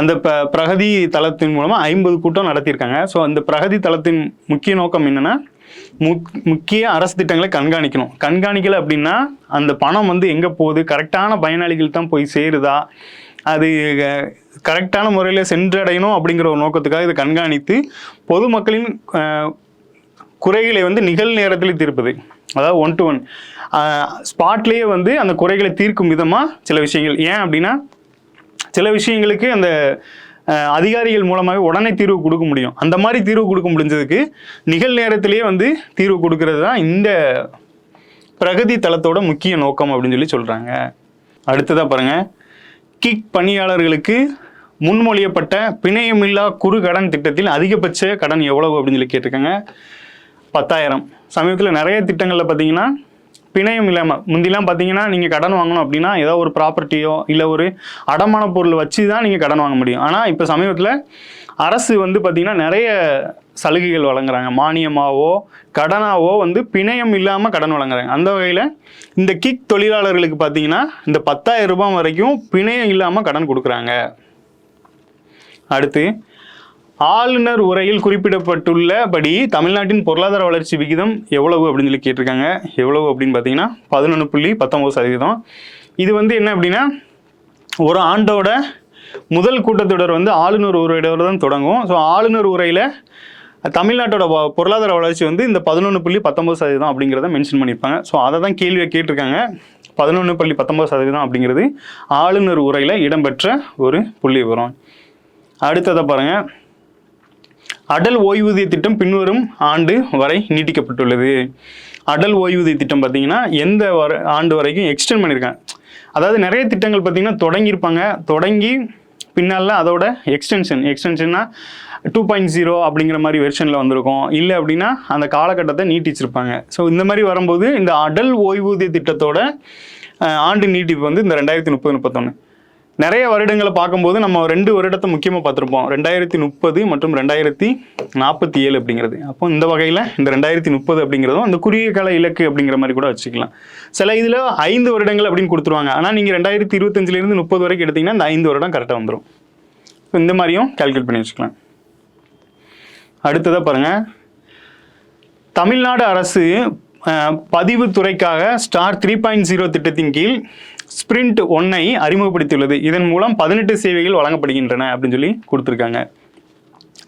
அந்த பிரகதி தளத்தின் மூலமாக 50 கூட்டம் நடத்தியிருக்காங்க. ஸோ அந்த பிரகதி தளத்தின் முக்கிய நோக்கம் என்னன்னா, முக்கிய அரசு திட்டங்களை கண்காணிக்கலை அப்படின்னா அந்த பணம் வந்து எங்கே போகுது, கரெக்டான பயனாளிகள் தான் போய் சேருதா, அது கரெக்டான முறையில் சென்றடையணும் அப்படிங்கிற ஒரு நோக்கத்துக்காக இதை கண்காணித்து பொதுமக்களின் குறைகளை வந்து நிகழ்நேரத்தில் தீர்ப்பது. அதாவது 1 to 1 ஸ்பாட்லேயே வந்து அந்த குறைகளை தீர்க்கும் விதமாக சில விஷயங்கள். ஏன் அப்படின்னா சில விஷயங்களுக்கு அந்த அதிகாரிகள் மூலமாக உடனே தீர்வு கொடுக்க முடியும். அந்த மாதிரி தீர்வு கொடுக்க முடிஞ்சதுக்கு நிகழ்நேரத்திலேயே வந்து தீர்வு கொடுக்கறது தான் இந்த பிரகதி தளத்தோட முக்கிய நோக்கம் அப்படின்னு சொல்லி சொல்கிறாங்க. அடுத்ததாக பாருங்கள், கிக் பணியாளர்களுக்கு முன்மொழியப்பட்ட பிணையமில்லா குறு கடன் திட்டத்தில் அதிகபட்ச கடன் எவ்வளவு அப்படின்னு சொல்லி கேட்டிருக்காங்க. 10,000. சமீபத்தில் நிறைய திட்டங்களில் பார்த்தீங்கன்னா பிணையம் இல்லாமல், முந்திலாம் பார்த்தீங்கன்னா நீங்கள் கடன் வாங்கணும் அப்படின்னா ஏதோ ஒரு ப்ராப்பர்ட்டியோ இல்லை ஒரு அடமான பொருள் வச்சு தான் நீங்கள் கடன் வாங்க முடியும். ஆனால் இப்போ சமீபத்தில் அரசு வந்து பார்த்திங்கன்னா நிறைய சலுகைகள் வழங்குறாங்க. மானியமாகவோ கடனாவோ வந்து பிணையம் இல்லாமல் கடன் வழங்குறாங்க. அந்த வகையில் இந்த கிக் தொழிலாளர்களுக்கு பார்த்தீங்கன்னா இந்த 10,000 ரூபாய் வரைக்கும் பிணையம் இல்லாமல் கடன் கொடுக்குறாங்க. அடுத்து, ஆளுநர் உரையில் குறிப்பிடப்பட்டுள்ளபடி தமிழ்நாட்டின் பொருளாதார வளர்ச்சி விகிதம் எவ்வளவு அப்படின்னு சொல்லி கேட்டிருக்காங்க. எவ்வளவு அப்படின்னு பார்த்தீங்கன்னா 11.19%. இது வந்து என்ன அப்படின்னா, ஒரு ஆண்டோட முதல் கூட்டத்தொடர் வந்து ஆளுநர் உரையோட தான் தொடங்கும். ஸோ ஆளுநர் உரையில் தமிழ்நாட்டோட பொருளாதார வளர்ச்சி வந்து இந்த 11.19% அப்படிங்கிறத மென்ஷன் பண்ணியிருப்பாங்க. ஸோ அதை தான் கேள்வியை கேட்டிருக்காங்க. 11.19% அப்படிங்கிறது ஆளுநர் உரையில் இடம்பெற்ற ஒரு புள்ளி விவரம். அடுத்ததை பாருங்கள், அடல் ஓய்வூதிய திட்டம் பின்வரும் ஆண்டு வரை நீட்டிக்கப்பட்டுள்ளது. அடல் ஓய்வூதிய திட்டம் பார்த்தீங்கன்னா எந்த ஆண்டு வரைக்கும் எக்ஸ்டெண்ட் பண்ணியிருக்காங்க. அதாவது நிறைய திட்டங்கள் பார்த்தீங்கன்னா தொடங்கியிருப்பாங்க, தொடங்கி பின்னால் அதோட எக்ஸ்டென்ஷன்னா 2.0 அப்படிங்கிற மாதிரி வெர்ஷனில் வந்திருக்கும். இல்லை அப்படின்னா அந்த காலகட்டத்தை நீட்டிச்சிருப்பாங்க. ஸோ இந்த மாதிரி வரும்போது இந்த அடல் ஓய்வூதிய திட்டத்தோட ஆண்டு நீட்டிப்பு வந்து இந்த 2030-31 நிறைய வருடங்களை பார்க்கும்போது நம்ம 2 வருடத்தை முக்கியமாக பார்த்துருப்போம், 2030 மற்றும் 2047 அப்படிங்கிறது. அப்போ இந்த வகையில் இந்த 2030 அப்படிங்கிறதும் அந்த குறுகிய கால இலக்கு அப்படிங்கிற மாதிரி கூட வச்சுக்கலாம். சில இதில் 5 வருடங்கள் அப்படின்னு கொடுத்துருவாங்க. ஆனால் நீங்கள் 2025 30 வரைக்கும் எடுத்திங்கன்னா இந்த 5 வருடம் கரெக்டாக வந்துடும். ஸோ இந்த மாதிரியும் கால்குலேட் பண்ணி வச்சுக்கலாம். அடுத்ததாக பாருங்கள், தமிழ்நாடு அரசு பதிவுத்துறைக்காக ஸ்டார் 3.0 திட்டத்தின் கீழ் ஸ்பிரிண்ட் 1 அறிமுகப்படுத்தியுள்ளது. இதன் மூலம் 18 சேவைகள் வழங்கப்படுகின்றன அப்படின்னு சொல்லி கொடுத்துருக்காங்க.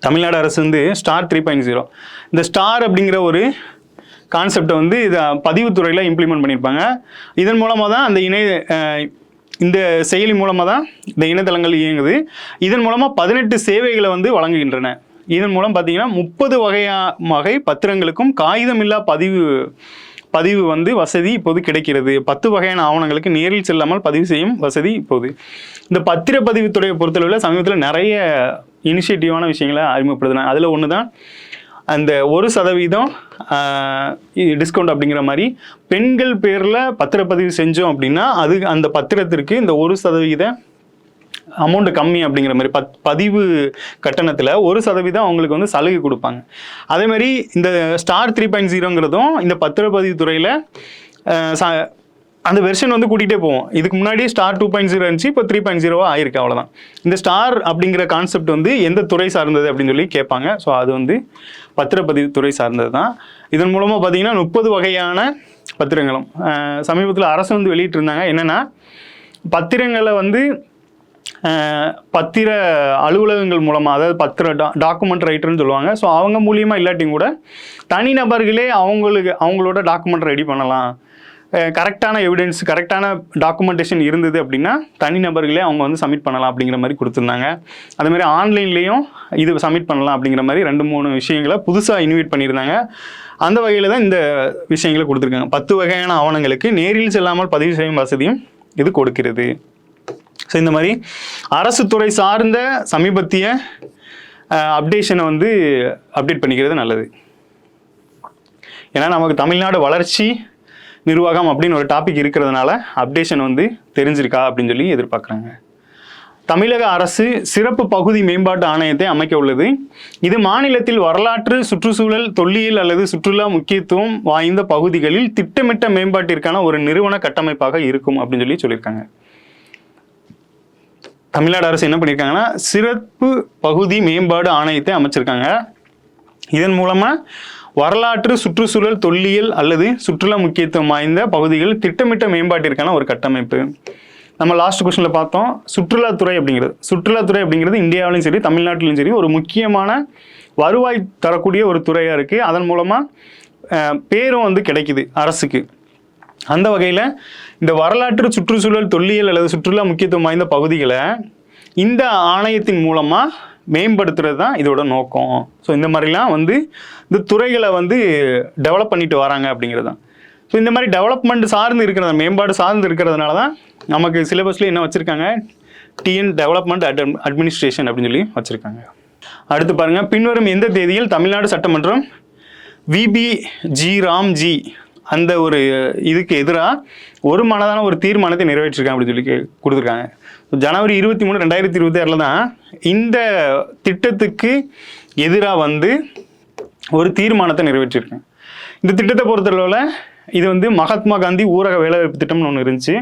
தமிழ்நாடு அரசு வந்து ஸ்டார் 3.0 இந்த ஸ்டார் அப்படிங்கிற ஒரு கான்செப்டை வந்து இதை பதிவுத்துறையில் இம்ப்ளிமெண்ட் பண்ணியிருப்பாங்க. இதன் மூலமாக தான் அந்த இந்த செயலி மூலமாக தான் இந்த இணையதளங்கள் இயங்குது. இதன் மூலமாக 18 சேவைகளை வந்து வழங்குகின்றன. இதன் மூலம் பார்த்தீங்கன்னா 30 வகை பத்திரங்களுக்கும் காகிதமில்லா பதிவு வந்து வசதி இப்போது கிடைக்கிறது. 10 வகையான ஆவணங்களுக்கு நேரில் செல்லாமல் பதிவு செய்யும் வசதி இப்போது. இந்த பத்திரப்பதிவுத்துறையை பொறுத்தளவில் சமீபத்தில் நிறைய இனிஷியேட்டிவான விஷயங்களை அறிமுகப்படுத்தினாங்க. அதில் ஒன்று தான் அந்த 1% டிஸ்கவுண்ட் அப்படிங்கிற மாதிரி பெண்கள் பேரில் பத்திரப்பதிவு செஞ்சோம் அப்படின்னா அது அந்த பத்திரத்திற்கு இந்த 1% அமௌண்ட் கம்மி அப்படிங்கிற மாதிரி பதிவு கட்டணத்தில் 1% அவங்களுக்கு வந்து சலுகை கொடுப்பாங்க. அதே மாதிரி இந்த ஸ்டார் 3.0ங்கிறதும் இந்த பத்திரப்பதிவுத்துறையில் அந்த வெர்ஷன் வந்து கூட்டிகிட்டே போவோம். இதுக்கு முன்னாடி ஸ்டார் 2.0 இருந்துச்சு, இப்போ 3.0 ஆயிருக்கு, அவ்வளோதான். இந்த ஸ்டார் அப்படிங்கிற கான்செப்ட் வந்து எந்த துறை சார்ந்தது அப்படின்னு சொல்லி கேட்பாங்க. ஸோ அது வந்து பத்திரப்பதிவுத்துறை சார்ந்தது தான். இதன் மூலமாக பார்த்தீங்கன்னா 30 வகையான பத்திரங்களும் சமீபத்தில் அரசு வந்து வெளியிட்டு இருந்தாங்க. என்னென்னா, பத்திரங்களை வந்து பத்திர அலுவலகங்கள் மூலமாக, அதாவது பத்திர டாக்குமெண்ட் ரைட்டர்னு சொல்லுவாங்க. ஸோ அவங்க மூலியமாக இல்லாட்டியும் கூட தனிநபர்களே அவங்களோட டாக்குமெண்ட் ரெடி பண்ணலாம். கரெக்டான எவிடன்ஸ், கரெக்டான டாக்குமெண்டேஷன் இருந்தது அப்படின்னா தனிநபர்களே அவங்க வந்து சப்மிட் பண்ணலாம் அப்படிங்கிற மாதிரி கொடுத்துருந்தாங்க. அதேமாதிரி ஆன்லைன்லேயும் இது சப்மிட் பண்ணலாம் அப்படிங்கிற மாதிரி 2-3 விஷயங்களை புதுசாக இன்வைட் பண்ணியிருந்தாங்க. அந்த வகையில் தான் இந்த விஷயங்களை கொடுத்துருக்காங்க. 10 வகையான ஆவணங்களுக்கு நேரில் செல்லாமல் பதிவு செய்யும் வசதியும் இது கொடுக்கிறது. ஸோ இந்த மாதிரி அரசு துறை சார்ந்த சமீபத்திய அப்டேஷனை வந்து அப்டேட் பண்ணிக்கிறது நல்லது. ஏன்னா நமக்கு தமிழ்நாடு வளர்ச்சி நிர்வாகம் அப்படின்னு ஒரு டாபிக் இருக்கிறதுனால அப்டேஷன் வந்து தெரிஞ்சிருக்கா அப்படின்னு சொல்லி எதிர்பார்க்குறாங்க. தமிழக அரசு சிறப்பு பகுதி மேம்பாட்டு ஆணையத்தை அமைக்க உள்ளது. இது மாநிலத்தில் வரலாற்று, சுற்றுச்சூழல், தொல்லியல் அல்லது சுற்றுலா முக்கியத்துவம் வாய்ந்த பகுதிகளில் திட்டமிட்ட மேம்பாட்டிற்கான ஒரு நிறுவன கட்டமைப்பாக இருக்கும் அப்படின்னு சொல்லியிருக்காங்க. தமிழ்நாடு அரசு என்ன பண்ணியிருக்காங்கன்னா சிறப்பு பகுதி மேம்பாடு ஆணையத்தை அமைச்சிருக்காங்க. இதன் மூலமாக வரலாற்று, சுற்றுச்சூழல், தொல்லியல் அல்லது சுற்றுலா முக்கியத்துவம் வாய்ந்த பகுதிகள் திட்டமிட்ட மேம்பாட்டிற்கான ஒரு கட்டமைப்பு. நம்ம லாஸ்ட் கொஸ்டினில் பார்த்தோம் சுற்றுலாத்துறை அப்படிங்கிறது இந்தியாவிலும் சரி தமிழ்நாட்டிலும் சரி ஒரு முக்கியமான வருவாய் தரக்கூடிய ஒரு துறையாக இருக்குது. அதன் மூலமாக பேரும் வந்து கிடைக்குது அரசுக்கு. அந்த வகையில் இந்த வரலாற்று, சுற்றுச்சூழல், தொல்லியல் அல்லது சுற்றுலா முக்கியத்துவம் வாய்ந்த பகுதிகளை இந்த ஆணையத்தின் மூலமாக மேம்படுத்துறது தான் இதோட நோக்கம். ஸோ இந்த மாதிரிலாம் வந்து இந்த துறைகளை வந்து டெவலப் பண்ணிட்டு வராங்க அப்படிங்கிறது தான். ஸோ இந்த மாதிரி டெவலப்மெண்ட் சார்ந்து இருக்கிறத, மேம்பாடு சார்ந்து இருக்கிறதுனால தான் நமக்கு சிலபஸ்ல என்ன வச்சுருக்காங்க, டிஎன் டெவலப்மெண்ட் அட்மினிஸ்ட்ரேஷன் அப்படின்னு சொல்லி வச்சுருக்காங்க. அடுத்து பாருங்கள், பின்வரும் எந்த தேதியில் தமிழ்நாடு சட்டமன்றம் விபி ஜி ராம்ஜி அந்த ஒரு இதுக்கு எதிராக ஒரு மனதான ஒரு தீர்மானத்தை நிறைவேற்றிருக்காங்க அப்படின்னு சொல்லி கொடுத்துருக்காங்க. ஜனவரி 23, 2026 தான் இந்த திட்டத்துக்கு எதிராக வந்து ஒரு தீர்மானத்தை நிறைவேற்றிருக்காங்க. இந்த திட்டத்தை பொறுத்தளவில் இது வந்து மகாத்மா காந்தி ஊரக வேலைவாய்ப்பு திட்டம்னு ஒன்று இருந்துச்சு.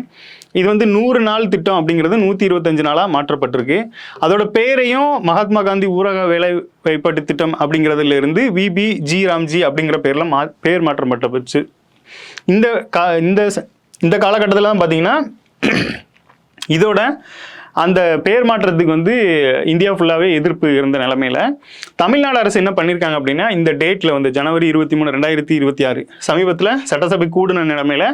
இது வந்து 100 நாள் திட்டம் அப்படிங்கிறது 125 நாளாக மாற்றப்பட்டிருக்கு. அதோட பேரையும் மகாத்மா காந்தி ஊரக வேலைவாய்ப்பு திட்டம் அப்படிங்கிறதுல இருந்து VBG ராம்ஜி அப்படிங்கிற பேரில் பேர் மாற்றப்பட்டுச்சு. இந்த காலகட்டத்தில் தான் பார்த்தீங்கன்னா இதோட அந்த பெயர் மாற்றத்துக்கு வந்து இந்தியா ஃபுல்லாகவே எதிர்ப்பு இருந்த நிலைமையில தமிழ்நாடு அரசு என்ன பண்ணியிருக்காங்க அப்படின்னா, இந்த டேட்டில் வந்து ஜனவரி 23, 2026 சமீபத்தில் சட்டசபை கூடின நிலைமையில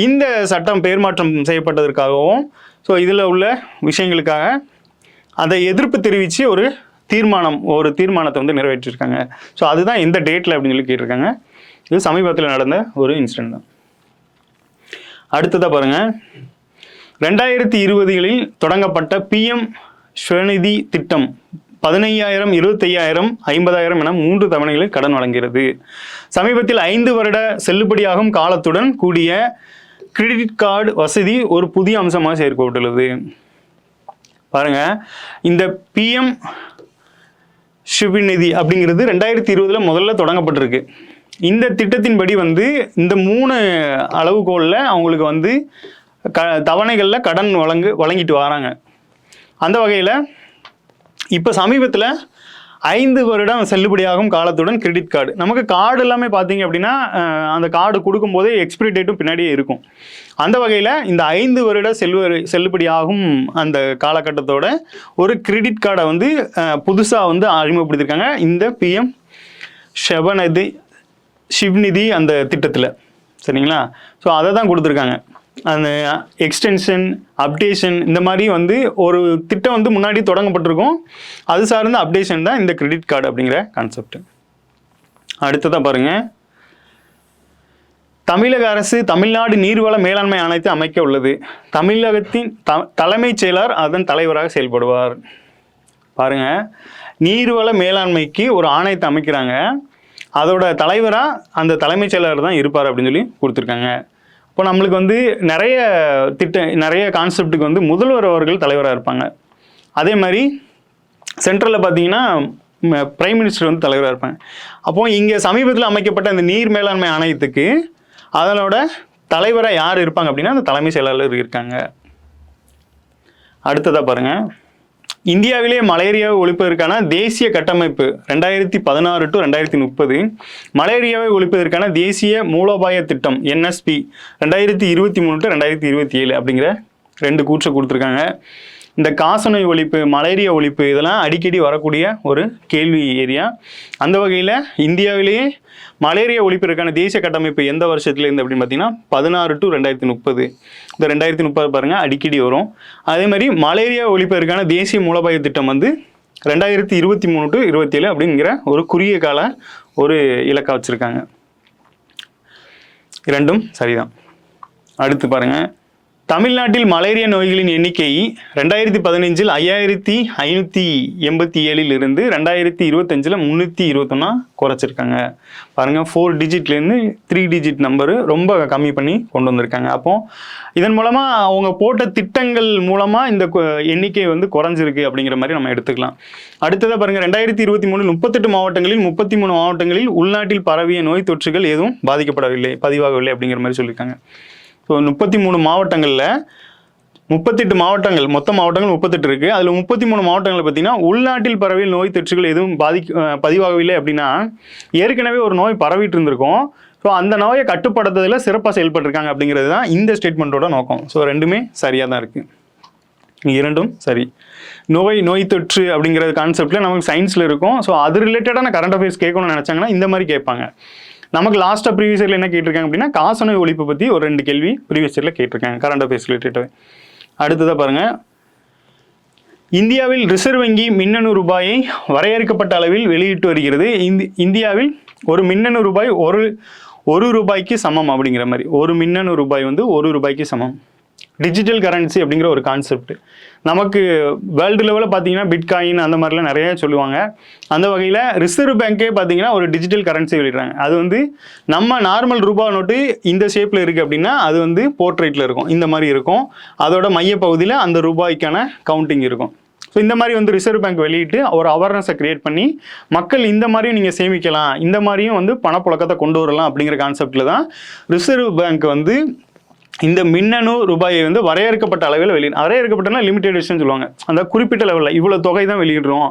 இந்த சட்டம் பெயர் மாற்றம் செய்யப்பட்டதற்காகவும் ஸோ இதில் உள்ள விஷயங்களுக்காக அதை எதிர்ப்பு தெரிவித்து ஒரு தீர்மானத்தை வந்து நிறைவேற்றிருக்காங்க. ஸோ அதுதான் இந்த டேட்டில் அப்படின்னு சொல்லி கேட்டிருக்காங்க. இது சமீபத்தில் நடந்த ஒரு இன்சிடென்ட் தான். அடுத்ததாக பாருங்கள், 2020களில் தொடங்கப்பட்ட PM ஸ்வநிதி திட்டம் 15,000, 25,000, 50,000 என 3 தவணைகளில் கடன் வழங்குகிறது. சமீபத்தில் 5 வருட செல்லுபடியாகும் காலத்துடன் கூடிய கிரெடிட் கார்டு வசதி ஒரு புதிய அம்சமாக சேர்க்கப்பட்டுள்ளது. பாருங்க, இந்த PM ஸ்வநிதி அப்படிங்கிறது 2020 முதல்ல தொடங்கப்பட்டிருக்கு. இந்த திட்டத்தின்படி வந்து இந்த 3 அளவுகோலில் அவங்களுக்கு வந்து தவணைகளில் கடன் வழங்கிட்டு வராங்க. அந்த வகையில் இப்போ சமீபத்தில் 5 வருடம் செல்லுபடியாகும் காலத்துடன் கிரெடிட் கார்டு, நமக்கு கார்டு எல்லாமே பார்த்தீங்க அப்படின்னா அந்த கார்டு கொடுக்கும்போதே எக்ஸ்பிரி டேட்டும் பின்னாடியே இருக்கும். அந்த வகையில் இந்த 5 வருட செல்லுபடியாகும் அந்த காலகட்டத்தோட ஒரு கிரெடிட் கார்டை வந்து புதுசாக வந்து அறிமுகப்படுத்தியிருக்காங்க இந்த PM ஸ்வநிதி அந்த திட்டத்தில். சரிங்களா? ஸோ அதை தான் கொடுத்துருக்காங்க. அந்த எக்ஸ்டென்ஷன், அப்டேஷன் இந்த மாதிரி வந்து ஒரு திட்டம் வந்து முன்னாடி தொடங்கப்பட்டிருக்கும். அது சார்ந்த அப்டேஷன் தான் இந்த கிரெடிட் கார்டு அப்படிங்கிற கான்செப்ட். அடுத்ததாக பாருங்கள், தமிழக அரசு தமிழ்நாடு நீர்வள மேலாண்மை ஆணையத்தை அமைக்க உள்ளது. தமிழகத்தின் தலைமைச் செயலர் அதன் தலைவராக செயல்படுவார். பாருங்க, நீர்வள மேலாண்மைக்கு ஒரு ஆணையத்தை அமைக்கிறாங்க. அதோட தலைவராக அந்த தலைமைச் செயலர் தான் இருப்பார் அப்படின்னு சொல்லி கொடுத்துருக்காங்க. இப்போ நம்மளுக்கு வந்து நிறைய கான்செப்டுக்கு வந்து முதல்வர் அவர்கள் தலைவராக இருப்பாங்க. அதே மாதிரி சென்ட்ரலில் பார்த்தீங்கன்னா பிரைம் மினிஸ்டர் வந்து தலைவராக இருப்பாங்க. அப்போது இங்கே சமீபத்தில் அமைக்கப்பட்ட அந்த நீர் மேலாண்மை ஆணையத்துக்கு அதனோட தலைவராக யார் இருப்பாங்க அப்படின்னா அந்த தலைமை செயலாளர் இருக்காங்க. அடுத்ததாக பாருங்கள், இந்தியாவிலே மலேரியாவை ஒழிப்பதற்கான தேசிய கட்டமைப்பு 2016 to 2030, மலேரியாவை ஒழிப்பதற்கான தேசிய மூலோபாய திட்டம் NSP 2023 to 2027 அப்படிங்கிற 2 கூற்றை கொடுத்துருக்காங்க. இந்த காசநோய் ஒழிப்பு, மலேரியா ஒழிப்பு இதெல்லாம் அடிக்கடி வரக்கூடிய ஒரு கேள்வி ஏரியா. அந்த வகையில் இந்தியாவிலேயே மலேரியா ஒழிப்பிற்கான தேசிய கட்டமைப்பு எந்த வருஷத்துலேருந்து அப்படின்னு பார்த்தீங்கன்னா 16 to 2030. இந்த 2030 பாருங்கள் அடிக்கடி வரும். அதே மாதிரி மலேரியா ஒழிப்பதற்கான தேசிய மூலோபாய திட்டம் வந்து 2023 to 27 அப்படிங்கிற ஒரு குறுகிய கால ஒரு இலக்கா வச்சுருக்காங்க. இரண்டும் சரிதான். அடுத்து பாருங்கள், தமிழ்நாட்டில் மலேரியா நோய்களின் எண்ணிக்கை 2015 5,587 இருந்து 2025 321 குறைச்சிருக்காங்க. பாருங்கள், 4 டிஜிட்லேருந்து 3 டிஜிட் நம்பரு ரொம்ப கம்மி பண்ணி கொண்டு வந்திருக்காங்க. அப்போ இதன் மூலமாக அவங்க போட்ட திட்டங்கள் மூலமாக இந்த எண்ணிக்கை வந்து குறைஞ்சிருக்கு அப்படிங்கிற மாதிரி நம்ம எடுத்துக்கலாம். அடுத்ததாக பாருங்கள், 2023 38 மாவட்டங்களில் 33 மாவட்டங்களில் உள்நாட்டில் பரவிய நோய் தொற்றுகள் எதுவும் பதிவாகவில்லை அப்படிங்கிற மாதிரி சொல்லியிருக்காங்க. ஸோ 33 மாவட்டங்களில் 38 மாவட்டங்கள், மொத்த மாவட்டங்கள் 38 இருக்குது. அதில் 33 மாவட்டங்களில் பார்த்தீங்கன்னா உள்நாட்டில் பரவிய நோய் தொற்றுகள் எதுவும் பதிவாகவில்லை அப்படின்னா ஏற்கனவே ஒரு நோய் பரவிட்டு இருந்திருக்கும். ஸோ அந்த நோயை கட்டுப்படுத்துறதுல சிறப்பாக செயல்பட்டுருக்காங்க அப்படிங்கிறது தான் இந்த ஸ்டேட்மெண்ட்டோட நோக்கம். ஸோ ரெண்டுமே சரியாக தான் இருக்குது. இரண்டும் சரி. நோய் தொற்று அப்படிங்கிற கான்செப்டில் நமக்கு சயின்ஸில் இருக்கும். ஸோ அது ரிலேட்டடான கரண்ட் அஃபேர்ஸ் கேட்கணும்னு நினச்சாங்கன்னா இந்த மாதிரி கேட்பாங்க. நமக்கு லாஸ்ட்டாக ப்ரீவியஸ் இயரில் என்ன கேட்டிருக்காங்க அப்படின்னா காசநோய் ஒழிப்பு பற்றி ஒரு 2 கேள்வி ப்ரீவியஸ் இயரில் கேட்டிருக்காங்க கரண்ட் அஃபேர்ஸ் ரிலேட்டடாக. அடுத்ததாக பாருங்கள், இந்தியாவில் ரிசர்வ் வங்கி மின்னணு ரூபாயை வரையறுக்கப்பட்ட அளவில் வெளியிட்டு வருகிறது. இந்தியாவில் ஒரு மின்னணு ரூபாய் ஒரு ரூபாய்க்கு சமம் அப்படிங்கிற மாதிரி, ஒரு மின்னணு ரூபாய் வந்து 1 ரூபாய்க்கு சமம். டிஜிட்டல் கரன்சி அப்படிங்கிற ஒரு கான்செப்ட். நமக்கு வேர்ல்டு லெவலில் பார்த்தீங்கன்னா பிட்காயின் அந்த மாதிரிலாம் நிறைய சொல்லுவாங்க. அந்த வகையில் ரிசர்வ் பேங்கே பார்த்தீங்கன்னா ஒரு டிஜிட்டல் கரன்சி வெளியிடுறாங்க. அது வந்து நம்ம நார்மல் ரூபா நோட்டு இந்த ஷேப்பில் இருக்குது அப்படின்னா அது வந்து போர்ட்ரேட்டில் இருக்கும், இந்த மாதிரி இருக்கும். அதோட மையப்பகுதியில் அந்த ரூபாய்க்கான கவுண்டிங் இருக்கும். ஸோ இந்த மாதிரி வந்து ரிசர்வ் பேங்க் வெளியிட்டு ஒரு அவேர்னஸை கிரியேட் பண்ணி மக்கள் இந்த மாதிரியும் நீங்கள் சேமிக்கலாம், இந்த மாதிரியும் வந்து பணப்புழக்கத்தை கொண்டு வரலாம் அப்படிங்கிற கான்செப்டில் தான் ரிசர்வ் பேங்க் வந்து இந்த மின்னணு ரூபாயை வந்து வரையறுக்கப்பட்ட அளவில் வரையறுக்கப்பட்டனா லிமிடெட் எடிஷன் சொல்லுவாங்க. அந்த குறிப்பிட்ட லெவலில் இவ்வளோ தொகை தான் வெளியிடுறோம்,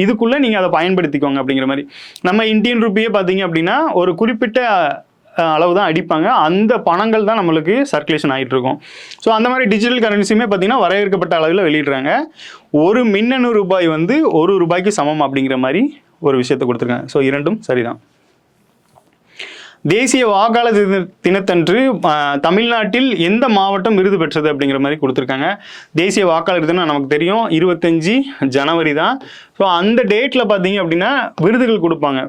இதுக்குள்ளே நீங்கள் அதை பயன்படுத்திக்கோங்க அப்படிங்கிற மாதிரி. நம்ம இந்தியன் ரூபியே பார்த்தீங்க அப்படின்னா ஒரு குறிப்பிட்ட அளவு தான் அடிப்பாங்க, அந்த பணங்கள் தான் நம்மளுக்கு சர்க்குலேஷன் ஆகிட்டு இருக்கும். ஸோ அந்த மாதிரி டிஜிட்டல் கரன்சியுமே பார்த்தீங்கன்னா வரையறுக்கப்பட்ட அளவில் வெளியிடுறாங்க. ஒரு மின்னணு ரூபாய் வந்து ஒரு ரூபாய்க்கு சமம் அப்படிங்கிற மாதிரி ஒரு விஷயத்தை கொடுத்துருக்காங்க. ஸோ இரண்டும் சரிதான். தேசிய வாக்காளர் தினத்தன்று தமிழ்நாட்டில் எந்த மாவட்டம் விருது பெற்றது அப்படிங்கிற மாதிரி கொடுத்துருக்காங்க. தேசிய வாக்காளர் தினம் நமக்கு தெரியும் 25 ஜனவரி தான். ஸோ அந்த டேட்டில் பார்த்தீங்க அப்படின்னா விருதுகள் கொடுப்பாங்க.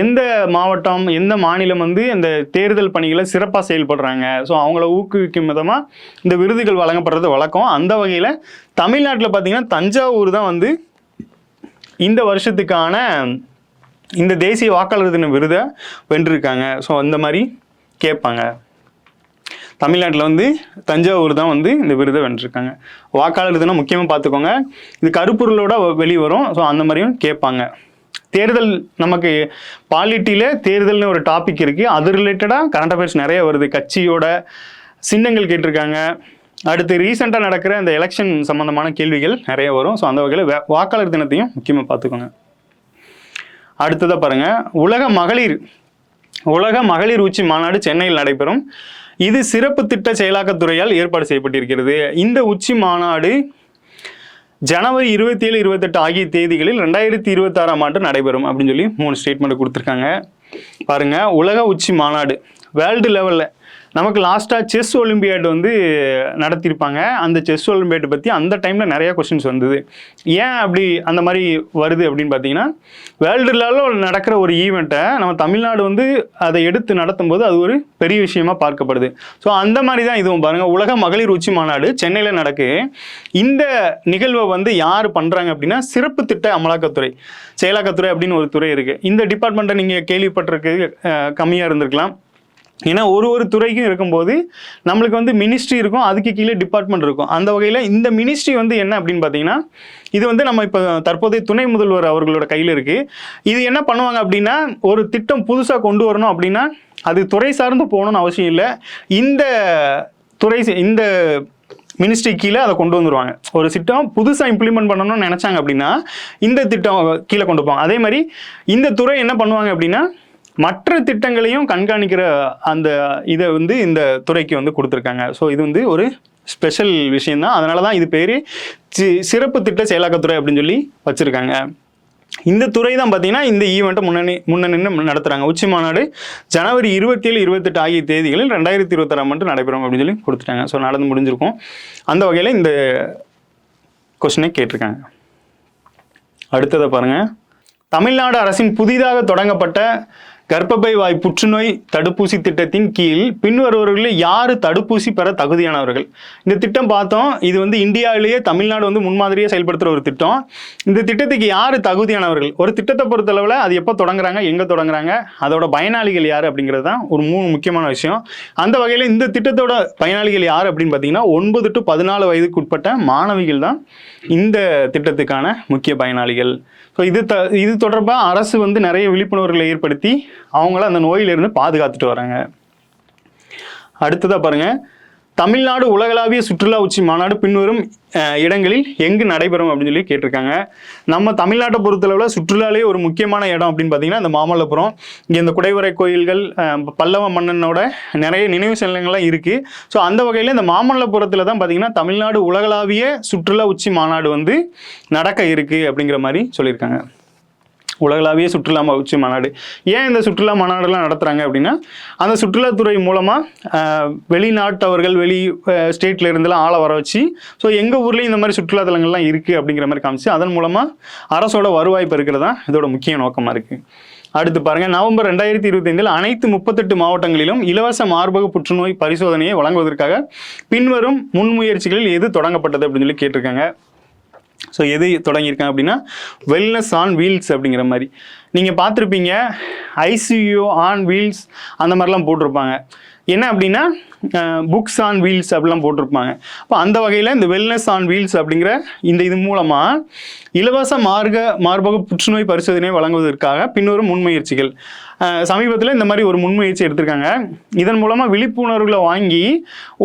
எந்த மாவட்டம் எந்த மாநிலம் வந்து இந்த தேர்தல் பணிகளை சிறப்பாக செயல்படுறாங்க, ஸோ அவங்கள ஊக்குவிக்கும் விதமாக இந்த விருதுகள் வழங்கப்படுறது வழக்கம். அந்த வகையில் தமிழ்நாட்டில் பார்த்தீங்கன்னா தஞ்சாவூர் தான் வந்து இந்த வருஷத்துக்கான இந்த தேசிய வாக்காளர் தின விருதை வென்றிருக்காங்க. ஸோ அந்த மாதிரி கேட்பாங்க. தமிழ்நாட்டில் வந்து தஞ்சாவூர் தான் வந்து இந்த விருதை வென்றிருக்காங்க. வாக்காளர் தினம் முக்கியமாக பார்த்துக்கோங்க, இது கருப்பொருளோட வெளிவரும். ஸோ அந்த மாதிரியும் கேட்பாங்க. தேர்தல் நமக்கு பாலிட்டியில் தேர்தல்னு ஒரு டாபிக் இருக்குது, அது ரிலேட்டடாக கரண்ட் அஃபேர்ஸ் நிறைய வருது. கட்சியோட சின்னங்கள் கேட்டிருக்காங்க. அடுத்து ரீசெண்டாக நடக்கிற இந்த எலெக்ஷன் சம்மந்தமான கேள்விகள் நிறைய வரும். ஸோ அந்த வகையில் வாக்காளர் தினத்தையும் முக்கியமாக பார்த்துக்கோங்க. அடுத்ததாக பாருங்கள், உலக மகளிர் உச்சி மாநாடு சென்னையில் நடைபெறும். இது சிறப்பு திட்ட செயலாக்கத்துறையால் ஏற்பாடு செய்யப்பட்டிருக்கிறது. இந்த உச்சி மாநாடு ஜனவரி 27, 28 ஆகிய தேதிகளில் 2026ஆம் ஆண்டு நடைபெறும் அப்படின்னு சொல்லி 3 ஸ்டேட்மெண்ட் கொடுத்துருக்காங்க. பாருங்கள், உலக உச்சி மாநாடு வேர்ல்டு லெவலில் நமக்கு லாஸ்ட்டாக செஸ் ஒலிம்பியாட் வந்து நடத்தியிருப்பாங்க. அந்த செஸ் ஒலிம்பியாட் பற்றி அந்த டைமில் நிறையா கொஸ்டின்ஸ் வந்தது. ஏன் அப்படி அந்த மாதிரி வருது அப்படின்னு பார்த்தீங்கன்னா, வேர்ல்டு லெவலில் நடக்கிற ஒரு ஈவெண்ட்டை நம்ம தமிழ்நாடு வந்து அதை எடுத்து நடத்தும் போது அது ஒரு பெரிய விஷயமா பார்க்கப்படுது. ஸோ அந்த மாதிரி தான் இதுவும் பாருங்கள், உலக மகளிர் உச்சி மாநாடு சென்னையில் நடக்கு. இந்த நிகழ்வை வந்து யார் பண்ணுறாங்க அப்படின்னா சிறப்பு திட்ட அமலாக்கத்துறை செயலாக்கத்துறை அப்படின்னு ஒரு துறை இருக்குது. இந்த டிபார்ட்மெண்ட்டை நீங்கள் கேள்விப்பட்டிருக்கு கம்மியாக இருந்திருக்கலாம். ஏன்னா ஒரு துறைக்கும் இருக்கும்போது நம்மளுக்கு வந்து மினிஸ்ட்ரி இருக்கும், அதுக்கு கீழே டிபார்ட்மெண்ட் இருக்கும். அந்த வகையில் இந்த மினிஸ்ட்ரி வந்து என்ன அப்படின்னு பார்த்தீங்கன்னா, இது வந்து நம்ம இப்போ தற்போதைய துணை முதல்வர் அவர்களோட கையில் இருக்குது. இது என்ன பண்ணுவாங்க அப்படின்னா, ஒரு திட்டம் புதுசாக கொண்டு வரணும் அப்படின்னா அது துறை சார்ந்து போகணும்னு அவசியம் இல்லை. இந்த மினிஸ்ட்ரி கீழே அதை கொண்டு வந்துடுவாங்க. ஒரு திட்டம் புதுசாக இம்ப்ளிமெண்ட் பண்ணணும்னு நினச்சாங்க அப்படின்னா இந்த திட்டம் கீழே கொண்டு போவாங்க. அதே மாதிரி இந்த துறை என்ன பண்ணுவாங்க அப்படின்னா மற்ற திட்டங்களையும் கண்காணிக்கிற அந்த இதை வந்து இந்த துறைக்கு வந்து கொடுத்துருக்காங்க. ஸோ இது வந்து ஒரு ஸ்பெஷல் விஷயம்தான். அதனால தான் இது பேர் சிறப்பு திட்ட செயலாக்கத்துறை அப்படின்னு சொல்லி வச்சுருக்காங்க. இந்த துறை தான் பார்த்தீங்கன்னா இந்த ஈவெண்ட்டை முன்னணி நடத்துகிறாங்க. உச்சி மாநாடு ஜனவரி 27, 28 ஆகிய தேதிகளில் 2026ஆம் ஆண்டு நடைபெறும் அப்படின்னு சொல்லி கொடுத்துட்டாங்க. ஸோ நடந்து முடிஞ்சிருக்கும். அந்த வகையில் இந்த கொஸ்டினை கேட்டிருக்காங்க. அடுத்ததை பாருங்கள், தமிழ்நாடு அரசின் புதிதாக தொடங்கப்பட்ட கர்ப்பப்பை வாய் புற்றுநோய் தடுப்பூசி திட்டத்தின் கீழ் பின்வருவர்களில் யார் தடுப்பூசி பெற தகுதியானவர்கள்? இந்த திட்டம் பார்த்தோம், இது வந்து இந்தியாவிலேயே தமிழ்நாடு வந்து முன்மாதிரியாக செயல்படுத்துகிற ஒரு திட்டம். இந்த திட்டத்துக்கு யார் தகுதியானவர்கள்? ஒரு திட்டத்தை பொறுத்தளவில் அது எப்போ தொடங்குறாங்க, எங்கே தொடங்குறாங்க, அதோட பயனாளிகள் யார் அப்படிங்கிறது தான் ஒரு 3 முக்கியமான விஷயம். அந்த வகையில் இந்த திட்டத்தோட பயனாளிகள் யார் அப்படின்னு பார்த்தீங்கன்னா 9 to 14 வயதுக்கு உட்பட்ட மாணவிகள் தான் இந்த திட்டத்துக்கான முக்கிய பயனாளிகள். ஸோ இது தொடர்பாக அரசு வந்து நிறைய விழிப்புணர்வுகளை ஏற்படுத்தி அவங்கள அந்த நோயிலிருந்து பாதுகாத்துட்டு வராங்க. அடுத்ததாக பாருங்கள், தமிழ்நாடு உலகளாவிய சுற்றுலா உச்சி மாநாடு பின்வரும் இடங்களில் எங்கு நடைபெறும் அப்படின்னு சொல்லி கேட்டிருக்காங்க. நம்ம தமிழ்நாட்டை பொறுத்தளவில் சுற்றுலாலேயே ஒரு முக்கியமான இடம் அப்படின்னு பார்த்தீங்கன்னா இந்த மாமல்லபுரம். இங்கே இந்த குடைவரை கோயில்கள், பல்லவ மன்னனோட நிறைய நினைவு சின்னங்கள்லாம் இருக்குது. ஸோ அந்த வகையில் இந்த மாமல்லபுரத்தில் தான் பார்த்தீங்கன்னா தமிழ்நாடு உலகளாவிய சுற்றுலா உச்சி மாநாடு வந்து நடக்க இருக்குது அப்படிங்கிற மாதிரி சொல்லியிருக்காங்க. உலகளாவிய சுற்றுலா உச்சி மாநாடு. ஏன் இந்த சுற்றுலா மாநாடுலாம் நடத்துகிறாங்க அப்படின்னா அந்த சுற்றுலாத்துறை மூலமாக வெளிநாட்டவர்கள் ஸ்டேட்ல இருந்தெல்லாம் ஆளை வர வச்சு ஸோ எங்கள் ஊர்லேயும் இந்த மாதிரி சுற்றுலாத்தலங்கள்லாம் இருக்குது அப்படிங்கிற மாதிரி காமிச்சு அதன் மூலமாக அரசோட வருவாய் பெருக்கிறது தான் இதோட முக்கிய நோக்கமாக இருக்குது. அடுத்து பாருங்க, நவம்பர் 2025 அனைத்து 38 மாவட்டங்களிலும் இலவச மார்பக புற்றுநோய் பரிசோதனையை வழங்குவதற்காக பின்வரும் முன்முயற்சிகளில் எது தொடங்கப்பட்டது அப்படின்னு சொல்லி கேட்டிருக்காங்க. ஸோ எது தொடங்கியிருக்காங்க அப்படின்னா வெல்னஸ் ஆன் வீல்ஸ் அப்படிங்கிற மாதிரி. நீங்கள் பார்த்துருப்பீங்க ஐசியூ ஆன் வீல்ஸ் அந்த மாதிரிலாம் போட்டிருப்பாங்க. என்ன அப்படின்னா புக்ஸ் ஆன் வீல்ஸ் அப்படிலாம் போட்டிருப்பாங்க. அப்போ அந்த வகையில் இந்த வெல்னஸ் ஆன் வீல்ஸ் அப்படிங்கிற இது மூலமாக இலவச மார்பக புற்றுநோய் பரிசோதனையை வழங்குவதற்காக பின்வரும் முன்முயற்சிகள். சமீபத்தில் இந்த மாதிரி ஒரு முன்முயற்சி எடுத்திருக்காங்க. இதன் மூலமாக விழிப்புணர்வுகளை வாங்கி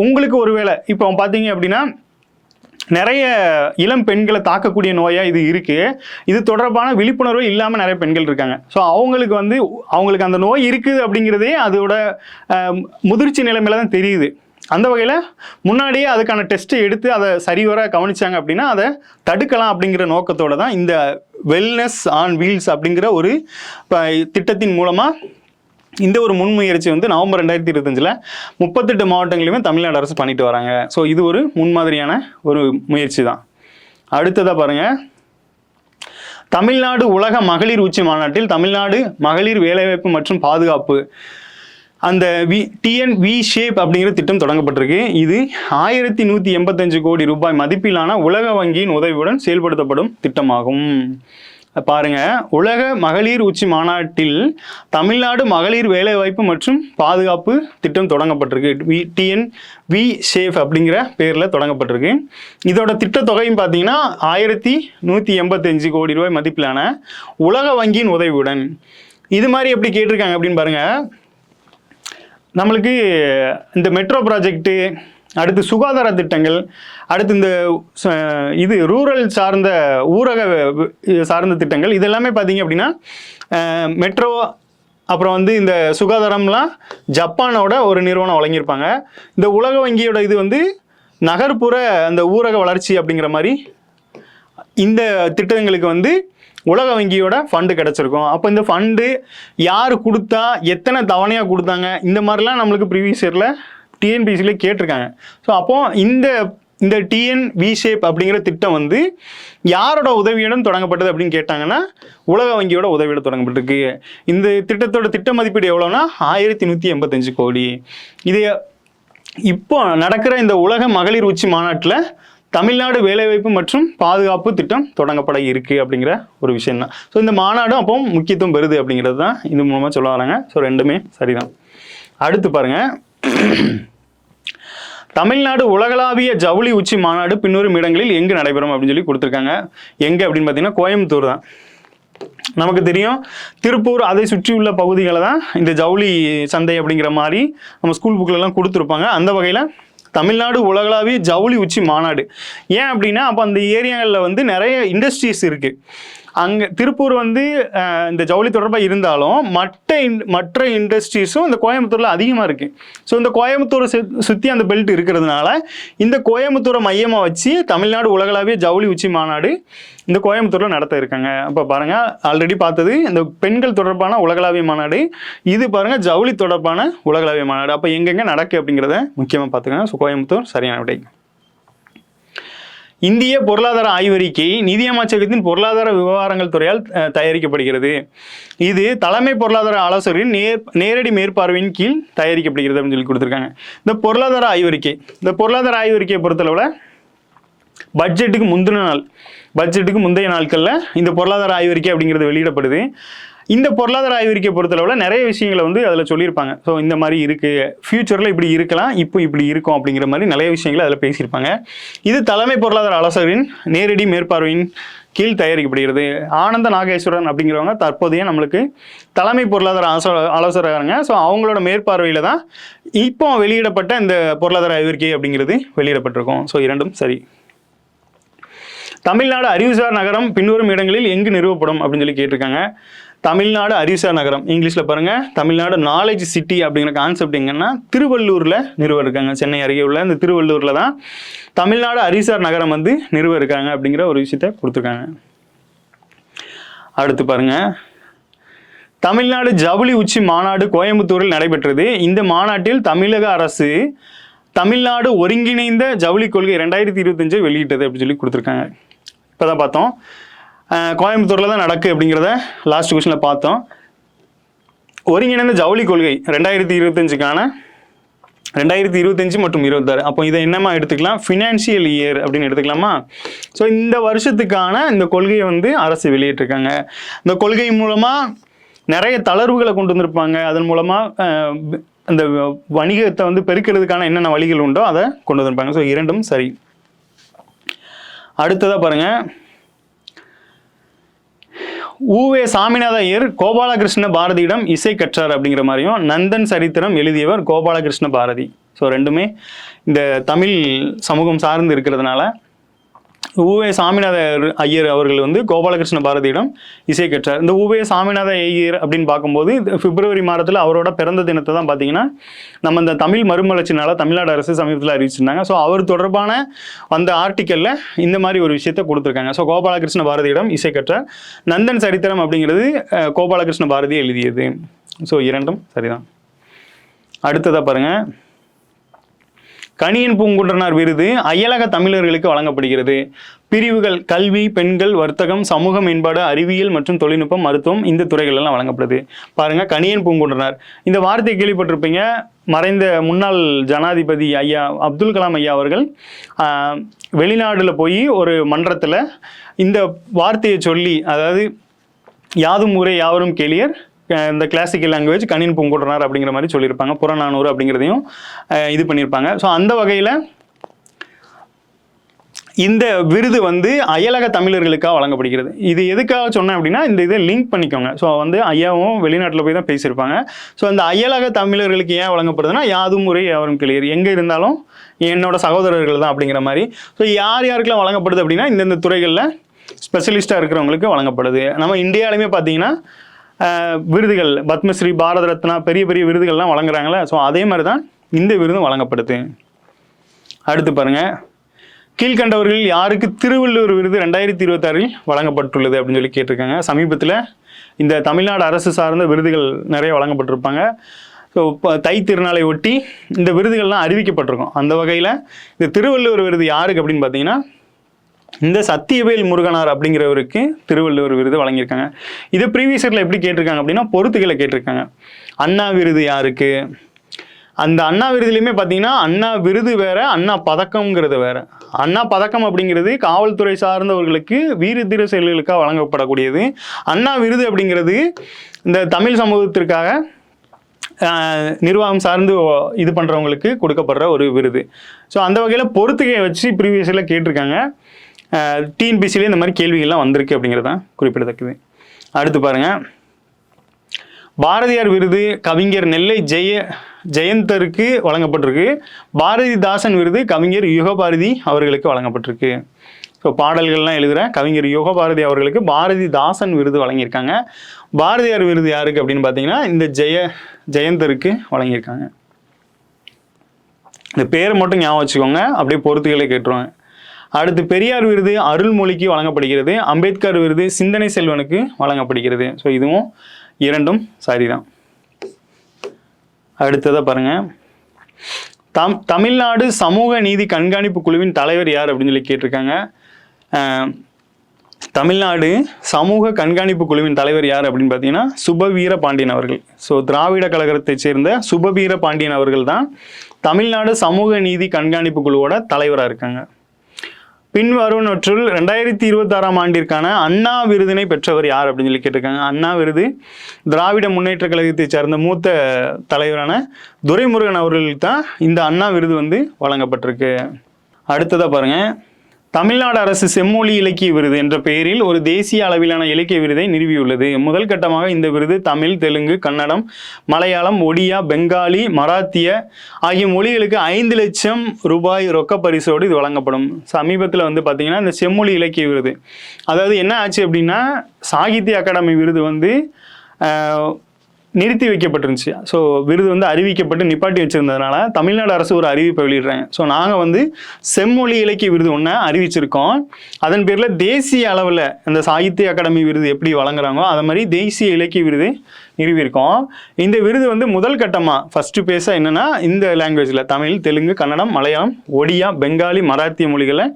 உங்களுக்கு ஒருவேளை இப்போ பார்த்தீங்க அப்படின்னா நிறைய இளம் பெண்களை தாக்கக்கூடிய நோயாக இது இருக்குது. இது தொடர்பான விழிப்புணர்வு இல்லாமல் நிறைய பெண்கள் இருக்காங்க. ஸோ அவங்களுக்கு அந்த நோய் இருக்குது அப்படிங்கிறதே அதோட முதிர்ச்சி நிலைமையில தான் தெரியுது. அந்த வகையில் முன்னாடியே அதுக்கான டெஸ்ட்டை எடுத்து அதை சரிவர கவனிச்சாங்க அப்படின்னா அதை தடுக்கலாம் அப்படிங்கிற நோக்கத்தோடு தான் இந்த வெல்னஸ் ஆன் வீல்ஸ் அப்படிங்கிற ஒரு திட்டத்தின் மூலமாக இந்த ஒரு முன்முயற்சி நவம்பர் 2025 38 மாவட்டங்களிலுமே தமிழ்நாடு அரசு பண்ணிட்டு வராங்க. ஸோ இது ஒரு முன்மாதிரியான ஒரு முயற்சி தான். அடுத்ததாக பாருங்க, தமிழ்நாடு உலக மகளிர் உச்சி மாநாட்டில் தமிழ்நாடு மகளிர் வேலைவாய்ப்பு மற்றும் பாதுகாப்பு அந்த TNV ஷேப் அப்படிங்கிற திட்டம் தொடங்கப்பட்டிருக்கு. இது 1185 கோடி ரூபாய் மதிப்பிலான உலக வங்கியின் உதவியுடன் செயல்படுத்தப்படும் திட்டமாகும். பாருங்க, உலக மகளிர் உச்சி மாநாட்டில் தமிழ்நாடு மகளிர் வேலைவாய்ப்பு மற்றும் பாதுகாப்பு திட்டம் தொடங்கப்பட்டிருக்கு. TNV ஷேப் அப்படிங்கிற பேரில் தொடங்கப்பட்டிருக்கு. இதோட திட்டத்தொகையும் பார்த்தீங்கன்னா 1185 கோடி ரூபாய் மதிப்பிலான உலக வங்கியின் உதவியுடன். இது மாதிரி எப்படி கேட்டிருக்காங்க அப்படின்னு பாருங்க, நம்மளுக்கு இந்த மெட்ரோ ப்ராஜெக்டு, அடுத்து சுகாதார திட்டங்கள், அடுத்து இந்த ரூரல் சார்ந்த ஊரக சார்ந்த திட்டங்கள், இது எல்லாமே பார்த்தீங்க அப்படின்னா மெட்ரோ அப்புறம் இந்த சுகாதாரம்லாம் ஜப்பானோட ஒரு நிறுவனம் வழங்கியிருப்பாங்க. இந்த உலக வங்கியோட இது நகர்ப்புற அந்த ஊரக வளர்ச்சி அப்படிங்கிற மாதிரி இந்த திட்டங்களுக்கு உலக வங்கியோட ஃபண்டு கிடச்சிருக்கும். அப்போ இந்த ஃபண்டு யார் கொடுத்தா, எத்தனை தவணையாக கொடுத்தாங்க, இந்த மாதிரிலாம் நம்மளுக்கு ப்ரீவியஸ் இயரில் டிஎன்பிசியில் கேட்டிருக்காங்க. ஸோ அப்போது இந்த TNV ஷேப் அப்படிங்கிற திட்டம் யாரோட உதவியுடன் தொடங்கப்பட்டது அப்படின்னு கேட்டாங்கன்னா உலக வங்கியோட உதவியோட தொடங்கப்பட்டிருக்கு. இந்த திட்டத்தோட திட்ட மதிப்பீடு எவ்வளோன்னா 1185 கோடி. இது இப்போ நடக்கிற இந்த உலக மகளிர் உச்சி மாநாட்டில் தமிழ்நாடு வேலைவாய்ப்பு மற்றும் பாதுகாப்பு திட்டம் தொடங்கப்பட இருக்கு அப்படிங்கிற ஒரு விஷயம் தான். ஸோ இந்த மாநாடும் அப்போ முக்கியத்துவம் பெறுது அப்படிங்கிறது தான் இது மூலமாக சொல்ல வராங்க. ஸோ ரெண்டுமே சரிதான். அடுத்து பாருங்க, தமிழ்நாடு உலகளாவிய ஜவுளி உச்சி மாநாடு பின்வரும் இடங்களில் எங்கு நடைபெறும் அப்படின்னு சொல்லி கொடுத்துருக்காங்க. எங்கே அப்படின்னு பார்த்தீங்கன்னா கோயம்புத்தூர் தான். நமக்கு தெரியும், திருப்பூர் அதை சுற்றியுள்ள பகுதிகளை தான் இந்த ஜவுளி சந்தை அப்படிங்கிற மாதிரி நம்ம ஸ்கூல் புக்கிலலாம் கொடுத்துருப்பாங்க. அந்த வகையில் தமிழ்நாடு உலகளாவிய ஜவுளி உச்சி மாநாடு. ஏன் அப்படின்னா அப்போ அந்த ஏரியாவில் நிறைய இண்டஸ்ட்ரீஸ் இருக்குது. அங்கே திருப்பூர் இந்த ஜவுளி தொடர்பாக இருந்தாலும் மற்ற இண்டஸ்ட்ரீஸும் இந்த கோயம்புத்தூரில் அதிகமாக இருக்குது. ஸோ இந்த கோயம்புத்தூரை சுற்றி அந்த பெல்ட் இருக்கிறதுனால இந்த கோயம்புத்தூரை மையமாக வச்சு தமிழ்நாடு உலகளாவிய ஜவுளி உச்சி மாநாடு இந்த கோயம்புத்தூரில் நடத்த இருக்காங்க. அப்போ பாருங்கள், ஆல்ரெடி பார்த்தது இந்த பெண்கள் தொடர்பான உலகளாவிய மாநாடு, இது பாருங்கள் ஜவுளி தொடர்பான உலகளாவிய மாநாடு. அப்போ எங்கெங்கே நடக்கு அப்படிங்கிறத முக்கியமாக பார்த்துக்கோங்க. ஸோ கோயம்புத்தூர் சரியான விடை. இந்திய பொருளாதார ஆய்வறிக்கை நிதியமைச்சகத்தின் பொருளாதார விவகாரங்கள் துறையால் தயாரிக்கப்படுகிறது. இது தலைமை பொருளாதார ஆலோசகரின் நேரடி மேற்பார்வையின் கீழ் தயாரிக்கப்படுகிறது அப்படின்னு சொல்லி கொடுத்துருக்காங்க. இந்த பொருளாதார ஆய்வறிக்கையை பொறுத்தளவில் பட்ஜெட்டுக்கு முந்தைய நாட்களில் இந்த பொருளாதார ஆய்வறிக்கை அப்படிங்கிறது வெளியிடப்படுது. இந்த பொருளாதார ஆய்வறிக்கை பொறுத்தளவில் நிறைய விஷயங்களை அதில் சொல்லியிருப்பாங்க. ஸோ இந்த மாதிரி இருக்குது, ஃபியூச்சரில் இப்படி இருக்கலாம், இப்போ இப்படி இருக்கும் அப்படிங்கிற மாதிரி நிறைய விஷயங்களை அதில் பேசியிருப்பாங்க. இது தலைமை பொருளாதார ஆலோசகரின் நேரடி மேற்பார்வையின் கீழ் தயாரிக்கப்படுகிறது. ஆனந்த நாகேஸ்வரன் அப்படிங்கிறவங்க தற்போதைய நம்மளுக்கு தலைமை பொருளாதார ஆலோசகராங்க. ஸோ அவங்களோட மேற்பார்வையில் தான் இப்போ வெளியிடப்பட்ட இந்த பொருளாதார ஆய்வறிக்கை அப்படிங்கிறது வெளியிடப்பட்டிருக்கும். ஸோ இரண்டும் சரி. தமிழ்நாடு அறிவுசார் நகரம் பின்வரும் இடங்களில் எங்கு நிறுவப்படும் அப்படின்னு சொல்லி கேட்டிருக்காங்க. தமிழ்நாடு அறிவுசார் நகரம் இங்கிலீஷில் பாருங்கள், தமிழ்நாடு நாலேஜ் சிட்டி அப்படிங்கிற கான்செப்ட் எங்கன்னா திருவள்ளூரில் நிறுவ இருக்காங்க. சென்னை அருகே உள்ள இந்த திருவள்ளூரில் தான் தமிழ்நாடு அறிவுசார் நகரம் நிறுவ இருக்காங்க அப்படிங்கிற ஒரு விஷயத்தை கொடுத்துருக்காங்க. அடுத்து பாருங்க, தமிழ்நாடு ஜவுளி உச்சி மாநாடு கோயம்புத்தூரில் நடைபெற்றது. இந்த மாநாட்டில் தமிழக அரசு தமிழ்நாடு ஒருங்கிணைந்த ஜவுளி கொள்கை 2025 வெளியிட்டது அப்படின்னு சொல்லி கொடுத்துருக்காங்க. இப்போ தான் பார்த்தோம், கோயம்புத்தூரில் தான் நடக்கு அப்படிங்கிறத லாஸ்ட் கொஸ்டினில் பார்த்தோம். ஒருங்கிணைந்த ஜவுளி கொள்கை 2025க்கான 2025 மற்றும் 26. அப்போ இதை என்னமா எடுத்துக்கலாம், ஃபினான்ஷியல் இயர் அப்படின்னு எடுத்துக்கலாமா. ஸோ இந்த வருஷத்துக்கான இந்த கொள்கையை வந்து அரசு வெளியிட்டிருக்காங்க. இந்த கொள்கை மூலமாக நிறைய தளர்வுகளை கொண்டு வந்திருப்பாங்க. அதன் மூலமாக அந்த வணிகத்தை வந்து பெருக்கிறதுக்கான என்னென்ன வழிகள் உண்டோ அதை கொண்டு வந்திருப்பாங்க. ஸோ இரண்டும் சரி. அடுத்ததாக பாருங்கள், ஊவே சாமிநாத ஐயர் கோபாலகிருஷ்ண பாரதியிடம் இசை கற்றார் அப்படிங்கிற மாதிரியும் நந்தன் சரித்திரம் எழுதியவர் கோபாலகிருஷ்ண பாரதி. ஸோ ரெண்டுமே இந்த தமிழ் சமூகம் சார்ந்து இருக்கிறதுனால ஊவே சாமிநாத ஐயர் அவர்கள் வந்து கோபாலகிருஷ்ண பாரதியிடம் இசை கற்றார். இந்த ஊவே சாமிநாத ஐயர் அப்படின்னு பார்க்கும்போது பிப்ரவரி மாதத்தில் அவரோட பிறந்த தினத்தை தான் பார்த்தீங்கன்னா நம்ம இந்த தமிழ் மறுமலர்ச்சினால தமிழ்நாடு அரசு சமீபத்தில் அறிவிச்சிருந்தாங்க. ஸோ அவர் தொடர்பான அந்த ஆர்டிக்கலில் இந்த மாதிரி ஒரு விஷயத்தை கொடுத்துருக்காங்க. ஸோ கோபாலகிருஷ்ண பாரதியிடம் இசை கற்றார். நந்தன் சரித்திரம் அப்படிங்கிறது கோபாலகிருஷ்ண பாரதி எழுதியது. ஸோ இரண்டும் சரிதான். அடுத்ததாக பாருங்கள், கணியன் பூங்குன்றனார் விருது அயலக தமிழர்களுக்கு வழங்கப்படுகிறது. பிரிவுகள் கல்வி, பெண்கள், வர்த்தகம், சமூக மேம்பாடு, அறிவியல் மற்றும் தொழில்நுட்பம், மருத்துவம் இந்த துறைகள் எல்லாம் வழங்கப்படுது. பாருங்க, கணியன் பூங்குன்றனார் இந்த வார்த்தையை கேள்விப்பட்டிருப்பீங்க. மறைந்த முன்னாள் ஜனாதிபதி ஐயா அப்துல் கலாம் ஐயா அவர்கள் வெளிநாடுல போய் ஒரு மன்றத்தில் இந்த வார்த்தையை சொல்லி, அதாவது யாதும் ஊரே யாவரும் கேளியர், இந்த கிளாசிக்கல் லாங்குவேஜ் கணியன் பூங்குன்றனார் அப்படிங்கிற மாதிரி சொல்லியிருப்பாங்க. புறநானூறு அப்படிங்கிறதையும் இது பண்ணியிருப்பாங்க. ஸோ அந்த வகையில் இந்த விருது வந்து அயலக தமிழர்களுக்காக வழங்கப்படுகிறது. இது எதுக்காக சொன்னேன் அப்படின்னா, இந்த இதை லிங்க் பண்ணிக்கோங்க. ஸோ வந்து ஐயாவும் வெளிநாட்டில் போய் தான் பேசியிருப்பாங்க. ஸோ அந்த அயலக தமிழர்களுக்கு ஏன் வழங்கப்படுதுன்னா, யாதும் ஊரே யாவரும் கேளியர், எங்கே இருந்தாலும் என்னோட சகோதரர்கள் தான் அப்படிங்கிற மாதிரி. ஸோ யார் யாருக்கெல்லாம் வழங்கப்படுது அப்படின்னா, இந்தந்த துறைகளில் ஸ்பெஷலிஸ்ட்டாக இருக்கிறவங்களுக்கு வழங்கப்படுது. நம்ம இந்தியாவிலுமே பார்த்தீங்கன்னா விருதுகள் பத்மஸ்ரீ, பாரத ரத்னா, பெரிய பெரிய விருதுகள்லாம் வழங்குறாங்களே. ஸோ அதே மாதிரி தான் இந்த விருதும் வழங்கப்படுது. அடுத்து பாருங்க, கீழ்கண்டவர்களில் யாருக்கு திருவள்ளுவர் விருது 2026 வழங்கப்பட்டுள்ளது அப்படின்னு சொல்லி கேட்டிருக்காங்க. சமீபத்தில் இந்த தமிழ்நாடு அரசு சார்ந்த விருதுகள் நிறைய வழங்கப்பட்டிருப்பாங்க. ஸோ இப்போ தை திருநாளை ஒட்டி இந்த விருதுகள்லாம் அறிவிக்கப்பட்டிருக்கும். அந்த வகையில் இந்த திருவள்ளுவர் விருது யாருக்கு அப்படின்னு பார்த்தீங்கன்னா, இந்த சத்தியவேல் முருகனார் அப்படிங்கிறவருக்கு திருவள்ளுவர் விருது வழங்கியிருக்காங்க. இது ப்ரீவியஸ் இயரில் எப்படி கேட்டிருக்காங்க அப்படின்னா, பொறுத்துக்களை கேட்டிருக்காங்க. அண்ணா விருது யாருக்கு? அந்த அண்ணா விருதுலையுமே பார்த்தீங்கன்னா அண்ணா விருது வேற, அண்ணா பதக்கம்ங்கிறது வேற. அண்ணா பதக்கம் அப்படிங்கிறது காவல்துறை சார்ந்தவர்களுக்கு வீர தீர செயல்களுக்காக வழங்கப்படக்கூடியது. அண்ணா விருது அப்படிங்கிறது இந்த தமிழ் சமூகத்திற்காக நிர்வாகம் சார்ந்து இது பண்ணுறவங்களுக்கு கொடுக்கப்படுற ஒரு விருது. ஸோ அந்த வகையில் பொறுத்துகையை வச்சு ப்ரீவியஸ் இயரில் கேட்டிருக்காங்க. டிஎன்பிசியிலே இந்த மாதிரி கேள்விகள்லாம் வந்திருக்கு அப்படிங்கிறது தான் குறிப்பிடத்தக்கது. அடுத்து பாருங்கள், பாரதியார் விருது கவிஞர் நெல்லை ஜெயந்தருக்கு வழங்கப்பட்டிருக்கு. பாரதிதாசன் விருது கவிஞர் யுகபாரதி அவர்களுக்கு வழங்கப்பட்டிருக்கு. ஸோ பாடல்கள்லாம் எழுதுகிற கவிஞர் யுகபாரதி அவர்களுக்கு பாரதிதாசன் விருது வழங்கியிருக்காங்க. பாரதியார் விருது யாருக்கு அப்படின்னு பார்த்தீங்கன்னா, இந்த ஜெயந்தருக்கு வழங்கியிருக்காங்க. இந்த பேரை மட்டும் ஞாபகம் வச்சுக்கோங்க, அப்படியே பொறுத்துக்களே கேட்டுருவாங்க. அடுத்து பெரியார் விருது அருள்மொழிக்கு வழங்கப்படுகிறது. அம்பேத்கர் விருது சிந்தனை செல்வனுக்கு வழங்கப்படுகிறது. ஸோ இதுவும் இரண்டும் சரிதான். அடுத்ததாக பாருங்க, தமிழ்நாடு சமூக நீதி கண்காணிப்பு குழுவின் தலைவர் யார் அப்படின்னு சொல்லி கேட்டிருக்காங்க. தமிழ்நாடு சமூக கண்காணிப்பு குழுவின் தலைவர் யார் அப்படின்னு பார்த்தீங்கன்னா, சுபவீர பாண்டியன் அவர்கள். ஸோ திராவிட கழகத்தை சேர்ந்த சுபவீர பாண்டியன் அவர்கள் தான் தமிழ்நாடு சமூக நீதி கண்காணிப்பு குழுவோட தலைவராக இருக்காங்க. பின்வருவனற்றுள் 2026 ஆண்டிற்கான அண்ணா விருதினை பெற்றவர் யார் அப்படின்னு சொல்லி கேட்டிருக்காங்க. அண்ணா விருது திராவிட முன்னேற்ற கழகத்தை சார்ந்த மூத்த தலைவரான துரைமுருகன் அவர்களுக்கு தான் இந்த அண்ணா விருது வந்து வழங்கப்பட்டிருக்கு. அடுத்ததாக பாருங்க, தமிழ்நாடு அரசு செம்மொழி இலக்கிய விருது என்ற பெயரில் ஒரு தேசிய அளவிலான இலக்கிய விருதை நிறுவியுள்ளது. முதல் கட்டமாக இந்த விருது தமிழ், தெலுங்கு, கன்னடம், மலையாளம், ஒடியா, பெங்காலி, மராத்திய ஆகிய மொழிகளுக்கு 5 லட்சம் ரூபாய் ரொக்க பரிசோடு இது வழங்கப்படும். சமீபத்தில் வந்து பார்த்தீங்கன்னா இந்த செம்மொழி இலக்கிய விருது, அதாவது என்ன ஆச்சு அப்படின்னா, சாகித்ய அகாடமி விருது வந்து நிறுத்தி வைக்கப்பட்டிருந்துச்சு. ஸோ விருது வந்து அறிவிக்கப்பட்டு நிப்பாட்டி வச்சிருந்ததுனால தமிழ்நாடு அரசு ஒரு அறிவிப்பை வெளியிடுறாங்க. ஸோ நாங்கள் வந்து செம்மொழி இலக்கிய விருது ஒன்று அறிவிச்சிருக்கோம். அதன் பேரில் தேசிய அளவில் இந்த சாகித்ய அகாடமி விருது எப்படி வழங்குறாங்களோ அதை மாதிரி தேசிய இலக்கிய விருது நிறுவியிருக்கோம். இந்த விருது வந்து முதல் கட்டமாக ஃபஸ்ட்டு பேச என்னென்னா, இந்த லாங்குவேஜில் தமிழ், தெலுங்கு, கன்னடம், மலையாளம், ஒடியா, பெங்காலி, மராத்திய மொழிகளை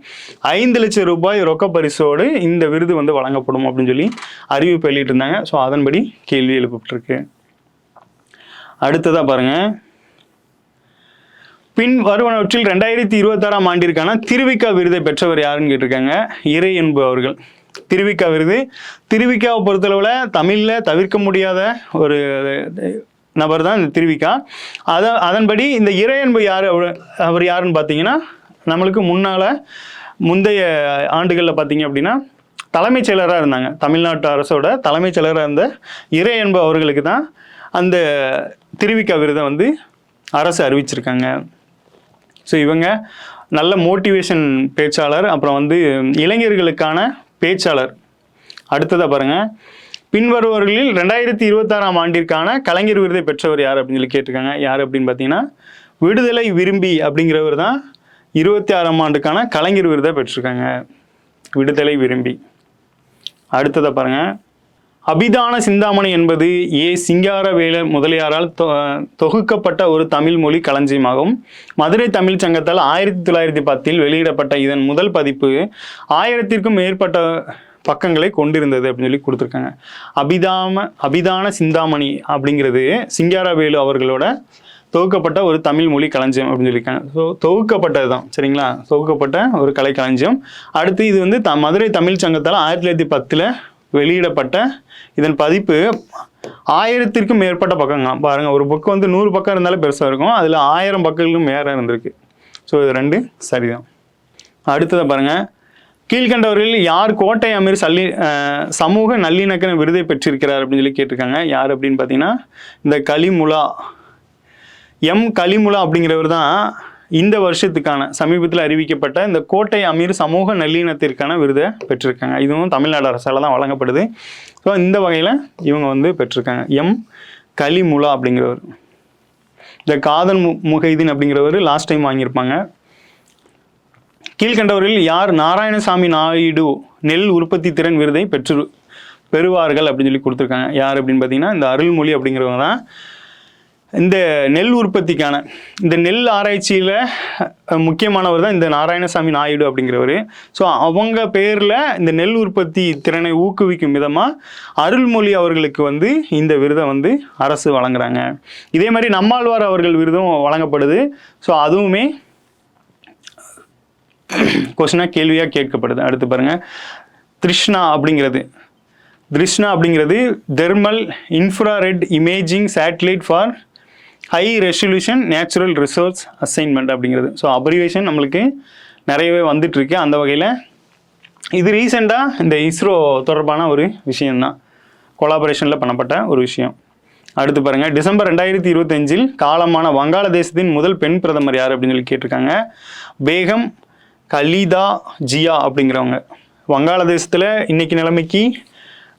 5 லட்சம் ரூபாய் ரொக்க பரிசோடு இந்த விருது வந்து வழங்கப்படும் அப்படின்னு சொல்லி அறிவிப்பு வெளியிட்டிருந்தாங்க. ஸோ அதன்படி கேள்வி எழுப்பப்பட்டிருக்கு. அடுத்ததாக பாருங்கள், பின் வருவனவற்றில் 2026ஆம் ஆண்டிற்கான திருவிக்கா விருதை பெற்றவர் யாருன்னு கேட்டிருக்காங்க. இறை என்பவர்கள். திருவிக்கா விருது, திருவிக்காவை பொறுத்தளவில் தமிழில் தவிர்க்க முடியாத ஒரு நபர் தான் இந்த திருவிக்கா. அதன்படி இந்த இறை என்பு யார், அவர் யாருன்னு பார்த்தீங்கன்னா, நம்மளுக்கு முந்தைய ஆண்டுகளில் பார்த்தீங்க அப்படின்னா தலைமைச் செயலராக இருந்தாங்க. தமிழ்நாட்டு அரசோட தலைமைச் செயலராக இருந்த இறை என்பு அவர்களுக்கு தான் அந்த திருவிக்கா விருதை வந்து அரசு அறிவிச்சிருக்காங்க. ஸோ இவங்க நல்ல மோட்டிவேஷன் பேச்சாளர், அப்புறம் வந்து இளைஞர்களுக்கான பேச்சாளர். அடுத்ததாக பாருங்கள், பின்வருவர்களில் 2026ஆம் ஆண்டிற்கான கலைஞர் விருதை பெற்றவர் யார் அப்படின்னு சொல்லி கேட்டிருக்காங்க. யார் அப்படின்னு பார்த்தீங்கன்னா, விடுதலை விரும்பி அப்படிங்கிறவர் தான் 26ஆம் ஆண்டுக்கான கலைஞர் விருதை பெற்றிருக்காங்க. விடுதலை விரும்பி. அடுத்ததாக பாருங்கள், அபிதான சிந்தாமணி என்பது சிங்காரவேல முதலியாரால் தொகுக்கப்பட்ட ஒரு தமிழ் மொழி களஞ்சியமாகும். மதுரை தமிழ் சங்கத்தால் 1910 வெளியிடப்பட்ட இதன் முதல் பதிப்பு 1000க்கும் மேற்பட்ட பக்கங்களை கொண்டிருந்தது அப்படின்னு சொல்லி கொடுத்துருக்காங்க. அபிதான சிந்தாமணி அப்படிங்கிறது சிங்காரவேலு அவர்களோட தொகுக்கப்பட்ட ஒரு தமிழ் மொழி களஞ்சியம் அப்படின்னு சொல்லியிருக்காங்க. ஸோ தொகுக்கப்பட்டது தான், சரிங்களா, தொகுக்கப்பட்ட ஒரு கலை களஞ்சியம். அடுத்து இது வந்து மதுரை தமிழ் சங்கத்தால் 1910 வெளியிடப்பட்ட இதன் பதிப்பு 1000க்கும் மேற்பட்ட பக்கங்களாம். பாருங்கள், ஒரு புக்கு வந்து 100 பக்கம் இருந்தாலும் பெருசாக இருக்கும், அதில் 1000 பக்கங்களும் மேலே இருந்திருக்கு. ஸோ இது ரெண்டு சரிதான். அடுத்ததை பாருங்கள், கீழ்கண்டவர்களில் யார் கோட்டை அமீர் சமூக நல்லிணக்க விருதை பெற்றிருக்கிறார் அப்படின்னு சொல்லி கேட்டிருக்காங்க. யார் அப்படின்னு பார்த்தீங்கன்னா, இந்த கலிமுலா அப்படிங்கிறவர் தான் இந்த வருஷத்துக்கான சமீபத்தில் அறிவிக்கப்பட்ட இந்த கோட்டை அமீர் சமூக நல்லிணத்திற்கான விருதை பெற்றிருக்காங்க. இதுவும் தமிழ்நாடு அரசால் தான் வழங்கப்படுது. ஸோ இந்த வகையில் இவங்க வந்து பெற்றிருக்காங்க. கலிமுலா அப்படிங்கிறவர். இந்த காதல் முகைதீன் அப்படிங்கிறவர் லாஸ்ட் டைம் வாங்கியிருப்பாங்க. கீழ்கண்டவரில் யார் நாராயணசாமி நாயுடு நெல் உற்பத்தி திறன் விருதை பெறுவார்கள் அப்படின்னு சொல்லி கொடுத்துருக்காங்க. யார் அப்படின்னு பார்த்தீங்கன்னா, இந்த அருள்மொழி அப்படிங்கிறவங்க தான் இந்த நெல் உற்பத்திக்கான, இந்த நெல் ஆராய்ச்சியில் முக்கியமானவர் தான் இந்த நாராயணசாமி நாயுடு அப்படிங்கிறவர். ஸோ அவங்க பேரில் இந்த நெல் உற்பத்தி திறனை ஊக்குவிக்கும் விதமாக அருள்மொழி அவர்களுக்கு வந்து இந்த விருதை வந்து அரசு வழங்குறாங்க. இதே மாதிரி நம்மாழ்வார் அவர்கள் விருதும் வழங்கப்படுது. ஸோ அதுவுமே கொஸ்டினாக கேள்வியாக கேட்கப்படுது. அடுத்து பாருங்கள், திருஷ்ணா அப்படிங்கிறது thermal infrared imaging satellite for high resolution natural resource assignment அப்படிங்கிறது. ஸோ அப்ரிவேஷன் நம்மளுக்கு நிறையவே வந்துட்டுருக்கு. அந்த வகையில் இது ரீசெண்டாக இந்த இஸ்ரோ தொடர்பான ஒரு விஷயம்தான், கொலாபரேஷனில் பண்ணப்பட்ட ஒரு விஷயம். அடுத்து பாருங்கள், டிசம்பர் 2025 காலமான வங்காளதேசத்தின் முதல் பெண் பிரதமர் யார் அப்படின்னு சொல்லி கேட்டிருக்காங்க. பேகம் கலிதா ஜியா அப்படிங்கிறவங்க. வங்காளதேசத்தில் இன்னைக்கு நிலைமைக்கு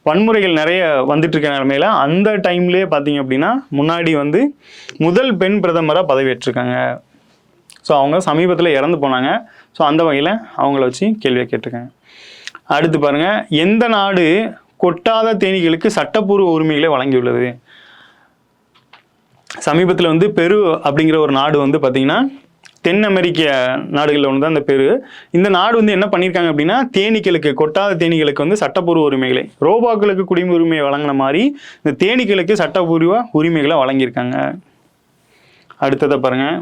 வன்முறைகள் நிறைய வந்துட்டு இருக்க நிலைமையில அந்த டைம்லேயே பார்த்தீங்க அப்படின்னா முன்னாடி வந்து முதல் பெண் பிரதமராக பதவியேற்றிருக்காங்க. ஸோ அவங்க சமீபத்தில் இறந்து போனாங்க. ஸோ அந்த வகையில் அவங்கள வச்சு கேள்வியை கேட்டிருக்காங்க. அடுத்து பாருங்கள், எந்த நாடு கொட்டாத தேனீகளுக்கு சட்டப்பூர்வ உரிமைகளை வழங்கியுள்ளது? சமீபத்தில் வந்து பெரு அப்படிங்கிற ஒரு நாடு வந்து பார்த்திங்கன்னா தென் அமெரிக்க நாடுகளில் ஒன்று தான் இந்த பெரு. இந்த நாடு வந்து என்ன பண்ணியிருக்காங்க அப்படின்னா, தேனீக்களுக்கு, கொட்டாத தேனீகளுக்கு வந்து சட்டப்பூர்வ உரிமைகளை, ரோபாக்களுக்கு குடியுரிமையை வழங்கின மாதிரி இந்த தேனீக்களுக்கு சட்டப்பூர்வ உரிமைகளை வழங்கியிருக்காங்க. அடுத்ததை பாருங்கள்,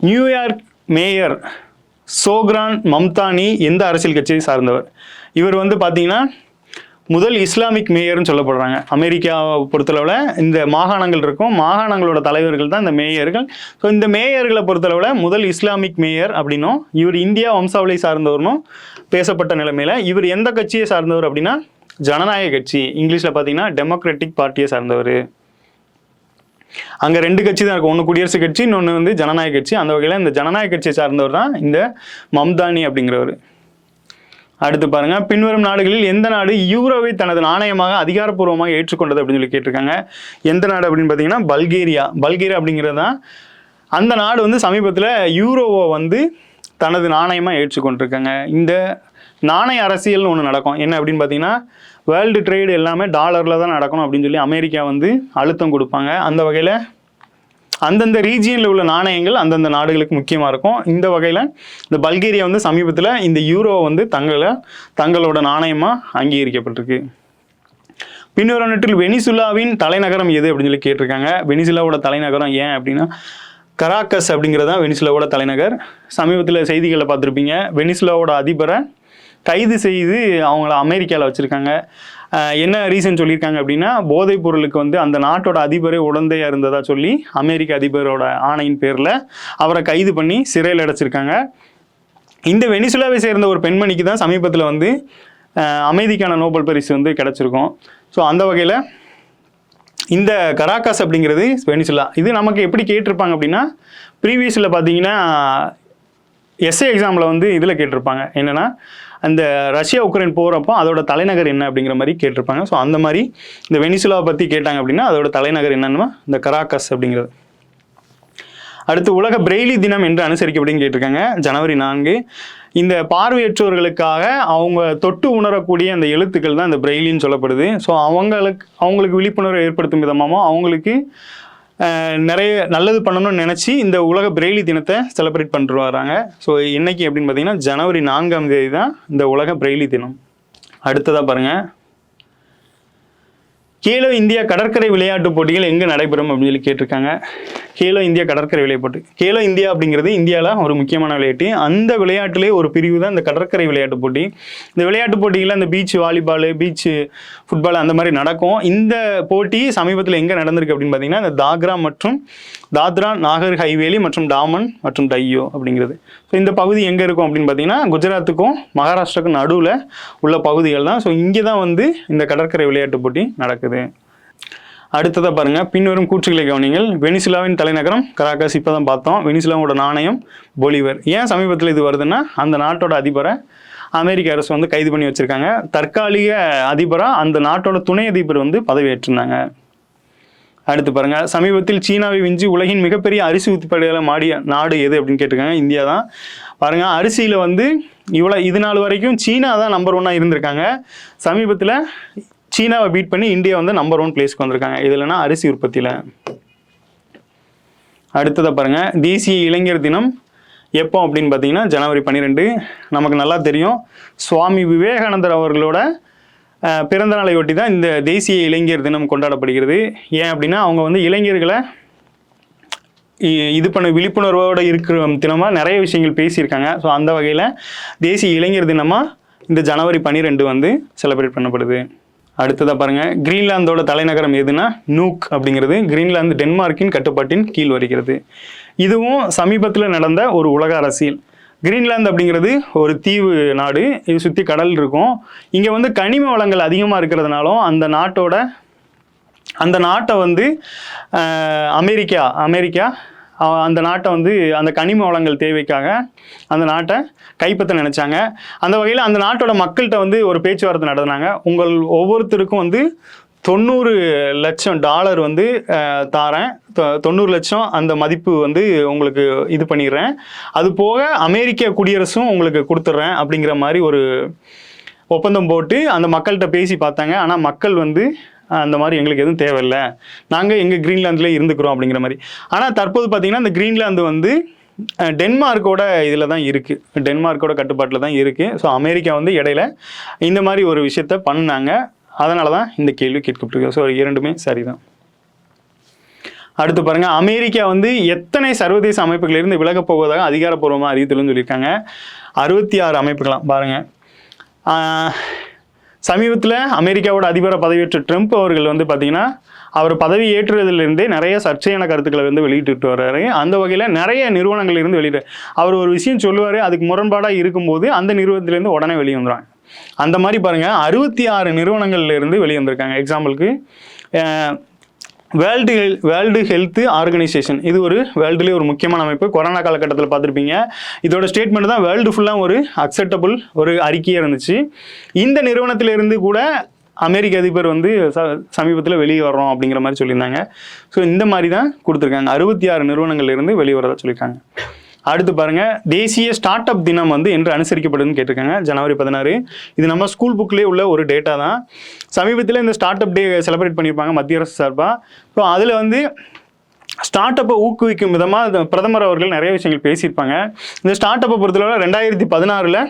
நியூயார்க் மேயர் சோக்ரான் மம்தானி எந்த அரசியல் கட்சியை சார்ந்தவர்? இவர் வந்து பார்த்தீங்கன்னா முதல் இஸ்லாமிக் மேயர்னு சொல்லப்படுறாங்க. அமெரிக்காவை பொறுத்தளவில் இந்த மாகாணங்கள் இருக்கும், மாகாணங்களோட தலைவர்கள் தான் இந்த மேயர்கள். ஸோ இந்த மேயர்களை பொறுத்தளவில் முதல் இஸ்லாமிக் மேயர் அப்படின்னும், இவர் இந்தியா வம்சாவளி சார்ந்தவர்னும் பேசப்பட்ட நிலைமையில் இவர் எந்த கட்சியை சார்ந்தவர் அப்படின்னா ஜனநாயக கட்சி, இங்கிலீஷில் பார்த்தீங்கன்னா டெமோக்ராட்டிக் பார்ட்டியை சார்ந்தவர். அங்கே 2 கட்சி தான் இருக்கும், ஒன்று குடியரசுக் கட்சி, இன்னொன்று வந்து ஜனநாயக கட்சி. அந்த வகையில் இந்த ஜனநாயக கட்சியை சார்ந்தவர் தான் இந்த மம்தானி அப்படிங்கிறவர். அடுத்து பாருங்க, பின்வரும் நாடுகளில் எந்த நாடு யூரோவை தனது நாணயமாக அதிகாரப்பூர்வமாக ஏற்றுக்கொண்டது அப்படின்னு சொல்லி கேட்டிருக்காங்க. எந்த நாடு அப்படின்னு பார்த்தீங்கன்னா பல்கேரியா அப்படிங்கிறது தான் அந்த நாடு வந்து சமீபத்தில் யூரோவை வந்து தனது நாணயமாக ஏற்றுக்கொண்டிருக்காங்க. இந்த நாணய அரசியல்னு ஒன்று நடக்கும். என்ன அப்படின்னு பார்த்தீங்கன்னா, வேர்ல்டு ட்ரேடு எல்லாமே டாலரில் தான் நடக்கணும் அப்படின்னு சொல்லி அமெரிக்கா வந்து அழுத்தம் கொடுப்பாங்க. அந்த வகையில் அந்தந்த ரீஜியனில் உள்ள நாணயங்கள் அந்தந்த நாடுகளுக்கு முக்கியமாக இருக்கும். இந்த வகையில் இந்த பல்கேரியா வந்து சமீபத்தில் இந்த யூரோவை வந்து தங்களோட நாணயமாக அங்கீகரிக்கப்பட்டிருக்கு. பின்வருவனற்றில் வெனிசுலாவின் தலைநகரம் எது அப்படின்னு சொல்லி கேட்டிருக்காங்க. வெனிசுலாவோட தலைநகரம் ஏன் அப்படின்னா கராக்கஸ் அப்படிங்கிறது தான் வெனிசுலாவோட தலைநகர். சமீபத்தில் செய்திகளை பார்த்துருப்பீங்க, வெனிசுலாவோட அதிபரை கைது செய்து அவங்கள அமெரிக்காவில் வச்சுருக்காங்க. என்ன ரீசன் சொல்லியிருக்காங்க அப்படின்னா போதைப் பொருளுக்கு வந்து அந்த நாட்டோட அதிபரே உடந்தையாக இருந்ததா சொல்லி அமெரிக்க அதிபரோட ஆணையின் பேரில் அவரை கைது பண்ணி சிறையில் அடைச்சிருக்காங்க. இந்த வெனிசுலாவை சேர்ந்த ஒரு பெண்மணிக்கு தான் சமீபத்தில் வந்து அமைதிக்கான நோபல் பரிசு வந்து கிடச்சிருக்கும். ஸோ அந்த வகையில் இந்த கராக்காஸ் அப்படிங்கிறது வெனிசுலா. இது நமக்கு எப்படி கேட்டிருப்பாங்க அப்படின்னா ப்ரீவியஸில் பார்த்தீங்கன்னா எஸ்ஏ எக்ஸாமில் வந்து இதில் கேட்டிருப்பாங்க, என்னென்னா அந்த ரஷ்யா உக்ரைன் போகிறப்போ அதோட தலைநகர் என்ன அப்படிங்கிற மாதிரி கேட்டிருப்பாங்க. ஸோ அந்த மாதிரி இந்த வெனிசுலாவை பற்றி கேட்டாங்க அப்படின்னா அதோட தலைநகர் என்னன்னா இந்த கராக்கஸ் அப்படிங்கிறது. அடுத்து உலக பிரெய்லி தினம் என்று அனுசரிக்கப்படின்னு கேட்டிருக்காங்க. ஜனவரி 4. இந்த பார்வையற்றோர்களுக்காக அவங்க தொட்டு உணரக்கூடிய அந்த எழுத்துக்கள் தான் இந்த பிரெய்லின்னு சொல்லப்படுது. ஸோ அவங்களுக்கு விழிப்புணர்வு ஏற்படுத்தும் விதமாகவும் அவங்களுக்கு நிறைய நல்லது பண்ணணும்னு நினச்சி இந்த உலக பிரெய்லி தினத்தை செலிப்ரேட் பண்ணிட்டு வராங்க. ஸோ இன்னைக்கு அப்படின்னு பார்த்தீங்கன்னா ஜனவரி 4 தான் இந்த உலக பிரெய்லி தினம். அடுத்ததாக பாருங்கள், கேலோ இந்தியா கடற்கரை விளையாட்டு போட்டிகள் எங்கே நடைபெறும் அப்படின்னு சொல்லி கேட்டிருக்காங்க. கேலோ இந்தியா கடற்கரை விளையாட்டு, கேலோ இந்தியா அப்படிங்கிறது இந்தியாவில் ஒரு முக்கியமான விளையாட்டு. அந்த விளையாட்டுலேயே ஒரு பிரிவு தான் இந்த கடற்கரை விளையாட்டு போட்டி. இந்த விளையாட்டு போட்டிகளில் அந்த பீச் வாலிபால், பீச் ஃபுட்பால் அந்த மாதிரி நடக்கும். இந்த போட்டி சமீபத்தில் எங்கே நடந்திருக்கு அப்படின்னு பார்த்தீங்கன்னா இந்த தாத்ரா நாகர் ஹைவேலி மற்றும் டாமன் மற்றும் டையோ அப்படிங்கிறது. ஸோ இந்த பகுதி எங்கே இருக்கும் அப்படின்னு பார்த்தீங்கன்னா குஜராத்துக்கும் மகாராஷ்டிராவுக்கும் நடுவில் உள்ள பகுதிகள் தான். ஸோ இங்கே தான் வந்து இந்த கடற்கரை விளையாட்டு போட்டி நடக்குது. அடுத்ததாக பாருங்கள், பின்வரும் கூற்றுகளை கவனிங்கள். வெனிசுலாவின் தலைநகரம் கராக்காஸ், இப்போ தான் பார்த்தோம். வெனிசுலாவோட நாணயம் பொலிவர். ஏன் சமீபத்தில் இது வருதுன்னா அந்த நாட்டோட அதிபரை அமெரிக்க அரசு வந்து கைது பண்ணி வச்சுருக்காங்க. தற்காலிக அதிபராக அந்த நாட்டோட துணை அதிபர் வந்து பதவியேற்றிருந்தாங்க. அடுத்து பாருங்கள், சமீபத்தில் சீனாவை விஞ்சி உலகின் மிகப்பெரிய அரிசி உற்பத்தியாளர் மாடிய நாடு எது அப்படின்னு கேட்டிருக்காங்க. இந்தியா தான். பாருங்கள், அரிசியில் வந்து இது நாள் வரைக்கும் சீனா தான் நம்பர் 1 இருந்திருக்காங்க. சமீபத்தில் சீனாவை பீட் பண்ணி இந்தியா வந்து நம்பர் 1 பிளேஸ்க்கு வந்திருக்காங்க. இதுலனா அரிசி உற்பத்தியில். அடுத்ததை பாருங்கள், தேசிய இளைஞர் தினம் எப்போ அப்படின்னு பார்த்தீங்கன்னா ஜனவரி 12. நமக்கு நல்லா தெரியும், சுவாமி விவேகானந்தர் அவர்களோட பிறந்த நாளை ஒட்டி தான் இந்த தேசிய இளைஞர் தினம் கொண்டாடப்படுகிறது. ஏன் அப்படின்னா அவங்க வந்து இளைஞர்களை இது பண்ண விழிப்புணர்வோடு இருக்கிற தினமாக நிறைய விஷயங்கள் பேசியிருக்காங்க. ஸோ அந்த வகையில் தேசிய இளைஞர் தினமாக இந்த ஜனவரி 12 வந்து செலிப்ரேட் பண்ணப்படுது. அடுத்ததாக பாருங்கள், கிரீன்லாந்தோட தலைநகரம் எதுனா நூக் அப்படிங்கிறது. கிரீன்லாந்து டென்மார்க்கின் கட்டுப்பாட்டின் கீழ் வருகிறது. இதுவும் சமீபத்தில் நடந்த ஒரு உலக அரசியல். கிரீன்லாந்து அப்படிங்கிறது ஒரு தீவு நாடு, இது சுற்றி கடல் இருக்கும். இங்கே வந்து கனிம வளங்கள் அதிகமாக இருக்கிறதுனாலும் அந்த நாட்டை வந்து அமெரிக்கா அந்த நாட்டை வந்து அந்த கனிம வளங்கள் தேவைக்காக அந்த நாட்டை கைப்பற்ற நினச்சாங்க. அந்த வகையில் அந்த நாட்டோட மக்கள்கிட்ட வந்து ஒரு பேச்சுவார்த்தை நடத்தினாங்க. உங்கள் ஒவ்வொருத்தருக்கும் வந்து $90 லட்சம் வந்து தாரேன், 90 லட்சம் அந்த மதிப்பு வந்து உங்களுக்கு இது பண்ணிடுறேன், அது போக அமெரிக்க குடியரசும் உங்களுக்கு கொடுத்துட்றேன் அப்படிங்கிற மாதிரி ஒரு ஒப்பந்தம் போட்டு அந்த மக்கள்கிட்ட பேசி பார்த்தாங்க. ஆனால் மக்கள் வந்து அந்த மாதிரி எங்களுக்கு எதுவும் தேவையில்லை, நாங்கள் எங்கள் கிரீன்லாந்துலேயே இருந்துக்கிறோம் அப்படிங்கிற மாதிரி. ஆனால் தற்போது பார்த்திங்கன்னா இந்த கிரீன்லாந்து வந்து டென்மார்க்கோட இதில் தான் இருக்குது, டென்மார்க்கோட கட்டுப்பாட்டில் தான் இருக்குது. ஸோ அமெரிக்கா வந்து இடையில இந்த மாதிரி ஒரு விஷயத்த பண்ணாங்க. அதனால தான் இந்த கேள்வி கேட்கப்பட்டிருக்கு. ஸோ இரண்டுமே சரிதான். அடுத்து பாருங்கள், அமெரிக்கா வந்து எத்தனை சர்வதேச அமைப்புகளிலிருந்து விலகப் போவதாக அதிகாரப்பூர்வமாக அறிவித்துள்ளன்னு சொல்லியிருக்காங்க. 66 அமைப்புகளாம். பாருங்கள், சமீபத்தில் அமெரிக்காவோட அதிபரை பதவியேற்ற ட்ரம்ப் அவர்கள் வந்து பார்த்திங்கன்னா அவர் பதவி ஏற்றுவதிலிருந்தே நிறைய சர்ச்சையான கருத்துக்களை வந்து வெளியிட்டு வர்றாரு. அந்த வகையில் நிறைய நிறுவனங்கள் இருந்து வெளியிட்டு அவர் ஒரு விஷயம் சொல்லுவார், அதுக்கு முரண்பாடாக இருக்கும்போது அந்த நிறுவனத்திலேருந்து உடனே வெளியே வந்துடுவாங்க. அந்த மாதிரி பாருங்கள், 66 நிறுவனங்கள்ல இருந்து வெளியே வந்திருக்காங்க. எக்ஸாம்பிளுக்கு வேர்ல்டு ஹெல்த் ஆர்கனைசேஷன், இது ஒரு வேர்ல்டுலேயே ஒரு முக்கியமான அமைப்பு. கொரோனா காலகட்டத்தில் பார்த்துருப்பீங்க, இதோட ஸ்டேட்மெண்ட் தான் வேர்ல்டு ஃபுல்லாக ஒரு அக்செப்டபிள் ஒரு அறிக்கையாக இருந்துச்சு. இந்த நிறுவனத்திலிருந்து கூட அமெரிக்க அதிபர் வந்து சமீபத்தில் வெளியே வர்றோம் அப்படிங்கிற மாதிரி சொல்லியிருந்தாங்க. ஸோ இந்த மாதிரி தான் கொடுத்துருக்காங்க. 66 நிறுவனங்கள்லேருந்து வெளியே வரதா சொல்லியிருக்காங்க. அடுத்து பாருங்கள், தேசிய ஸ்டார்ட் அப் தினம் வந்து என்று அனுசரிக்கப்படுதுன்னு கேட்டிருக்காங்க. ஜனவரி 16. இது நம்ம ஸ்கூல் புக்லேயே உள்ள ஒரு டேட்டா தான். சமீபத்தில் இந்த ஸ்டார்ட் அப் டே செலிப்ரேட் பண்ணியிருப்பாங்க மத்திய அரசு சார்பாக. ஸோ அதில் வந்து ஸ்டார்ட் அப்பை ஊக்குவிக்கும் விதமாக பிரதமர் அவர்கள் நிறைய விஷயங்கள் பேசியிருப்பாங்க. இந்த ஸ்டார்ட் அப்பை பொறுத்தளவில் 2016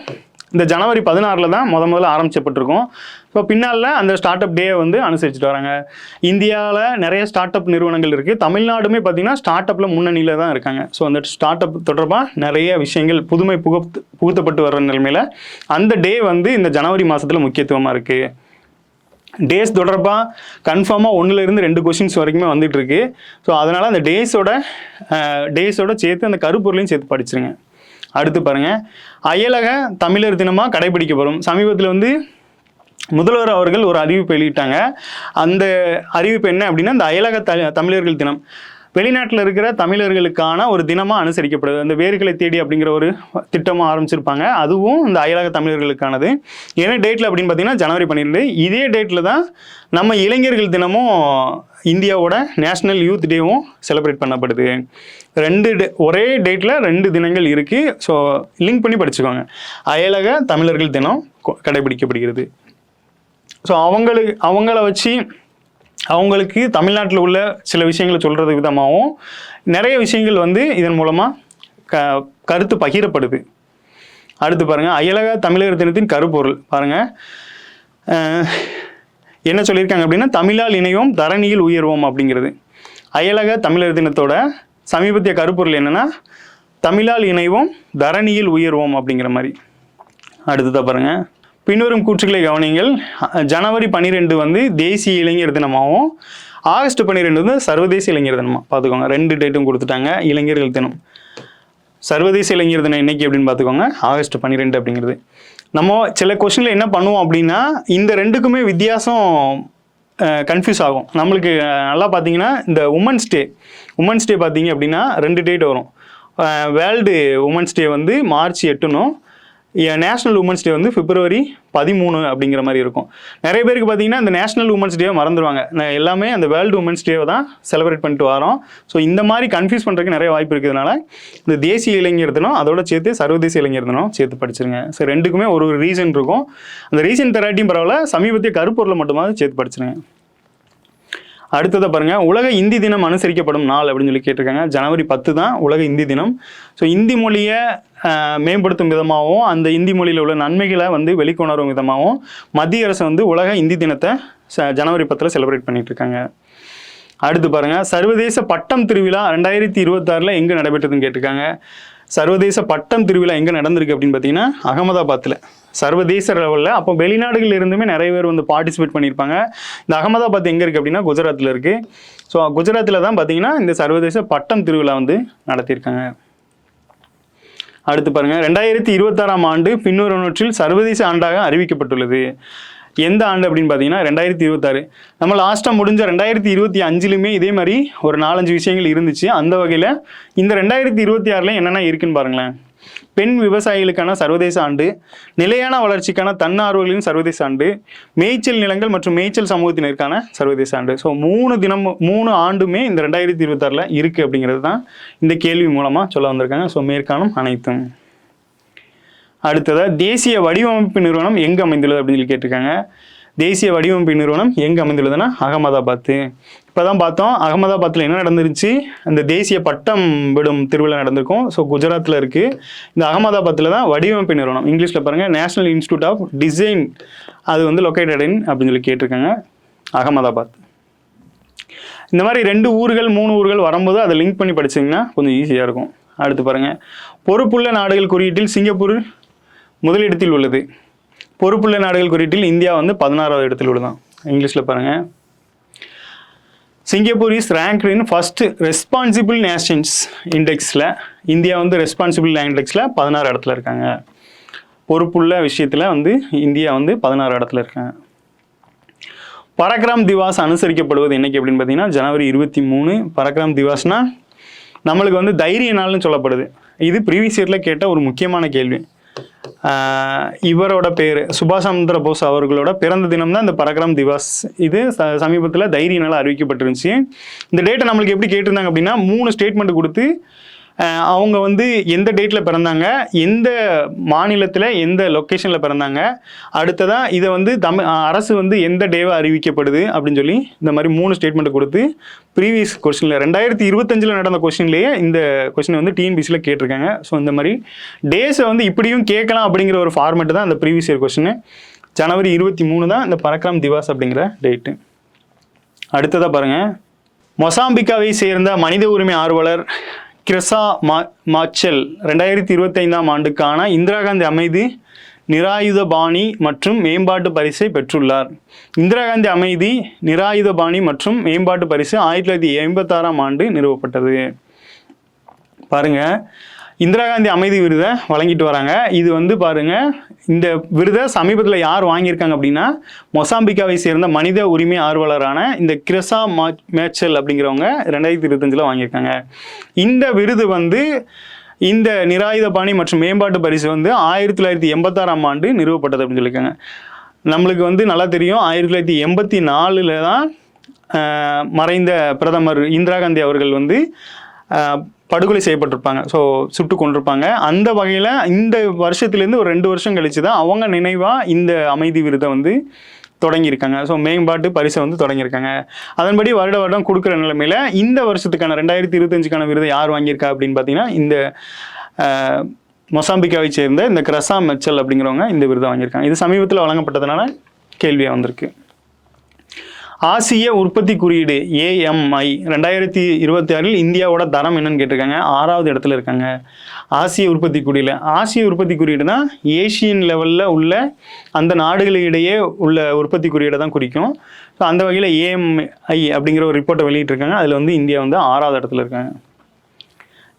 இந்த ஜனவரி 16 தான் முதல்ல ஆரம்பிக்கப்பட்டிருக்கும். ஸோ பின்னால் அந்த ஸ்டார்ட் அப் டே வந்து அனுசரிச்சுட்டு வராங்க. இந்தியாவில் நிறைய ஸ்டார்ட் அப் நிறுவனங்கள் இருக்குது. தமிழ்நாடுமே பார்த்தீங்கன்னா ஸ்டார்ட் அப்பில் முன்னணியில் தான் இருக்காங்க. ஸோ அந்த ஸ்டார்ட் அப் தொடர்பாக நிறைய விஷயங்கள் புதுமை புகுத்தப்பட்டு வர்ற நிலைமையில் அந்த டே வந்து இந்த ஜனவரி மாதத்தில் முக்கியத்துவமாக இருக்குது. டேஸ் தொடர்பாக கன்ஃபார்மாக 1லேருந்து 2 கொஷின்ஸ் வரைக்குமே வந்துட்டு இருக்கு. ஸோ அதனால் அந்த டேஸோட சேர்த்து அந்த கருப்பொருளையும் சேர்த்து படிச்சிருங்க. அடுத்து பாருங்கள், அயலக தமிழர் தினமாக கடைபிடிக்கப்படும். சமீபத்தில் வந்து முதல்வர் அவர்கள் ஒரு அறிவிப்பு வெளியிட்டாங்க. அந்த அறிவிப்பு என்ன அப்படின்னா, இந்த அயலக தமிழர்கள் தினம் வெளிநாட்டில் இருக்கிற தமிழர்களுக்கான ஒரு தினமாக அனுசரிக்கப்படுது. அந்த வேர்களை தேடி அப்படிங்கிற ஒரு திட்டமாக ஆரம்பிச்சிருப்பாங்க. அதுவும் இந்த அயலக தமிழர்களுக்கானது. என்ன டேட்டில் அப்படின்னு பார்த்தீங்கன்னா ஜனவரி 12. இதே டேட்டில் தான் நம்ம இளைஞர்கள் தினமும் இந்தியாவோட நேஷ்னல் யூத் டேவும் செலிப்ரேட் பண்ணப்படுது. ஒரே டேட்டில் 2 தினங்கள் இருக்குது. ஸோ லிங்க் பண்ணி படிச்சுக்கோங்க. அயலக தமிழர்கள் தினம் கடைபிடிக்கப்படுகிறது. ஸோ அவங்கள வச்சு அவங்களுக்கு தமிழ்நாட்டில் உள்ள சில விஷயங்களை சொல்கிறது விதமாகவும் நிறைய விஷயங்கள் வந்து இதன் மூலமாக கருத்து பகிரப்படுது. அடுத்து பாருங்கள், அயலக தமிழர் தினத்தின் கருப்பொருள் பாருங்கள் என்ன சொல்லியிருக்காங்க அப்படின்னா, தமிழால் இணைவோம் தரணியில் உயர்வோம் அப்படிங்கிறது. அயலக தமிழர் தினத்தோட சமீபத்திய கருப்பொருள் என்னென்னா, தமிழால் இணைவோம் தரணியில் உயர்வோம் அப்படிங்கிற மாதிரி. அடுத்ததாக பாருங்கள், பின்வரும் கூற்றுக்களை கவனிங்கள். ஜனவரி 12 வந்து தேசிய இளைஞர் தினமாகவும் ஆகஸ்ட் 12 வந்து சர்வதேச இளைஞர் தினமாக பார்த்துக்கோங்க. 2 டேட்டும் கொடுத்துட்டாங்க. இளைஞர்கள் தினம், சர்வதேச இளைஞர் தினம் என்னைக்கு அப்படின்னு பார்த்துக்கோங்க, ஆகஸ்ட் 12 அப்படிங்கிறது. நம்ம சில கொஸ்டினில் என்ன பண்ணுவோம் அப்படின்னா, இந்த 2க்குமே வித்தியாசம் கன்ஃபியூஸ் ஆகும் நம்மளுக்கு. நல்லா பார்த்தீங்கன்னா இந்த உமன்ஸ் டே பார்த்தீங்க அப்படின்னா 2 டேட் வரும். வேர்ல்டு உமன்ஸ் டே வந்து மார்ச் 8னும் நேஷனல் உமன்ஸ் டே வந்து பிப்ரவரி 13 அப்படிங்கிற மாதிரி இருக்கும். நிறைய பேருக்கு பார்த்தீங்கன்னா இந்த நேஷனல் உமன்ஸ் டேவை மறந்துடுவாங்க. எல்லாமே அந்த வேர்ல்டு உமன்ஸ் டேவை தான் செலிப்ரேட் பண்ணிட்டு வரோம். ஸோ இந்த மாதிரி கன்ஃபியூஸ் பண்ணுறதுக்கு நிறைய வாய்ப்பு இருக்கிறதுனால இந்த தேசிய இளைஞர் தினம் அதோட சேர்த்து சர்வதேச இளைஞர் தினம் சேர்த்து படிச்சிருங்க. ஸோ 2க்குமே ஒரு ரீசன் இருக்கும். அந்த ரீசன் தராட்டியும் பரவாயில்ல, சமீபத்திய கருப்பொருளை மட்டுமாவது சேர்த்து படிச்சிருங்க. அடுத்ததை பாருங்கள், உலக இந்தி தினம் அனுசரிக்கப்படும் நாள் அப்படின்னு சொல்லி கேட்டிருக்காங்க. ஜனவரி 10 தான் உலக இந்தி தினம். ஸோ இந்தி மொழியை மேம்படுத்தும் விதமாகவும் அந்த இந்தி மொழியில் உள்ள நன்மைகளை வந்து வெளிக்கொணரும் விதமாகவும் மத்திய அரசு வந்து உலக இந்தி தினத்தை ஜனவரி 10 செலிப்ரேட் பண்ணிட்டு இருக்காங்க. அடுத்து பாருங்கள், சர்வதேச பட்டம் திருவிழா 2026 எங்கே நடைபெற்றதுன்னு கேட்டிருக்காங்க. சர்வதேச பட்டம் திருவிழா எங்கே நடந்திருக்கு அப்படின்னு பார்த்தீங்கன்னா அகமதாபாத்தில், சர்வதேச லெவலில். அப்போ வெளிநாடுகள் இருந்துமே நிறைய பேர் வந்து பார்ட்டிசிபேட் பண்ணியிருப்பாங்க. இந்த அகமதாபாத் எங்கே இருக்குது அப்படின்னா குஜராத்தில் இருக்குது. ஸோ குஜராத்தில் தான் பார்த்தீங்கன்னா இந்த சர்வதேச பட்டம் திருவிழா வந்து நடத்தியிருக்காங்க. அடுத்து பாருங்கள், 2026 ஆண்டு பின்வருவனவற்றில் சர்வதேச ஆண்டாக அறிவிக்கப்பட்டுள்ளது. எந்த ஆண்டு அப்படின்னு பார்த்தீங்கன்னா 2026. நம்ம லாஸ்ட்டாக முடிஞ்ச 2025லுமே இதே மாதிரி ஒரு 4-5 விஷயங்கள் இருந்துச்சு. அந்த வகையில் இந்த 2026 என்னென்ன இருக்குன்னு பாருங்களேன். பெண் விவசாயிகளுக்கான சர்வதேச ஆண்டு, நிலையான வளர்ச்சிக்கான தன்னார்வலர்களின் சர்வதேச ஆண்டு, மேய்ச்சல் நிலங்கள் மற்றும் மேய்ச்சல் சமூகத்தினருக்கான சர்வதேச ஆண்டு. ஸோ 3 ஆண்டுமே இந்த 2026 இருக்குது அப்படிங்கிறது தான் இந்த கேள்வி மூலமாக சொல்ல வந்திருக்காங்க. ஸோ மேற்காணும் அனைத்தும். அடுத்ததாக தேசிய வடிவமைப்பு நிறுவனம் எங்கே அமைந்துள்ளது அப்படின்னு சொல்லி கேட்டிருக்காங்க. தேசிய வடிவமைப்பு நிறுவனம் எங்கே அமைந்துள்ளதுன்னா அகமதாபாத். இப்போ தான் பார்த்தோம் அகமதாபாத்தில் என்ன நடந்துருச்சு, அந்த தேசிய பட்டம் விடும் திருவிழா நடந்திருக்கும். ஸோ குஜராத்தில் இருக்குது. இந்த அகமதாபாத்தில் தான் வடிவமைப்பு நிறுவனம், இங்கிலீஷில் பாருங்கள் நேஷனல் இன்ஸ்டியூட் ஆஃப் டிசைன், அது வந்து லொக்கேட்டட் இன் அப்படின்னு சொல்லி கேட்டிருக்காங்க அகமதாபாத். இந்த மாதிரி 2 ஊர்கள் 3 ஊர்கள் வரும்போது அதை லிங்க் பண்ணி படிச்சிங்கன்னா கொஞ்சம் ஈஸியாக இருக்கும். அடுத்து பாருங்கள், பொறுப்புள்ள நாடுகள் குறியீட்டில் சிங்கப்பூர் முதலிடத்தில் உள்ளது. பொறுப்புள்ள நாடுகள் குறியீட்டில் இந்தியா வந்து 16வது இடத்தில் உள்ளதான். இங்கிலீஷில் பாருங்கள், Singapore is ranked in first responsible nations இண்டெக்ஸில் இந்தியா வந்து ரெஸ்பான்சிபிள் இண்டெக்ஸில் 16 இடத்துல இருக்காங்க. பொறுப்புள்ள விஷயத்தில் வந்து இந்தியா வந்து 16 இடத்துல இருக்காங்க. பரக்ராம் திவாஸ் அனுசரிக்கப்படுவது என்னைக்கு அப்படின்னு பார்த்தீங்கன்னா ஜனவரி 23. பரக்ராம் திவாஸ்னா நம்மளுக்கு வந்து தைரிய நாள்னு சொல்லப்படுது. இது ப்ரீவியஸ் இயரில் கேட்ட ஒரு முக்கியமான கேள்வி. இவரோட பேர் சுபாஷ் சந்திர போஸ் அவர்களோட பிறந்த தினம் தான் இந்த பரக்ராம் திவாஸ். இது சமீபத்தில் தைரிய நாள் அறிவிக்கப்பட்டிருந்துச்சு. இந்த டேட்டை நம்மளுக்கு எப்படி கேட்டிருந்தாங்க அப்படின்னா 3 ஸ்டேட்மெண்ட் கொடுத்து அவங்க வந்து எந்த டேட்டில் பிறந்தாங்க, எந்த மாநிலத்தில் எந்த லொக்கேஷனில் பிறந்தாங்க, அடுத்ததாக இதை வந்து அரசு வந்து எந்த டேவை அறிவிக்கப்படுது அப்படின்னு சொல்லி இந்த மாதிரி 3 ஸ்டேட்மெண்ட் கொடுத்து ப்ரீவியஸ் கொஸ்டினில் 2025 நடந்த கொஸ்டின்லேயே இந்த கொஸ்டின் வந்து டிஎன்பிசியில் கேட்டிருக்காங்க. ஸோ இந்த மாதிரி டேஸை வந்து இப்படியும் கேட்கலாம் அப்படிங்கிற ஒரு ஃபார்மேட்டு தான் இந்த ப்ரீவியஸ் இயர் கொஸ்டின். ஜனவரி 23 தான் இந்த பரக்ராம் திவாஸ் அப்படிங்கிற டேட்டு. அடுத்ததாக பாருங்கள், மொசாம்பிக்காவை சேர்ந்த மனித உரிமை ஆர்வலர் கிரெசா மாச்சல் 2025ஆம் ஆண்டுக்கான இந்திரா காந்தி அமைதி நிராயுதபாணி மற்றும் மேம்பாட்டு பரிசை பெற்றுள்ளார். இந்திரா காந்தி அமைதி நிராயுதபாணி மற்றும் மேம்பாட்டு பரிசு 1986ஆம் ஆண்டு நிறுவப்பட்டது. பாருங்க, இந்திரா காந்தி அமைதி விருதை வழங்கிட்டு வராங்க. இது வந்து பாருங்க, இந்த விருதை சமீபத்தில் யார் வாங்கியிருக்காங்க அப்படின்னா மொசாம்பிக்காவை சேர்ந்த மனித உரிமை ஆர்வலரான இந்த கிரெசா மேச்சல் அப்படிங்கிறவங்க 2025 வாங்கியிருக்காங்க. இந்த விருது வந்து இந்த நிராயுதபாணி மற்றும் மேம்பாட்டு பரிசு வந்து 1986ஆம் ஆண்டு நிறுவப்பட்டது அப்படின்னு சொல்லியிருக்காங்க. நம்மளுக்கு வந்து நல்லா தெரியும், 1984 தான் மறைந்த பிரதமர் இந்திரா காந்தி அவர்கள் வந்து படுகொலை செய்யப்பட்டிருப்பாங்க. ஸோ சுட்டு கொண்டிருப்பாங்க. அந்த வகையில் இந்த வருஷத்துலேருந்து ஒரு 2 வருஷம் கழிச்சு தான் அவங்க நினைவாக இந்த அமைதி விருதை வந்து தொடங்கியிருக்காங்க. ஸோ மேம்பாட்டு பரிசை வந்து தொடங்கியிருக்காங்க. அதன்படி வருடம் கொடுக்குற நிலைமையில் இந்த வருஷத்துக்கான 2025க்கான விருதை யார் வாங்கியிருக்கா அப்படின்னு பார்த்தீங்கன்னா இந்த மொசாம்பிக்காவை சேர்ந்த இந்த கிரெசா மெச்சல் அப்படிங்கிறவங்க இந்த விருதை வாங்கியிருக்காங்க. இது சமீபத்தில் வழங்கப்பட்டதுனால கேள்வியாக வந்திருக்கு. ஆசிய உற்பத்தி குறியீடு AMI 2026 இந்தியாவோட தரம் என்னன்னு கேட்டிருக்காங்க. 6வது இடத்துல இருக்காங்க ஆசிய உற்பத்தி குறியீடு. ஆசிய உற்பத்தி குறியீடுனா ஏஷியன் லெவலில் உள்ள அந்த நாடுகளிடையே உள்ள உற்பத்தி குறியீடை தான் குறிக்கும். ஸோ அந்த வகையில் AMI அப்படிங்கிற ஒரு ரிப்போர்ட்டை வெளியிட்டிருக்காங்க. அதில் வந்து இந்தியா வந்து 6வது இடத்துல இருக்காங்க.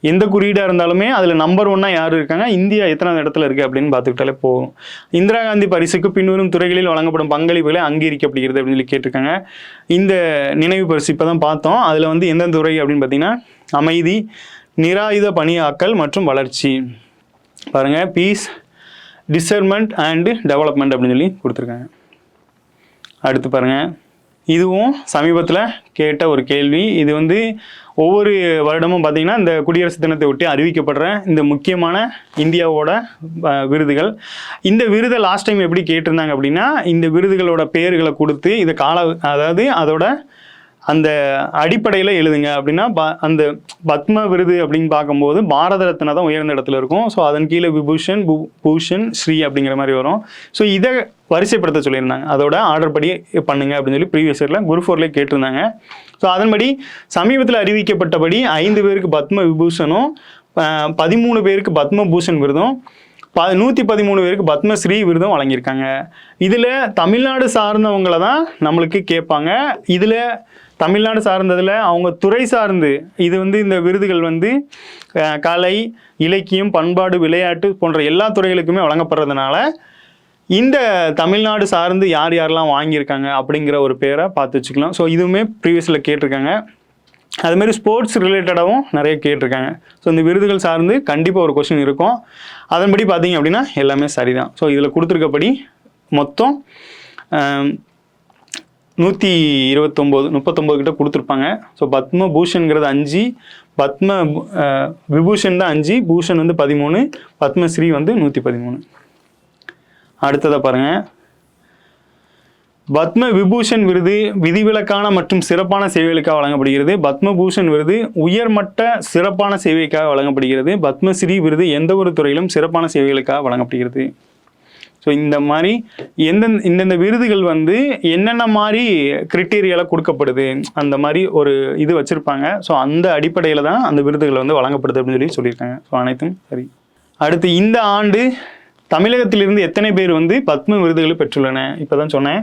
எந்த குறியீடாக இருந்தாலுமே அதில் நம்பர் 1 யார் இருக்காங்க, இந்தியா எத்தனாவது இடத்துல இருக்குது அப்படின்னு பார்த்துக்கிட்டாலே போகும். இந்திரா காந்தி பரிசுக்கு பின்வரும் துறைகளில் வழங்கப்படும் பங்களிப்புகளை அங்கீகரிக்கப்படுகிறது அப்படின்னு சொல்லி கேட்டிருக்காங்க. இந்த நினைவு பரிசு இப்போ தான் பார்த்தோம். அதில் வந்து எந்தெந்த துறை அப்படின்னு பார்த்தீங்கன்னா அமைதி, நிராயுத பணியாக்கல் மற்றும் வளர்ச்சி. பாருங்கள், பீஸ், டிசர்மெண்ட் அண்டு டெவலப்மெண்ட் அப்படின்னு சொல்லி கொடுத்துருக்காங்க. அடுத்து பாருங்கள், இதுவும் சமீபத்தில் கேட்ட ஒரு கேள்வி. இது வந்து ஒவ்வொரு வருடமும் பார்த்திங்கன்னா இந்த குடியரசு தினத்தை ஒட்டி அறிவிக்கப்படுற இந்த முக்கியமான இந்தியாவோட விருதுகள். இந்த விருதை லாஸ்ட் டைம் எப்படி கேட்டிருந்தாங்க அப்படின்னா இந்த விருதுகளோட பேர்களை கொடுத்து இதை அதாவது அதோட அந்த அடிப்படையில் எழுதுங்க அப்படின்னா அந்த பத்ம விருது அப்படின்னு பார்க்கும்போது பாரத ரத்னா தான் உயர்ந்த இடத்துல இருக்கும். ஸோ அதன் கீழே விபூஷன், பூஷன், ஸ்ரீ அப்படிங்கிற மாதிரி வரும். ஸோ இதை வரிசைப்படுத்த சொல்லியிருந்தாங்க. அதோட ஆர்டர் படி பண்ணுங்க அப்படின்னு சொல்லி ப்ரீவியஸ் இயரில் குரூப் 4 கேட்டிருந்தாங்க. ஸோ அதன்படி சமீபத்தில் அறிவிக்கப்பட்டபடி 5 பேருக்கு பத்ம விபூஷனும் 13 பேருக்கு பத்ம பூஷன் விருதும் 113 பேருக்கு பத்மஸ்ரீ விருதும் வழங்கியிருக்காங்க. இதில் தமிழ்நாடு சார்ந்தவங்களை தான் நம்மளுக்கு கேட்பாங்க. இதில் தமிழ்நாடு சார்ந்ததில் அவங்க துறை சார்ந்து இது வந்து இந்த விருதுகள் வந்து கலை, இலக்கியம், பண்பாடு, விளையாட்டு போன்ற எல்லா துறைகளுக்குமே வழங்கப்படுறதுனால இந்த தமிழ்நாடு சார்ந்து யார் யாரெல்லாம் வாங்கியிருக்காங்க அப்படிங்கிற ஒரு பேரை பார்த்து வச்சுக்கலாம். ஸோ இதுவுமே ப்ரீவியஸில் கேட்டிருக்காங்க. அதுமாரி ஸ்போர்ட்ஸ் ரிலேட்டடாகவும் நிறைய கேட்டிருக்காங்க. ஸோ இந்த விருதுகள் சார்ந்து கண்டிப்பாக ஒரு கொஸ்டின் இருக்கும். அதன்படி பார்த்தீங்க அப்படின்னா எல்லாமே சரிதான். ஸோ இதில் கொடுத்துருக்கப்படி மொத்தம் 129 கிட்ட கொடுத்துருப்பாங்க. ஸோ பத்ம பூஷன்கிறது 5, பத்ம விபூஷன் தான் 5, பூஷன் வந்து 13, பத்மஸ்ரீ வந்து 113. அடுத்ததாக பாருங்கள், பத்ம விபூஷன் விருது விதிவிலக்கான மற்றும் சிறப்பான சேவைகளுக்காக வழங்கப்படுகிறது. பத்மபூஷன் விருது உயர்மட்ட சிறப்பான சேவைக்காக வழங்கப்படுகிறது. பத்மஸ்ரீ விருது எந்த ஒரு துறையிலும் சிறப்பான சேவைகளுக்காக வழங்கப்படுகிறது. ஸோ இந்த மாதிரி இந்தந்த விருதுகள் வந்து என்னென்ன மாதிரி கிரிட்டீரியாவில் கொடுக்கப்படுது அந்த மாதிரி ஒரு இது வச்சுருப்பாங்க. ஸோ அந்த அடிப்படையில் தான் அந்த விருதுகள் வந்து வழங்கப்படுது அப்படின்னு சொல்லியிருக்காங்க. ஸோ அனைத்தும் சரி. அடுத்து, இந்த ஆண்டு தமிழகத்திலிருந்து எத்தனை பேர் வந்து பத்ம விருதுகளை பெற்றுள்ளன இப்போ தான் சொன்னேன்.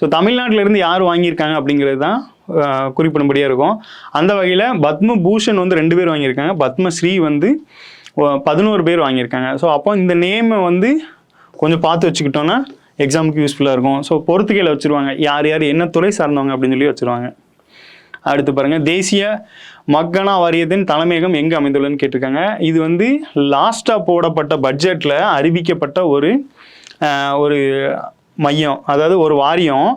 ஸோ தமிழ்நாட்டிலேருந்து யார் வாங்கியிருக்காங்க அப்படிங்கிறது தான் குறிப்பிடும்படியாக இருக்கும். அந்த வகையில் பத்ம பூஷன் வந்து 2 பேர் வாங்கியிருக்காங்க. பத்மஸ்ரீ வந்து 11 பேர் வாங்கியிருக்காங்க. ஸோ அப்போ இந்த நேமை வந்து கொஞ்சம் பார்த்து வச்சுக்கிட்டோன்னா எக்ஸாமுக்கு யூஸ்ஃபுல்லாக இருக்கும். ஸோ பொறுத்துக்கையில் வச்சுருவாங்க, யார் யார் என்ன துறை சார்ந்தவங்க அப்படின்னு சொல்லி வச்சுருவாங்க. அடுத்து பாருங்கள், தேசிய மக்கனா வாரியத்தின் தலைமையகம் எங்கே அமைந்துள்ளதுன்னு கேட்டிருக்காங்க. இது வந்து லாஸ்ட்டாக போடப்பட்ட பட்ஜெட்டில் அறிவிக்கப்பட்ட ஒரு மையம், அதாவது ஒரு வாரியம்.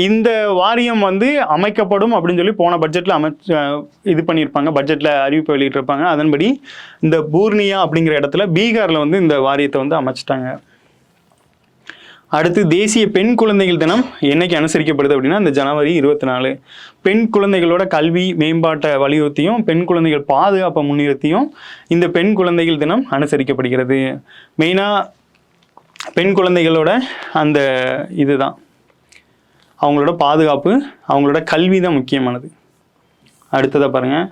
இந்த வாரியம் வந்து அமைக்கப்படும் அப்படின்னு சொல்லி போன பட்ஜெட்டில் இது பண்ணியிருப்பாங்க, பட்ஜெட்டில் அறிவிப்பு வெளியிட்டிருப்பாங்க. அதன்படி இந்த பூர்ணியா அப்படிங்கிற இடத்துல பீகாரில் வந்து இந்த வாரியத்தை வந்து அமைச்சிட்டாங்க. அடுத்து தேசிய பெண் குழந்தைகள் தினம் என்னைக்கு அனுசரிக்கப்படுது அப்படின்னா இந்த ஜனவரி 24. பெண் குழந்தைகளோட கல்வி மேம்பாட்டை வலியுறுத்தியும் பெண் குழந்தைகள் பாதுகாப்பை முன்னிறுத்தியும் இந்த பெண் குழந்தைகள் தினம் அனுசரிக்கப்படுகிறது. மெயினாக பெண் குழந்தைகளோட அந்த இதுதான் அவங்களோட பாதுகாப்பு, அவங்களோட கல்வி தான் முக்கியமானது. அடுத்ததாக பாருங்கள்,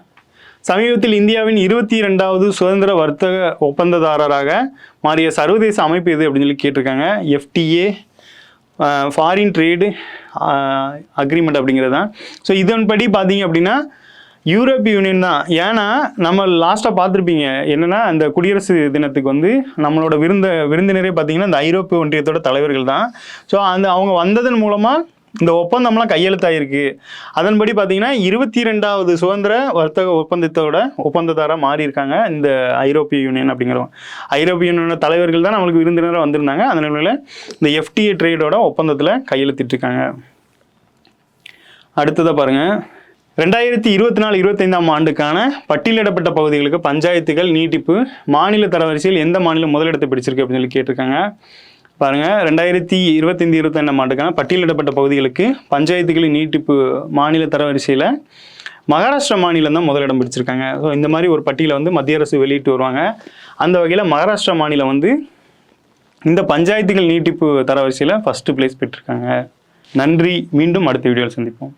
சமீபத்தில் இந்தியாவின் 22வது சுதந்திர வர்த்தக ஒப்பந்ததாரராக மாறிய சர்வதேச அமைப்பு எது அப்படின்னு சொல்லி கேட்டிருக்காங்க. FTA, ஃபாரின் ட்ரேடு அக்ரிமெண்ட் அப்படிங்கிறது தான். ஸோ இதன்படி பார்த்தீங்க அப்படின்னா யூரோப்பிய யூனியன் தான். ஏன்னா நம்ம லாஸ்ட்டாக பார்த்துருப்பீங்க என்னென்னா, அந்த குடியரசு தினத்துக்கு வந்து நம்மளோட விருந்தினரே பார்த்தீங்கன்னா இந்த ஐரோப்பிய ஒன்றியத்தோட தலைவர்கள் தான். ஸோ அவங்க வந்ததன் மூலமாக இந்த ஒப்பந்தம்லாம் கையெழுத்தாயிருக்கு. அதன்படி பார்த்தீங்கன்னா 22வது சுதந்திர வர்த்தக ஒப்பந்ததாராக மாறியிருக்காங்க இந்த ஐரோப்பிய யூனியன் அப்படிங்கிறவங்க. ஐரோப்பிய யூனியனோட தலைவர்கள் தான் நம்மளுக்கு விருந்தினராக வந்திருந்தாங்க. அதனால இந்த FTA ட்ரேடோட ஒப்பந்தத்தில் கையெழுத்திட்டிருக்காங்க. அடுத்ததாக பாருங்கள், 2024-25 ஆண்டுக்கான பட்டியலிடப்பட்ட பகுதிகளுக்கு பஞ்சாயத்துகள் நீட்டிப்பு மாநில தரவரிசையில் எந்த மாநிலம் முதலிடத்தை பிடிச்சிருக்கு அப்படின்னு சொல்லி கேட்டிருக்காங்க. பாருங்கள், 2025-26 ஆண்டுக்கான பட்டியலிடப்பட்ட பகுதிகளுக்கு பஞ்சாயத்துகளின் நீட்டிப்பு மாநில தரவரிசையில் மகாராஷ்டிரா மாநிலம் தான் முதலிடம் பிடிச்சிருக்காங்க. ஸோ இந்த மாதிரி ஒரு பட்டியலை வந்து மத்திய அரசு வெளியிட்டு வருவாங்க. அந்த வகையில் மகாராஷ்டிரா மாநிலம் வந்து இந்த பஞ்சாயத்துகள் நீட்டிப்பு தரவரிசையில் ஃபஸ்ட்டு பிளேஸ் பெற்றிருக்காங்க. நன்றி. மீண்டும் அடுத்த வீடியோவில் சந்திப்போம்.